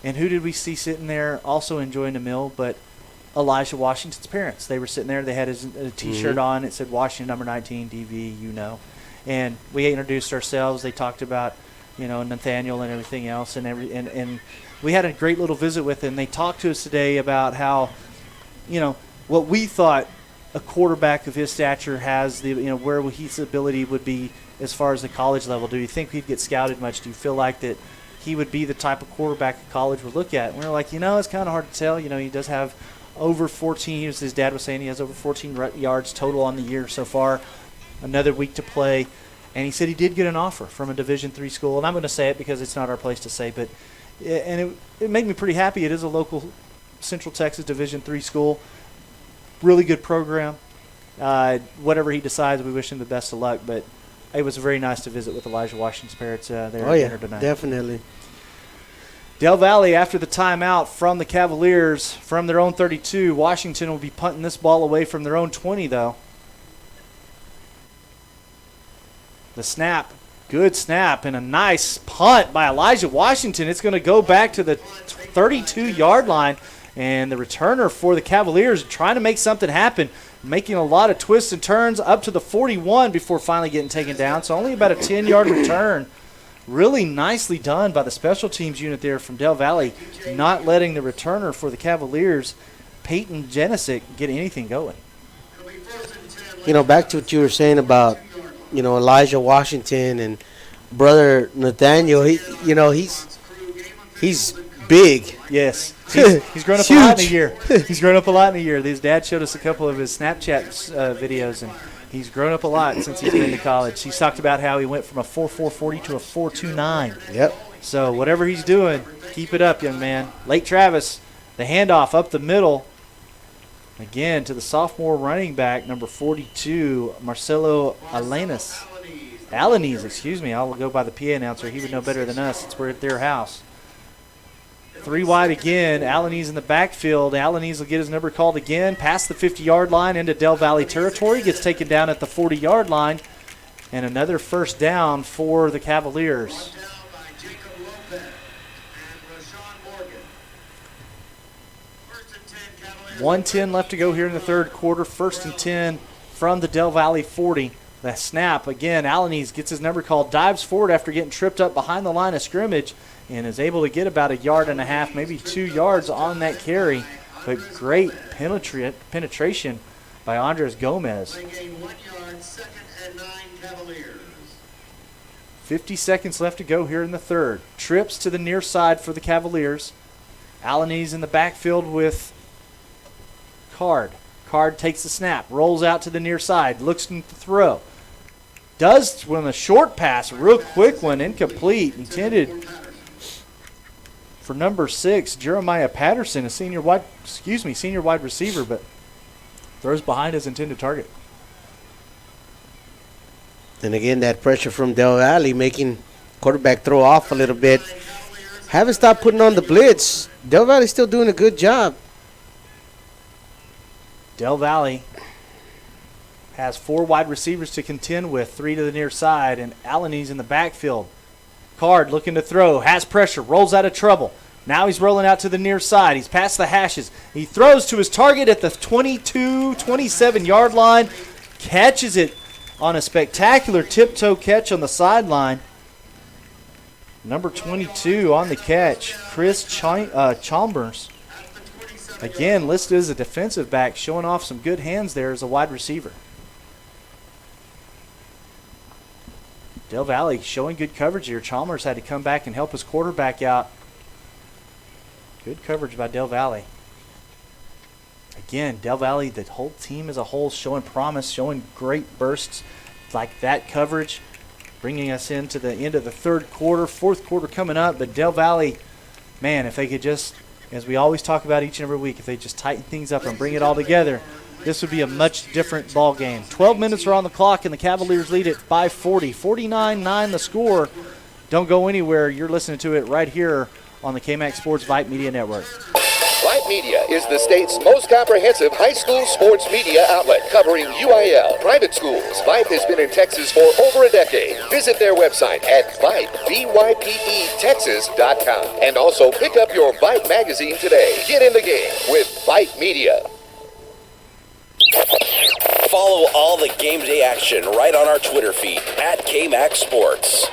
and who did we see sitting there also enjoying the meal but Elijah Washington's parents? They were sitting there. They had a T-shirt on. It said Washington number 19, DV, And we introduced ourselves. They talked about, Nathaniel and everything else, and we had a great little visit with them. They talked to us today about how, what we thought a quarterback of his stature has, where his ability would be as far as the college level. Do you think he'd get scouted much? Do you feel like that he would be the type of quarterback that college would look at? And we were like, it's kind of hard to tell. He does have over 14, as his dad was saying, he has over 14 yards total on the year so far. Another week to play. And he said he did get an offer from a Division III school. And I'm going to say it because it's not our place to say, but it made me pretty happy. It is a local Central Texas Division III school. really good program. Whatever he decides, we wish him the best of luck. But it was very nice to visit with Elijah Washington's parents there at dinner tonight. Definitely. Del Valle, after the timeout from the Cavaliers, from their own 32, Washington will be punting this ball away from their own 20, though. The snap, good snap, and a nice punt by Elijah Washington. It's going to go back to the 32-yard line, and the returner for the Cavaliers trying to make something happen, making a lot of twists and turns up to the 41 before finally getting taken down. So only about a 10-yard return. Really nicely done by the special teams unit there from Del Valle, not letting the returner for the Cavaliers, Peyton Jenisic, get anything going. Back to what you were saying about, Elijah Washington and brother Nathaniel. He's big. Yes, he's grown up a lot in a year. He's grown up a lot in a year. His dad showed us a couple of his Snapchat videos, and he's grown up a lot since he's been to college. He's talked about how he went from a 4.4 40 to a 4.29. Yep. So whatever he's doing, keep it up, young man. Lake Travis, the handoff up the middle. Again, to the sophomore running back, number 42, Marcelo Alanis. Alanis, I'll go by the PA announcer. He would know better than us. We're at their house. 3 wide again. Alanis in the backfield. Alanis will get his number called again. Past the 50-yard line into Del Valle territory. Gets taken down at the 40-yard line. And another first down for the Cavaliers. 1:10 left to go here in the third quarter. 1st and 10 from the Del Valle 40. The snap again. Alanis gets his number called, dives forward after getting tripped up behind the line of scrimmage, and is able to get about 1.5 yards, maybe 2 yards on that carry. But great penetration by Andres Gomez. 50 seconds left to go here in the third. Trips to the near side for the Cavaliers. Alanis in the backfield with Card. Card takes the snap, rolls out to the near side, looks to throw. Does with a short pass, a real quick one, incomplete, intended for number 6, Jeremiah Patterson, a senior wide receiver, but throws behind his intended target. And again, that pressure from Del Valle making quarterback throw off a little bit. Haven't stopped putting on the blitz. Del Valle's still doing a good job. Del Valle has 4 wide receivers to contend with, 3 to the near side, and Alanis in the backfield. Card looking to throw, has pressure, rolls out of trouble. Now he's rolling out to the near side. He's past the hashes. He throws to his target at the 22, 27-yard line, catches it on a spectacular tiptoe catch on the sideline. Number 22 on the catch, Chris Chalmers. Again, listed as a defensive back, showing off some good hands there as a wide receiver. Del Valle showing good coverage here. Chalmers had to come back and help his quarterback out. Good coverage by Del Valle. Again, Del Valle, the whole team as a whole, showing promise, showing great bursts like that coverage, bringing us into the end of the third quarter, fourth quarter coming up. But Del Valle, man, if they could just, as we always talk about each and every week, if they just tighten things up and bring it all together, this would be a much different ball game. 12 minutes are on the clock, and the Cavaliers lead it by 40. 49-9 the score. Don't go anywhere. You're listening to it right here on the KMAX Sports Vype Media Network. Vype Media is the state's most comprehensive high school sports media outlet, covering UIL, private schools. Vype has been in Texas for over a decade. Visit their website at Vype, VYPETexas.com. And also pick up your Vype magazine today. Get in the game with Vype Media. Follow all the game day action right on our Twitter feed at KMAX Sports.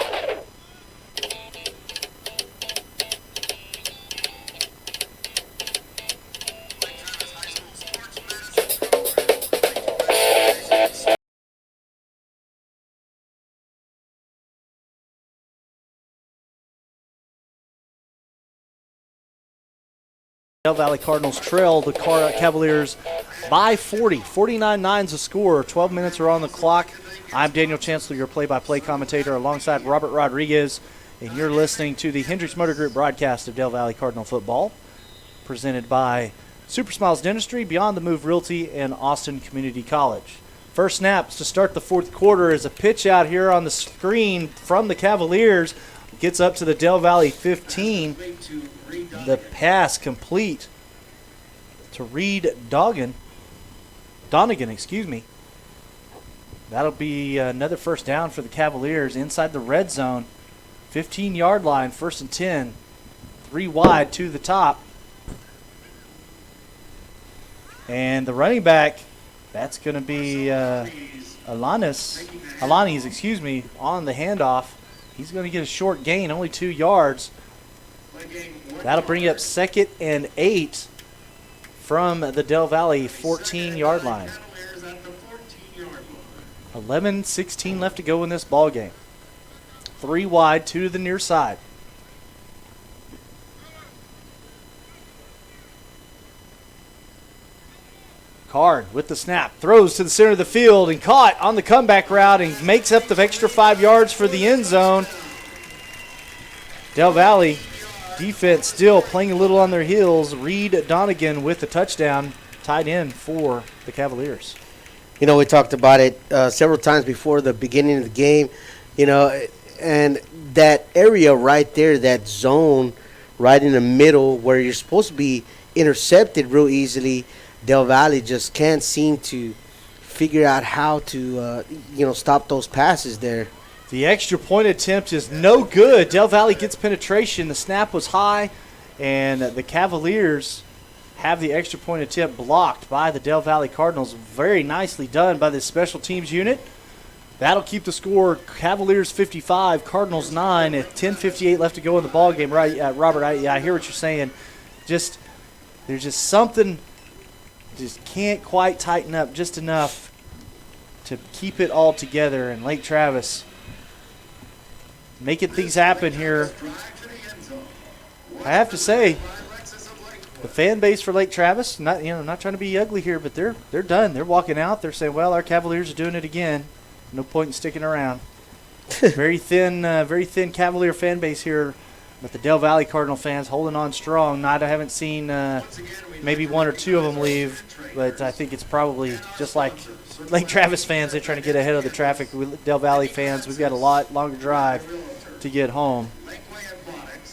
Del Valle Cardinals trail the Cavaliers by 40. 49-9's the score. 12 minutes are on the clock. I'm Daniel Chancellor, your play-by-play commentator, alongside Robert Rodriguez, and you're listening to the Hendricks Motor Group broadcast of Del Valle Cardinal football, presented by Super Smiles Dentistry, Beyond the Move Realty, and Austin Community College. First snaps to start the fourth quarter is a pitch out here on the screen from the Cavaliers. Gets up to the Del Valle 15. The pass complete to Reed Donegan. That'll be another first down for the Cavaliers inside the red zone. 15-yard line, 1st and 10. 3 wide to the top. And the running back, that's going to be Alanis, on the handoff. He's going to get a short gain, only 2 yards. That'll bring up 2nd and 8 from the Del Valle 14-yard line. 11:16 left to go in this ball game. 3 wide, 2 to the near side. Card with the snap, throws to the center of the field and caught on the comeback route and makes up the extra 5 yards for the end zone. Del Valle defense still playing a little on their heels. Reed Donegan with the touchdown, tied in for the Cavaliers. You know, we talked about it several times before the beginning of the game, and that area right there, that zone right in the middle where you're supposed to be intercepted real easily, Del Valle just can't seem to figure out how to, stop those passes there. The extra point attempt is no good. Del Valle gets penetration. The snap was high, and the Cavaliers have the extra point attempt blocked by the Del Valle Cardinals. Very nicely done by this special teams unit. That'll keep the score Cavaliers 55, Cardinals 9 at 10:58 left to go in the ball game. Right, Robert, I hear what you're saying. There's just something just can't quite tighten up just enough to keep it all together. And Lake Travis making things happen here. I have to say, the fan base for Lake Travis, not trying to be ugly here, but they're done. They're walking out. They're saying, well, our Cavaliers are doing it again. No point in sticking around. Very thin Cavalier fan base here, but the Del Valle Cardinal fans holding on strong. I haven't seen maybe 1 or 2 of them leave, but I think it's probably just like Lake Travis fans. They're trying to get ahead of the traffic. Del Valle fans, we've got a lot longer drive to get home.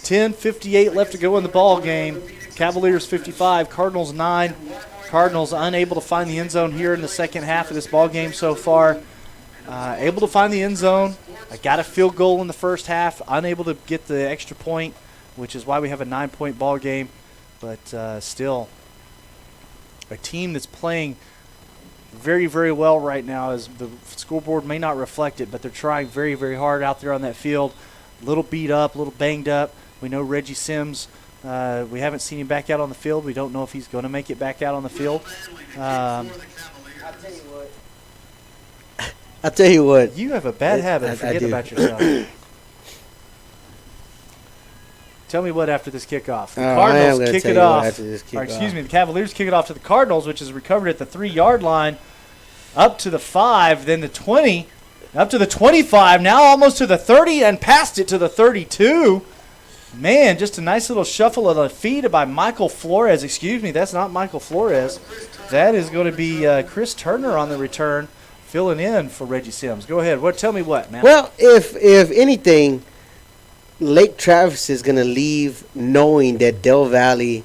10:58 left to go in the ball game. Cavaliers 55, Cardinals 9. Cardinals unable to find the end zone here in the second half of this ball game so far. Able to find the end zone. I got a field goal in the first half. Unable to get the extra point, which is why we have a 9-point ball game. But still, a team that's playing very, very well right now. As the scoreboard may not reflect it, but they're trying very, very hard out there on that field. A little beat up, a little banged up. We know Reggie Sims. We haven't seen him back out on the field. We don't know if he's going to make it back out on the field. I'll tell you what. You have a bad habit of forgetting about yourself. Tell me what after this kickoff. The Cardinals kick it off. The Cavaliers kick it off to the Cardinals, which is recovered at the 3-yard line, up to the 5, then the 20, up to the 25, now almost to the 30, and past it to the 32. Man, just a nice little shuffle of the feet by Michael Flores. Excuse me, that's not Michael Flores. That is going to be Chris Turner on the return, filling in for Reggie Sims. Go ahead. Tell me what, man. Well, if anything, Lake Travis is going to leave knowing that Del Valle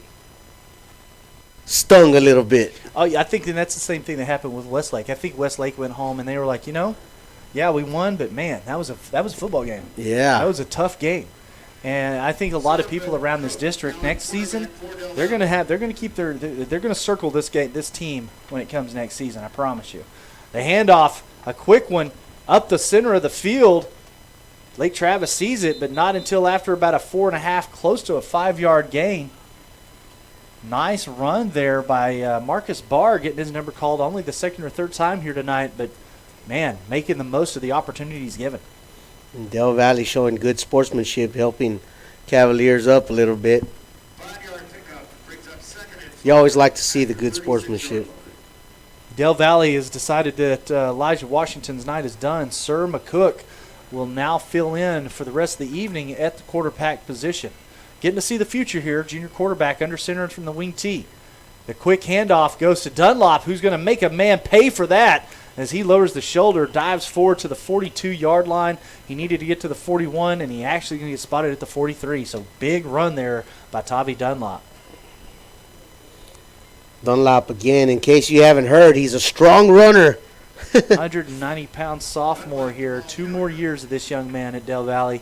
stung a little bit. Oh, yeah, I think that's the same thing that happened with Westlake. I think Westlake went home and they were like, yeah, we won, but man, that was a football game. Yeah, that was a tough game. And I think a lot of people around this district next season, they're going to circle this team when it comes next season. I promise you. The handoff, a quick one up the center of the field. Lake Travis sees it, but not until after about a 4.5, close to a 5-yard gain. Nice run there by Marcus Barr, getting his number called only the second or third time here tonight, but man, making the most of the opportunities given. And Del Valle showing good sportsmanship, helping Cavaliers up a little bit. You always like to see the good sportsmanship. Del Valle has decided that Elijah Washington's night is done. Sir McCook will now fill in for the rest of the evening at the quarterback position. Getting to see the future here, junior quarterback under center from the wing tee. The quick handoff goes to Dunlop, who's going to make a man pay for that as he lowers the shoulder, dives forward to the 42-yard line. He needed to get to the 41, and he actually going to get spotted at the 43. So big run there by Tavi Dunlop. Dunlop, again, in case you haven't heard, he's a strong runner. 190-pound sophomore here. 2 more years of this young man at Del Valle.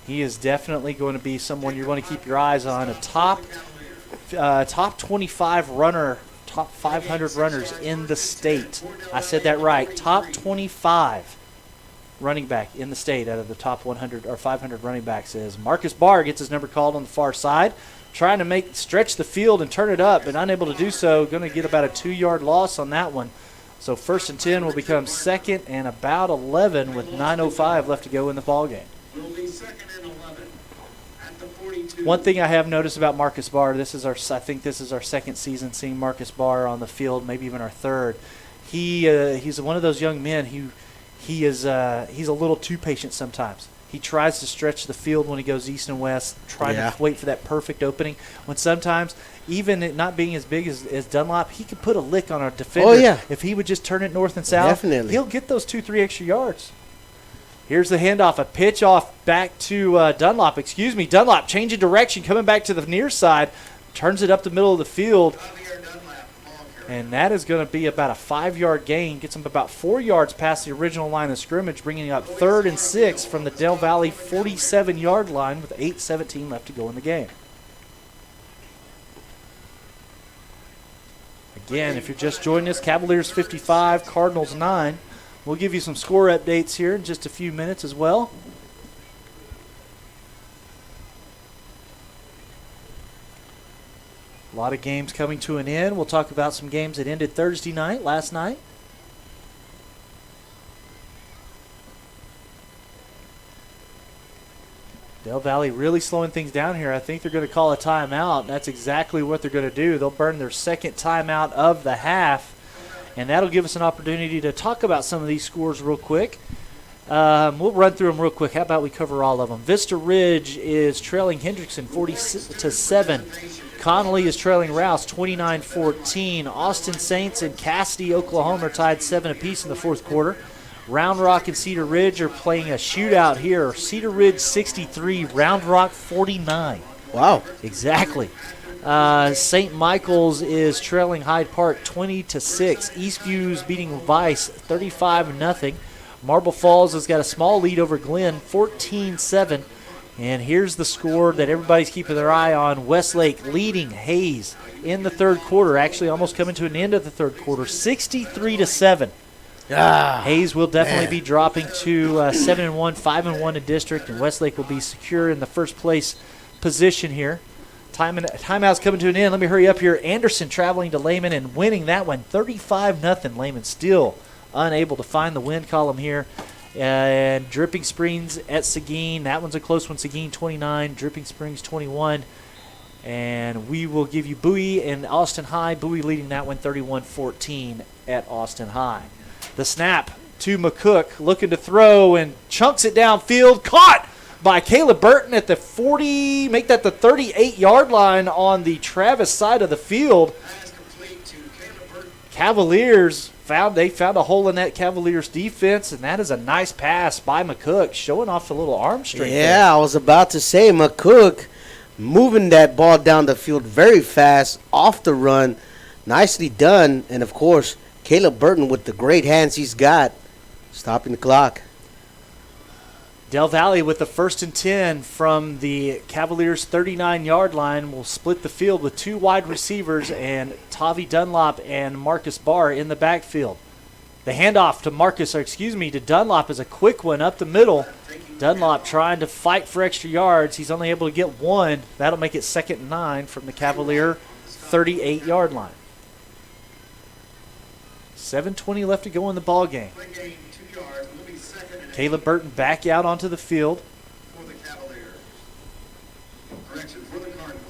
He is definitely going to be someone you're going to keep your eyes on. A top 25 runner, top 500 runners in the state. I said that right. Top 25 running back in the state out of the top 100 or 500 running backs is Marcus Barr. Gets his number called on the far side, trying to stretch the field and turn it up, but unable to do so. Going to get about a 2-yard loss on that one. So 1st and 10 will become 2nd and about 11 with 9:05 left to go in the ball game. One thing I have noticed about Marcus Barr, I think this is our 2nd season seeing Marcus Barr on the field, maybe even our 3rd. He's one of those young men he's a little too patient sometimes. He tries to stretch the field when he goes east and west, trying to wait for that perfect opening. When sometimes, even it not being as big as Dunlop, he could put a lick on our defender. Oh, yeah. If he would just turn it north and south, Definitely. He'll get those 2-3 extra yards. Here's the handoff, a pitch off back to Dunlop. Dunlop changing direction, coming back to the near side, turns it up the middle of the field. And that is going to be about a 5-yard gain. Gets him about 4 yards past the original line of scrimmage, bringing up 3rd and 6 from the Del Valle 47-yard line with 8:17 left to go in the game. Again, if you're just joining us, Cavaliers 55, Cardinals 9. We'll give you some score updates here in just a few minutes as well. A lot of games coming to an end. We'll talk about some games that ended Thursday night, last night. Del Valle really slowing things down here. I think they're going to call a timeout. That's exactly what they're going to do. They'll burn their 2nd timeout of the half, and that'll give us an opportunity to talk about some of these scores real quick. We'll run through them real quick. How about we cover all of them? Vista Ridge is trailing Hendrickson 40-7. Connolly is trailing Rouse 29-14. Austin Saints and Cassidy, Oklahoma, are tied 7 apiece in the 4th quarter. Round Rock and Cedar Ridge are playing a shootout here. Cedar Ridge 63, Round Rock 49. Wow. Exactly. St. Michael's is trailing Hyde Park 20-6. Eastview's beating Vice 35-0. Marble Falls has got a small lead over Glen 14-7. And here's the score that everybody's keeping their eye on. Westlake leading Hayes in the 3rd quarter, actually almost coming to an end of the 3rd quarter, 63-7. Hayes will definitely be dropping to 7-1, 5-1 in district, and Westlake will be secure in the 1st place position here. Timeout's coming to an end. Let me hurry up here. Anderson traveling to Lehman and winning that one 35-0. Lehman still unable to find the win column here. And Dripping Springs at Seguin. That one's a close one. Seguin 29, Dripping Springs 21. And we will give you Bowie and Austin High. Bowie leading that one 31-14 at Austin High. The snap to McCook, looking to throw and chunks it downfield. Caught by Caleb Burton at the 40, make that the 38-yard line on the Travis side of the field. Cavaliers found a hole in that Cavaliers defense, and that is a nice pass by McCook, showing off the little arm strength. Yeah, I was about to say McCook moving that ball down the field very fast off the run. Nicely done. And, of course, Caleb Burton with the great hands he's got, stopping the clock. Del Valle with the 1st and 10 from the Cavaliers' 39-yard line will split the field with 2 wide receivers and Tavi Dunlop and Marcus Barr in the backfield. The handoff to Dunlop is a quick one up the middle. Dunlop trying to fight for extra yards. He's only able to get 1. That'll make it 2nd and 9 from the Cavalier 38-yard line. 7:20 left to go in the ball game. Caleb Burton back out onto the field. For the Cavaliers. Correction for the Cardinals.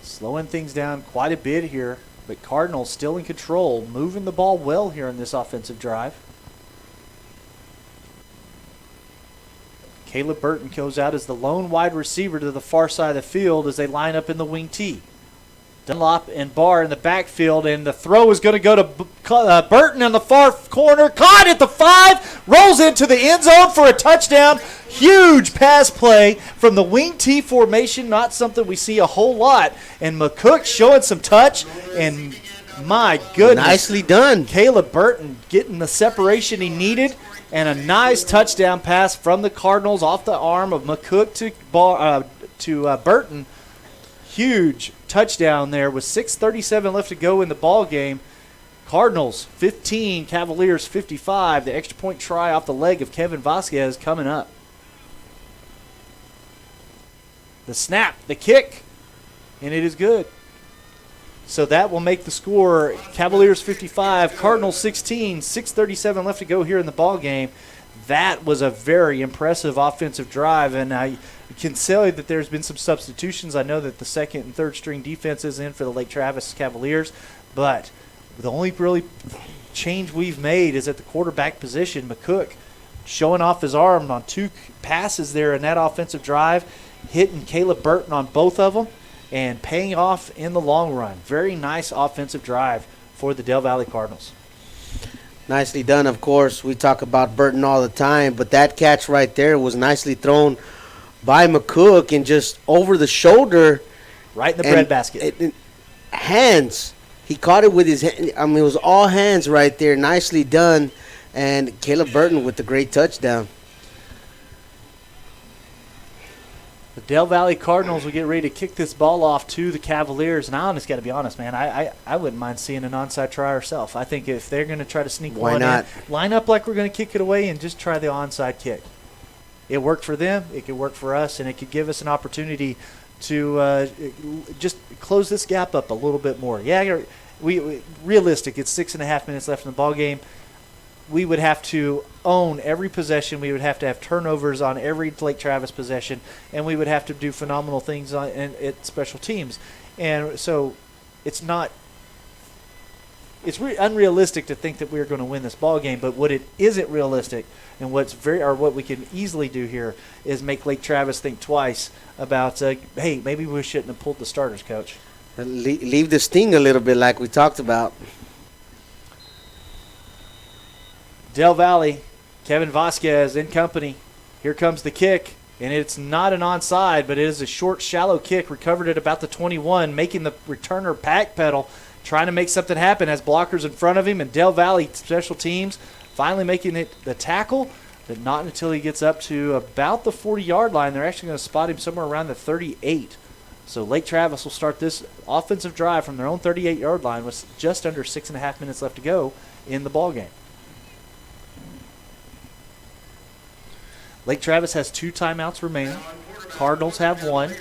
Slowing things down quite a bit here, but Cardinals still in control, moving the ball well here in this offensive drive. Caleb Burton goes out as the lone wide receiver to the far side of the field as they line up in the wing T. Dunlop and Barr in the backfield, and the throw is going to go to Burton in the far corner. Caught at the 5, rolls into the end zone for a touchdown. Huge pass play from the wing T formation, not something we see a whole lot. And McCook showing some touch, and my goodness. Nicely done. Caleb Burton getting the separation he needed, and a nice touchdown pass from the Cardinals off the arm of McCook to Burton. Huge touchdown there with 6:37 left to go in the ball game. Cardinals 15, Cavaliers 55. The extra point try off the leg of Kevin Vasquez coming up. The snap, the kick, and it is good. So that will make the score Cavaliers 55, Cardinals 16, 6:37 left to go here in the ball game. That was a very impressive offensive drive, and I can tell you that there's been some substitutions. I know that the second and third string defense is in for the Lake Travis Cavaliers, but the only really change we've made is at the quarterback position. McCook showing off his arm on 2 passes there in that offensive drive, hitting Caleb Burton on both of them, and paying off in the long run. Very nice offensive drive for the Del Valle Cardinals. Nicely done, of course. We talk about Burton all the time, but that catch right there was nicely thrown by McCook and just over the shoulder. Right in the breadbasket. Hands. He caught it with his hand. I mean, it was all hands right there. Nicely done. And Caleb Burton with the great touchdown. The Del Valle Cardinals will get ready to kick this ball off to the Cavaliers. And I just got to be honest, man, I wouldn't mind seeing an onside try ourselves. I think if they're going to try to sneak one in, line up like we're going to kick it away and just try the onside kick. It worked for them. It could work for us, and it could give us an opportunity to just close this gap up a little bit more. Yeah, we realistic. It's 6.5 minutes left in the ball game. We would have to own every possession. We would have to have turnovers on every Lake Travis possession, and we would have to do phenomenal things at special teams. And so it's not – it's unrealistic to think that we're going to win this ball game, but what it isn't realistic and what we can easily do here is make Lake Travis think twice about, hey, maybe we shouldn't have pulled the starters, Coach. Leave the sting a little bit like we talked about. Del Valle, Kevin Vasquez in company. Here comes the kick, and it's not an onside, but it is a short, shallow kick, recovered at about the 21, making the returner backpedal, trying to make something happen, has blockers in front of him, and Del Valle special teams finally making it the tackle, but not until he gets up to about the 40-yard line. They're actually going to spot him somewhere around the 38. So Lake Travis will start this offensive drive from their own 38-yard line with just under 6.5 minutes left to go in the ball game. Lake Travis has 2 timeouts remaining. Cardinals have 1.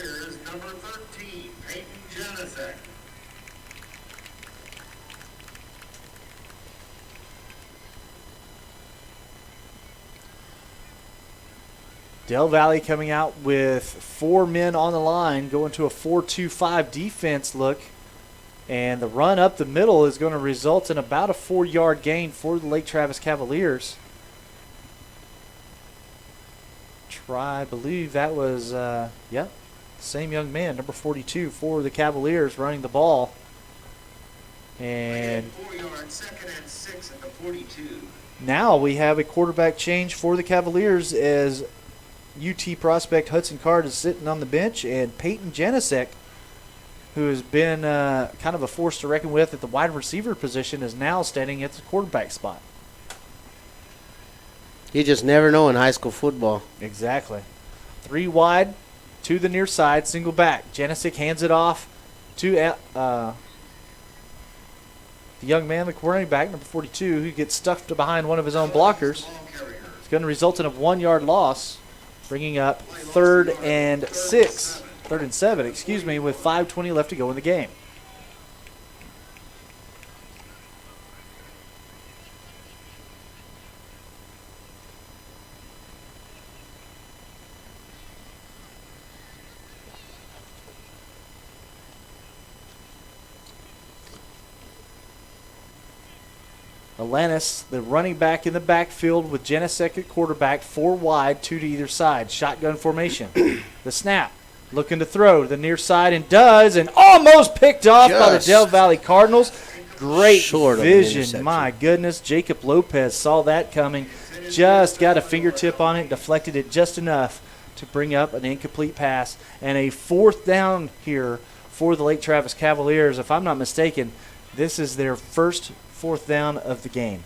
Del Valle coming out with 4 men on the line, going to a 4-2-5 defense look. And the run up the middle is going to result in about a 4-yard gain for the Lake Travis Cavaliers. I believe that was, same young man, number 42 for the Cavaliers running the ball. And 4 yards, 2nd and 6 at the 42. Now we have a quarterback change for the Cavaliers as UT prospect Hudson Card is sitting on the bench, and Peyton Janisek, who has been kind of a force to reckon with at the wide receiver position, is now standing at the quarterback spot. You just never know in high school football. Exactly. 3 wide to the near side, single back. Janisek hands it off to the young man, the running back, number 42, who gets stuffed behind one of his own blockers. It's going to result in a 1-yard loss, bringing up 3rd and 7, with 5:20 left to go in the game. Alanis, the running back in the backfield with Genesek at quarterback, 4 wide, 2 to either side. Shotgun formation. The snap. Looking to throw to the near side and does, and almost picked off by the Del Valle Cardinals. Great vision. My goodness. Jacob Lopez saw that coming. Just got a fingertip on it, deflected it just enough to bring up an incomplete pass. And a 4th down here for the Lake Travis Cavaliers. If I'm not mistaken, this is their first 4th down of the game.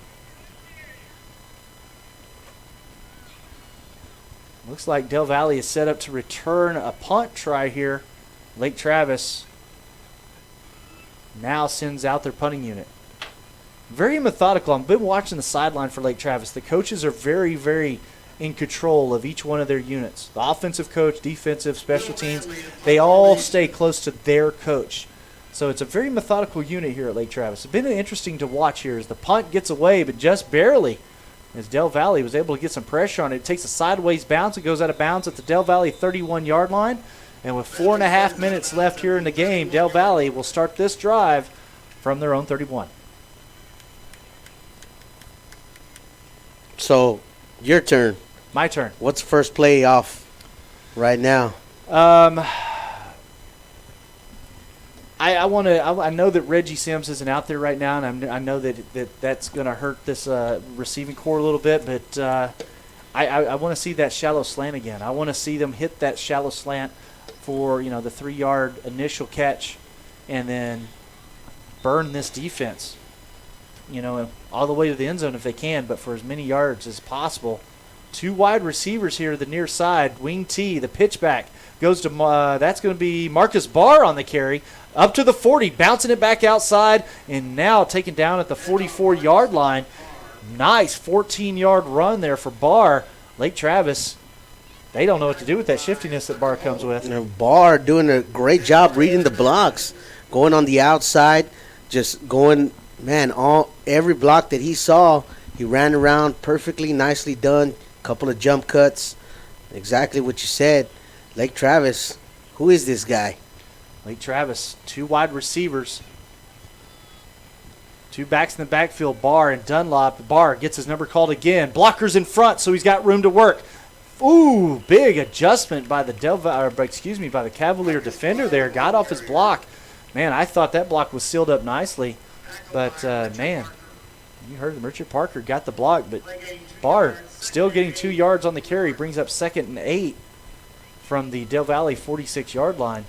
Looks like Del Valle is set up to return a punt try here. Lake Travis now sends out their punting unit. Very methodical. I've been watching the sideline for Lake Travis. The coaches are very, very in control of each one of their units. The offensive coach, defensive, special teams, they all stay close to their coach. So it's a very methodical unit here at Lake Travis. It's been interesting to watch here as the punt gets away, but just barely, as Del Valle was able to get some pressure on it. It takes a sideways bounce. It goes out of bounds at the Del Valle 31-yard line. And with 4.5 minutes left here in the game, Del Valle will start this drive from their own 31. So, your turn. My turn. What's the first play off right now? I know that Reggie Sims isn't out there right now, and I know that's going to hurt this receiving core a little bit, but I want to see that shallow slant again. I want to see them hit that shallow slant for the 3-yard initial catch, and then burn this defense, all the way to the end zone if they can, but for as many yards as possible. 2 wide receivers here to the near side. Wing T, the pitchback, goes to that's going to be Marcus Barr on the carry. Up to the 40, bouncing it back outside, and now taken down at the 44-yard line. Nice 14-yard run there for Barr. Lake Travis, they don't know what to do with that shiftiness that Barr comes with. Barr doing a great job reading the blocks, going on the outside, just going, every block that he saw, he ran around perfectly, nicely done. Couple of jump cuts, exactly what you said. Lake Travis, who is this guy? Lake Travis, 2 wide receivers, 2 backs in the backfield, Barr and Dunlop. Barr gets his number called again. Blockers in front, so he's got room to work. Ooh, big adjustment by the by the Cavalier defender there. Got off his block. Man, I thought that block was sealed up nicely, but you heard Richard Parker got the block, but Barr still getting 2 yards on the carry, brings up 2nd and 8 from the Del Valle 46-yard line.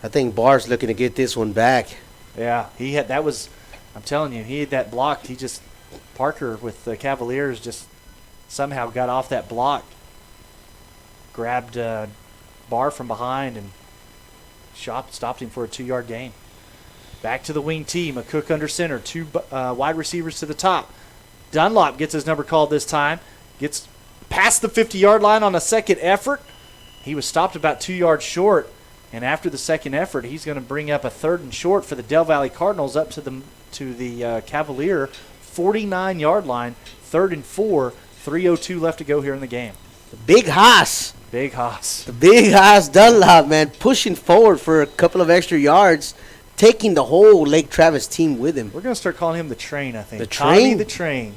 I think Barr's looking to get this one back. Yeah, I'm telling you, he had that blocked. Parker with the Cavaliers just somehow got off that block, grabbed Barr from behind and stopped him for a 2-yard gain. Back to the wing T, McCook under center, 2 wide receivers to the top. Dunlop gets his number called this time, gets past the 50-yard line on a second effort. He was stopped about 2 yards short. And after the second effort, he's going to bring up a 3rd and short for the Del Valle Cardinals up to the Cavalier 49-yard line, 3rd and 4, 3:02 left to go here in the game. The Big Hoss. Big Hoss. The Big Hoss Dunlop, man, pushing forward for a couple of extra yards, taking the whole Lake Travis team with him. We're going to start calling him the Train, I think. The Train? The Train.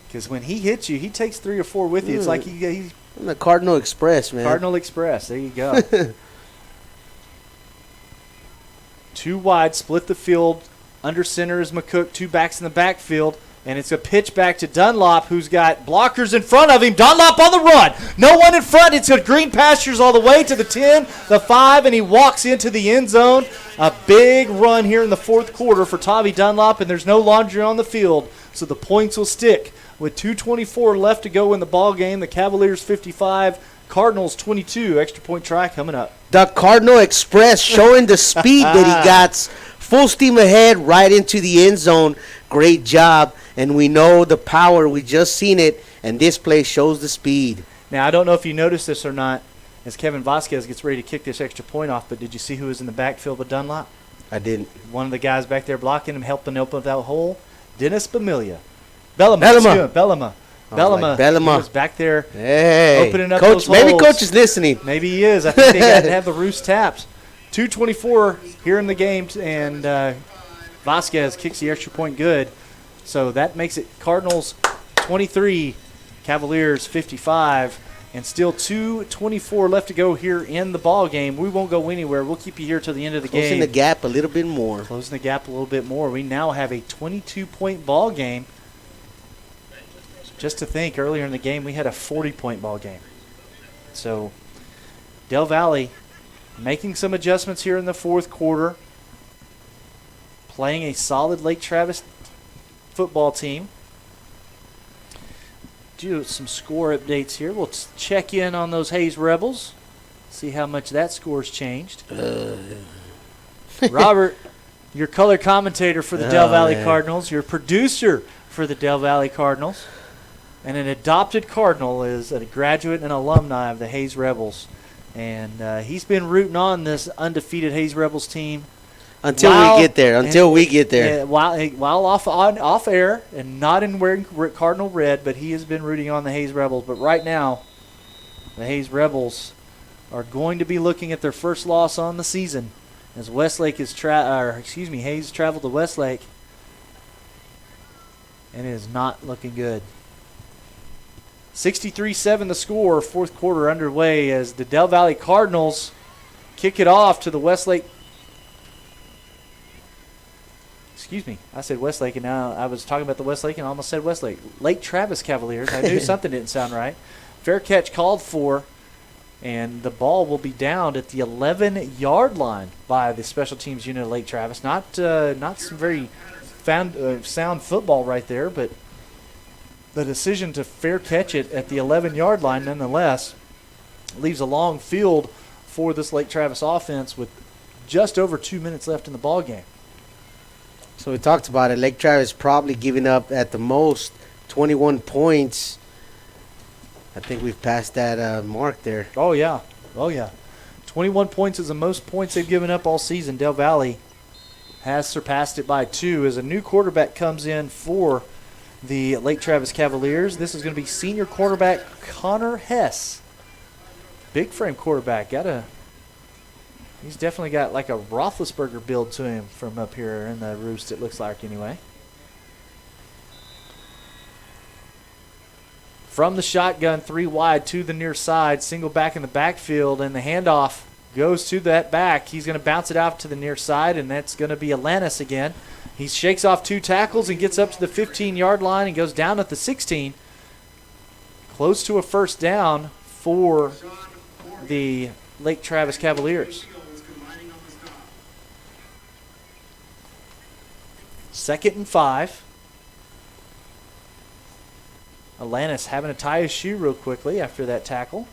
Because when he hits you, he takes 3 or 4 with you. It's like he's the Cardinal Express, man. Cardinal Express. There you go. 2 wide, split the field. Under center is McCook. 2 backs in the backfield. And it's a pitch back to Dunlop, who's got blockers in front of him. Dunlop on the run. No one in front. It's got green pastures all the way to the 10, the 5, and he walks into the end zone. A big run here in the 4th quarter for Tavi Dunlop, and there's no laundry on the field, so the points will stick. With 2:24 left to go in the ball game, the Cavaliers 55, Cardinals 22. Extra point try coming up. The Cardinal Express showing the speed that he got. Full steam ahead right into the end zone. Great job. And we know the power. We just seen it. And this play shows the speed. Now, I don't know if you noticed this or not as Kevin Vasquez gets ready to kick this extra point off, but did you see who was in the backfield with Dunlop? I didn't. One of the guys back there blocking him, helping open that hole, Dennis Bellama. Bellama. He was back there opening up those holes. Maybe Coach is listening. Maybe he is. I think they got to have the roost tapped. 2:24 here in the game, and Vasquez kicks the extra point good. So that makes it Cardinals 23, Cavaliers 55, and still 2:24 left to go here in the ball game. We won't go anywhere. We'll keep you here till the end of the game. Closing the gap a little bit more. Closing the gap a little bit more. We now have a 22-point ball game. Just to think, earlier in the game, we had a 40-point ball game. So Del Valle making some adjustments here in the fourth quarter, playing a solid Lake Travis football team. Do some score updates here. We'll check in on those Hayes Rebels, see how much that score's changed. Robert, your color commentator for the Del Valle Cardinals, your producer for the Del Valle Cardinals, and an adopted Cardinal, is a graduate and alumni of the Hayes Rebels. And he's been rooting on this undefeated Hayes Rebels team Until we get there. While off air and not in wearing Cardinal red, but he has been rooting on the Hayes Rebels. But right now, the Hayes Rebels are going to be looking at their first loss on the season, as Westlake is Hayes traveled to Westlake, and it is not looking good. 63-7 the score, fourth quarter underway as the Del Valle Cardinals kick it off to the Westlake. Excuse me, I said Westlake, and now I was talking about the Westlake and I almost said Westlake. Lake Travis Cavaliers. I knew something didn't sound right. Fair catch called for, and the ball will be downed at the 11-yard line by the special teams unit of Lake Travis. Not some very sound football right there, but the decision to fair catch it at the 11-yard line nonetheless leaves a long field for this Lake Travis offense with just over 2 minutes left in the ball game. So we talked about it. Lake Travis probably giving up at the most 21 points. I think we've passed that mark there. Oh, yeah. 21 points is the most points they've given up all season. Del Valle has surpassed it by 2 as a new quarterback comes in for the Lake Travis Cavaliers. This is going to be senior quarterback Connor Hess. Big frame quarterback. He's definitely got like a Roethlisberger build to him from up here in the roost, it looks like anyway. From the shotgun, 3 wide to the near side, single back in the backfield, and the handoff goes to that back. He's going to bounce it out to the near side, and that's going to be Alanis again. He shakes off 2 tackles and gets up to the 15-yard line and goes down at the 16. Close to a first down for the Lake Travis Cavaliers. 2nd and 5. Alanis having to tie his shoe real quickly after that tackle.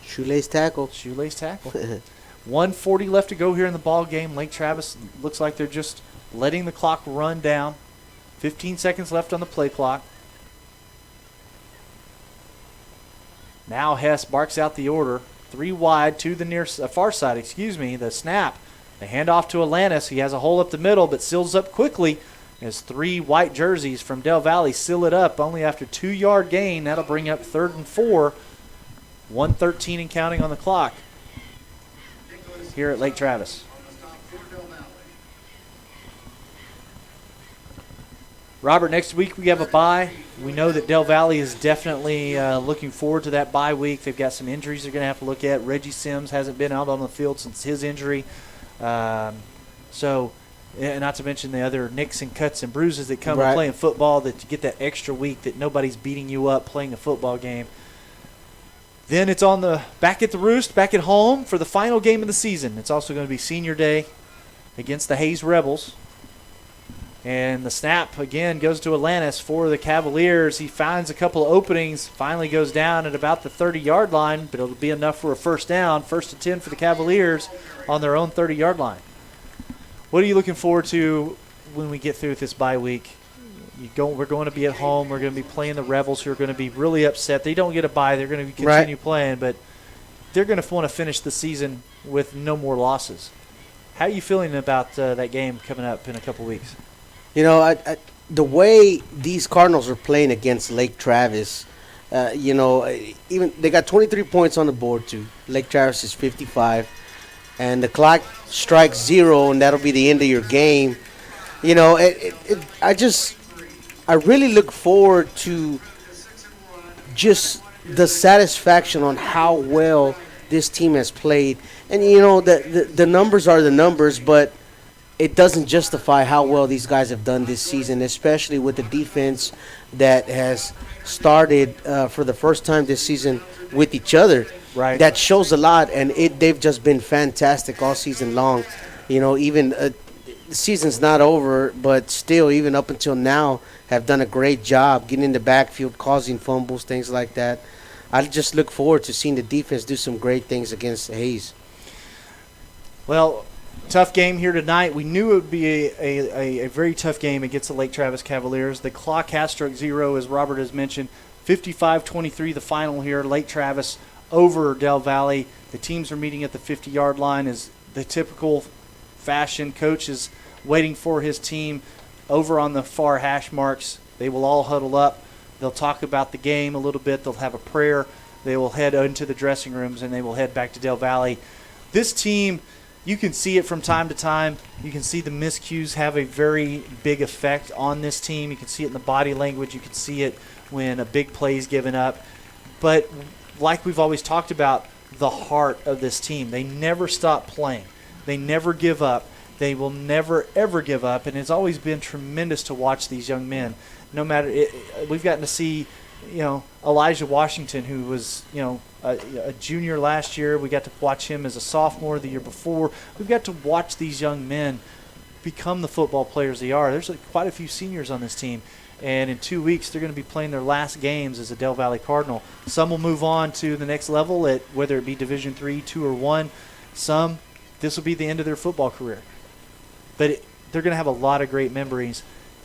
Shoelace tackle. 1:40 left to go here in the ball game. Lake Travis looks like they're just letting the clock run down. 15 seconds left on the play clock. Now Hess barks out the order. 3 wide to the far side, the snap. The handoff to Alanis. He has a hole up the middle, but seals up quickly as 3 white jerseys from Del Valle seal it up only after 2-yard gain. That'll bring up 3rd and 4. 1:13 and counting on the clock here at Lake Travis. Robert, next week we have a bye. We know that Del Valle is definitely looking forward to that bye week. They've got some injuries they're going to have to look at. Reggie Sims hasn't been out on the field since his injury. So, not to mention the other nicks and cuts and bruises that come with playing football, that you get that extra week that nobody's beating you up playing a football game. Then it's on the back at the roost, back at home for the final game of the season. It's also going to be senior day against the Hayes Rebels. And the snap, again, goes to Alanis for the Cavaliers. He finds a couple of openings, finally goes down at about the 30-yard line, but it'll be enough for a first down. 1st and 10 for the Cavaliers on their own 30-yard line. What are you looking forward to when we get through with this bye week? We're going to be at home. We're going to be playing the Rebels, who are going to be really upset. They don't get a bye. They're going to continue playing, but they're going to want to finish the season with no more losses. How are you feeling about that game coming up in a couple weeks? You know, the way these Cardinals are playing against Lake Travis, even they got 23 points on the board too. Lake Travis is 55. and the clock strikes 0, and that'll be the end of your game. You know, I really look forward to just the satisfaction on how well this team has played. And, you know, the numbers are the numbers, but it doesn't justify how well these guys have done this season, especially with the defense that has started for the first time this season with each other. Right. That shows a lot, and they've just been fantastic all season long. You know, even the season's not over, but still, even up until now, have done a great job getting in the backfield, causing fumbles, things like that. I just look forward to seeing the defense do some great things against Hayes. Well, tough game here tonight. We knew it would be a very tough game against the Lake Travis Cavaliers. The clock has struck 0, as Robert has mentioned. 55-23 the final here. Lake Travis over Del Valle. The teams are meeting at the 50-yard line as the typical fashion. Coach is waiting for his team over on the far hash marks. They will all huddle up. They'll talk about the game a little bit. They'll have a prayer. They will head into the dressing rooms, and they will head back to Del Valle. This team, you can see it from time to time. You can see the miscues have a very big effect on this team. You can see it in the body language. You can see it when a big play is given up. But like we've always talked about, the heart of this team, they never stop playing. They never give up. They will never, ever give up. And it's always been tremendous to watch these young men. No matter we've gotten to see, you know, Elijah Washington, who was, you know, a junior last year. We got to watch him as a sophomore the year before. We've got to watch these young men become the football players they are. There's quite a few seniors on this team. And in 2 weeks, they're going to be playing their last games as a Del Valle Cardinal. Some will move on to the next level, at whether it be Division III, 2, or 1. Some, this will be the end of their football career. But they're going to have a lot of great memories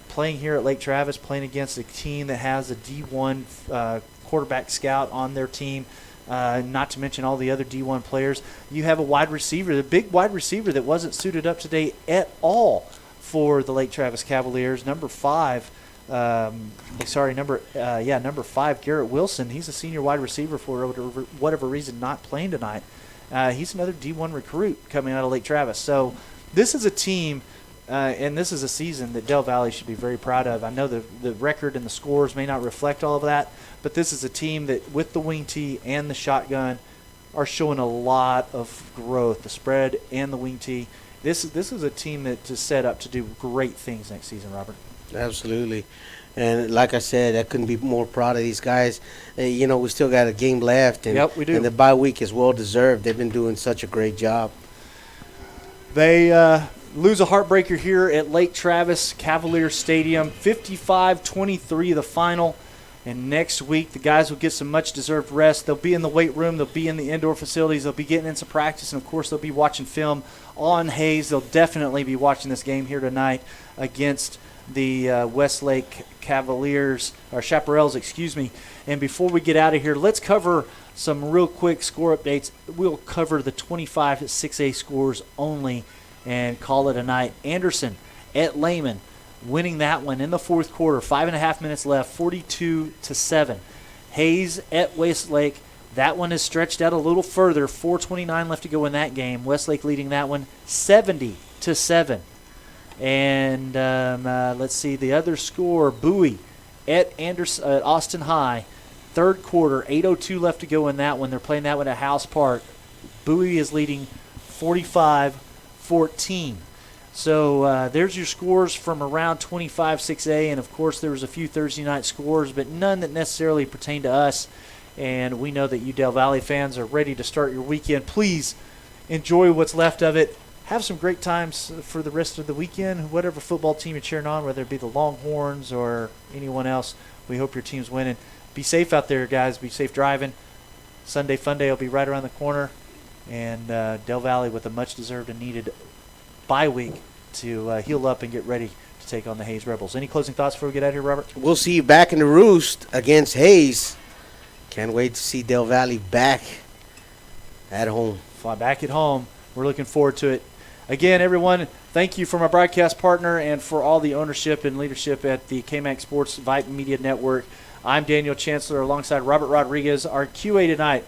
playing here at Lake Travis, playing against a team that has a D1 quarterback scout on their team, not to mention all the other D1 players. You have a wide receiver, the big wide receiver that wasn't suited up today at all for the Lake Travis Cavaliers, number 5. Number 5, Garrett Wilson. He's a senior wide receiver for whatever reason not playing tonight. He's another D1 recruit coming out of Lake Travis. So this is a team, and this is a season that Del Valle should be very proud of. I know the record and the scores may not reflect all of that, but this is a team that, with the wing tee and the shotgun, are showing a lot of growth. The spread and the wing tee. This is a team that is set up to do great things next season, Robert. Absolutely. And like I said, I couldn't be more proud of these guys. You know, we still got a game left. And, yep, we do. And the bye week is well-deserved. They've been doing such a great job. They lose a heartbreaker here at Lake Travis Cavaliers Stadium. 55-23 the final. And next week, the guys will get some much-deserved rest. They'll be in the weight room. They'll be in the indoor facilities. They'll be getting into practice. And, of course, they'll be watching film on Hayes. They'll definitely be watching this game here tonight against the Westlake Cavaliers, or Chaparrals, excuse me. And before we get out of here, let's cover some real quick score updates. We'll cover the 25 6A scores only and call it a night. Anderson at Lehman, winning that one in the fourth quarter. 5.5 minutes left, 42-7. Hayes at Westlake. That one is stretched out a little further. 4:29 left to go in that game. Westlake leading that one 70-7. And let's see the other score. Bowie at Austin High. Third quarter, 8:02 left to go in that one. They're playing that one at House Park. Bowie is leading 45-14. So there's your scores from around 25 6A. And, of course, there was a few Thursday night scores, but none that necessarily pertain to us. And we know that you Del Valle fans are ready to start your weekend. Please enjoy what's left of it. Have some great times for the rest of the weekend. Whatever football team you're cheering on, whether it be the Longhorns or anyone else, we hope your team's winning. Be safe out there, guys. Be safe driving. Sunday Fun Day will be right around the corner. And Del Valle with a much-deserved and needed bye week to heal up and get ready to take on the Hayes Rebels. Any closing thoughts before we get out of here, Robert? We'll see you back in the Roost against Hayes. Can't wait to see Del Valle back at home. Fly back at home. We're looking forward to it. Again, everyone, thank you for my broadcast partner and for all the ownership and leadership at the KMAX Sports Vype Media Network. I'm Daniel Chancellor alongside Robert Rodriguez. Our QA tonight,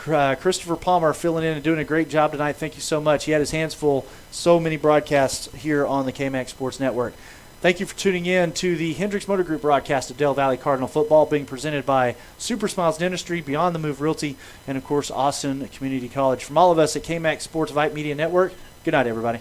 Christopher Palmer filling in and doing a great job tonight. Thank you so much. He had his hands full. So many broadcasts here on the KMAX Sports Network. Thank you for tuning in to the Hendricks Motor Group broadcast of Del Valley Cardinal football, being presented by Super Smiles Dentistry, Beyond the Move Realty, and, of course, Austin Community College. From all of us at KMAX Sports Vype Media Network, good night, everybody.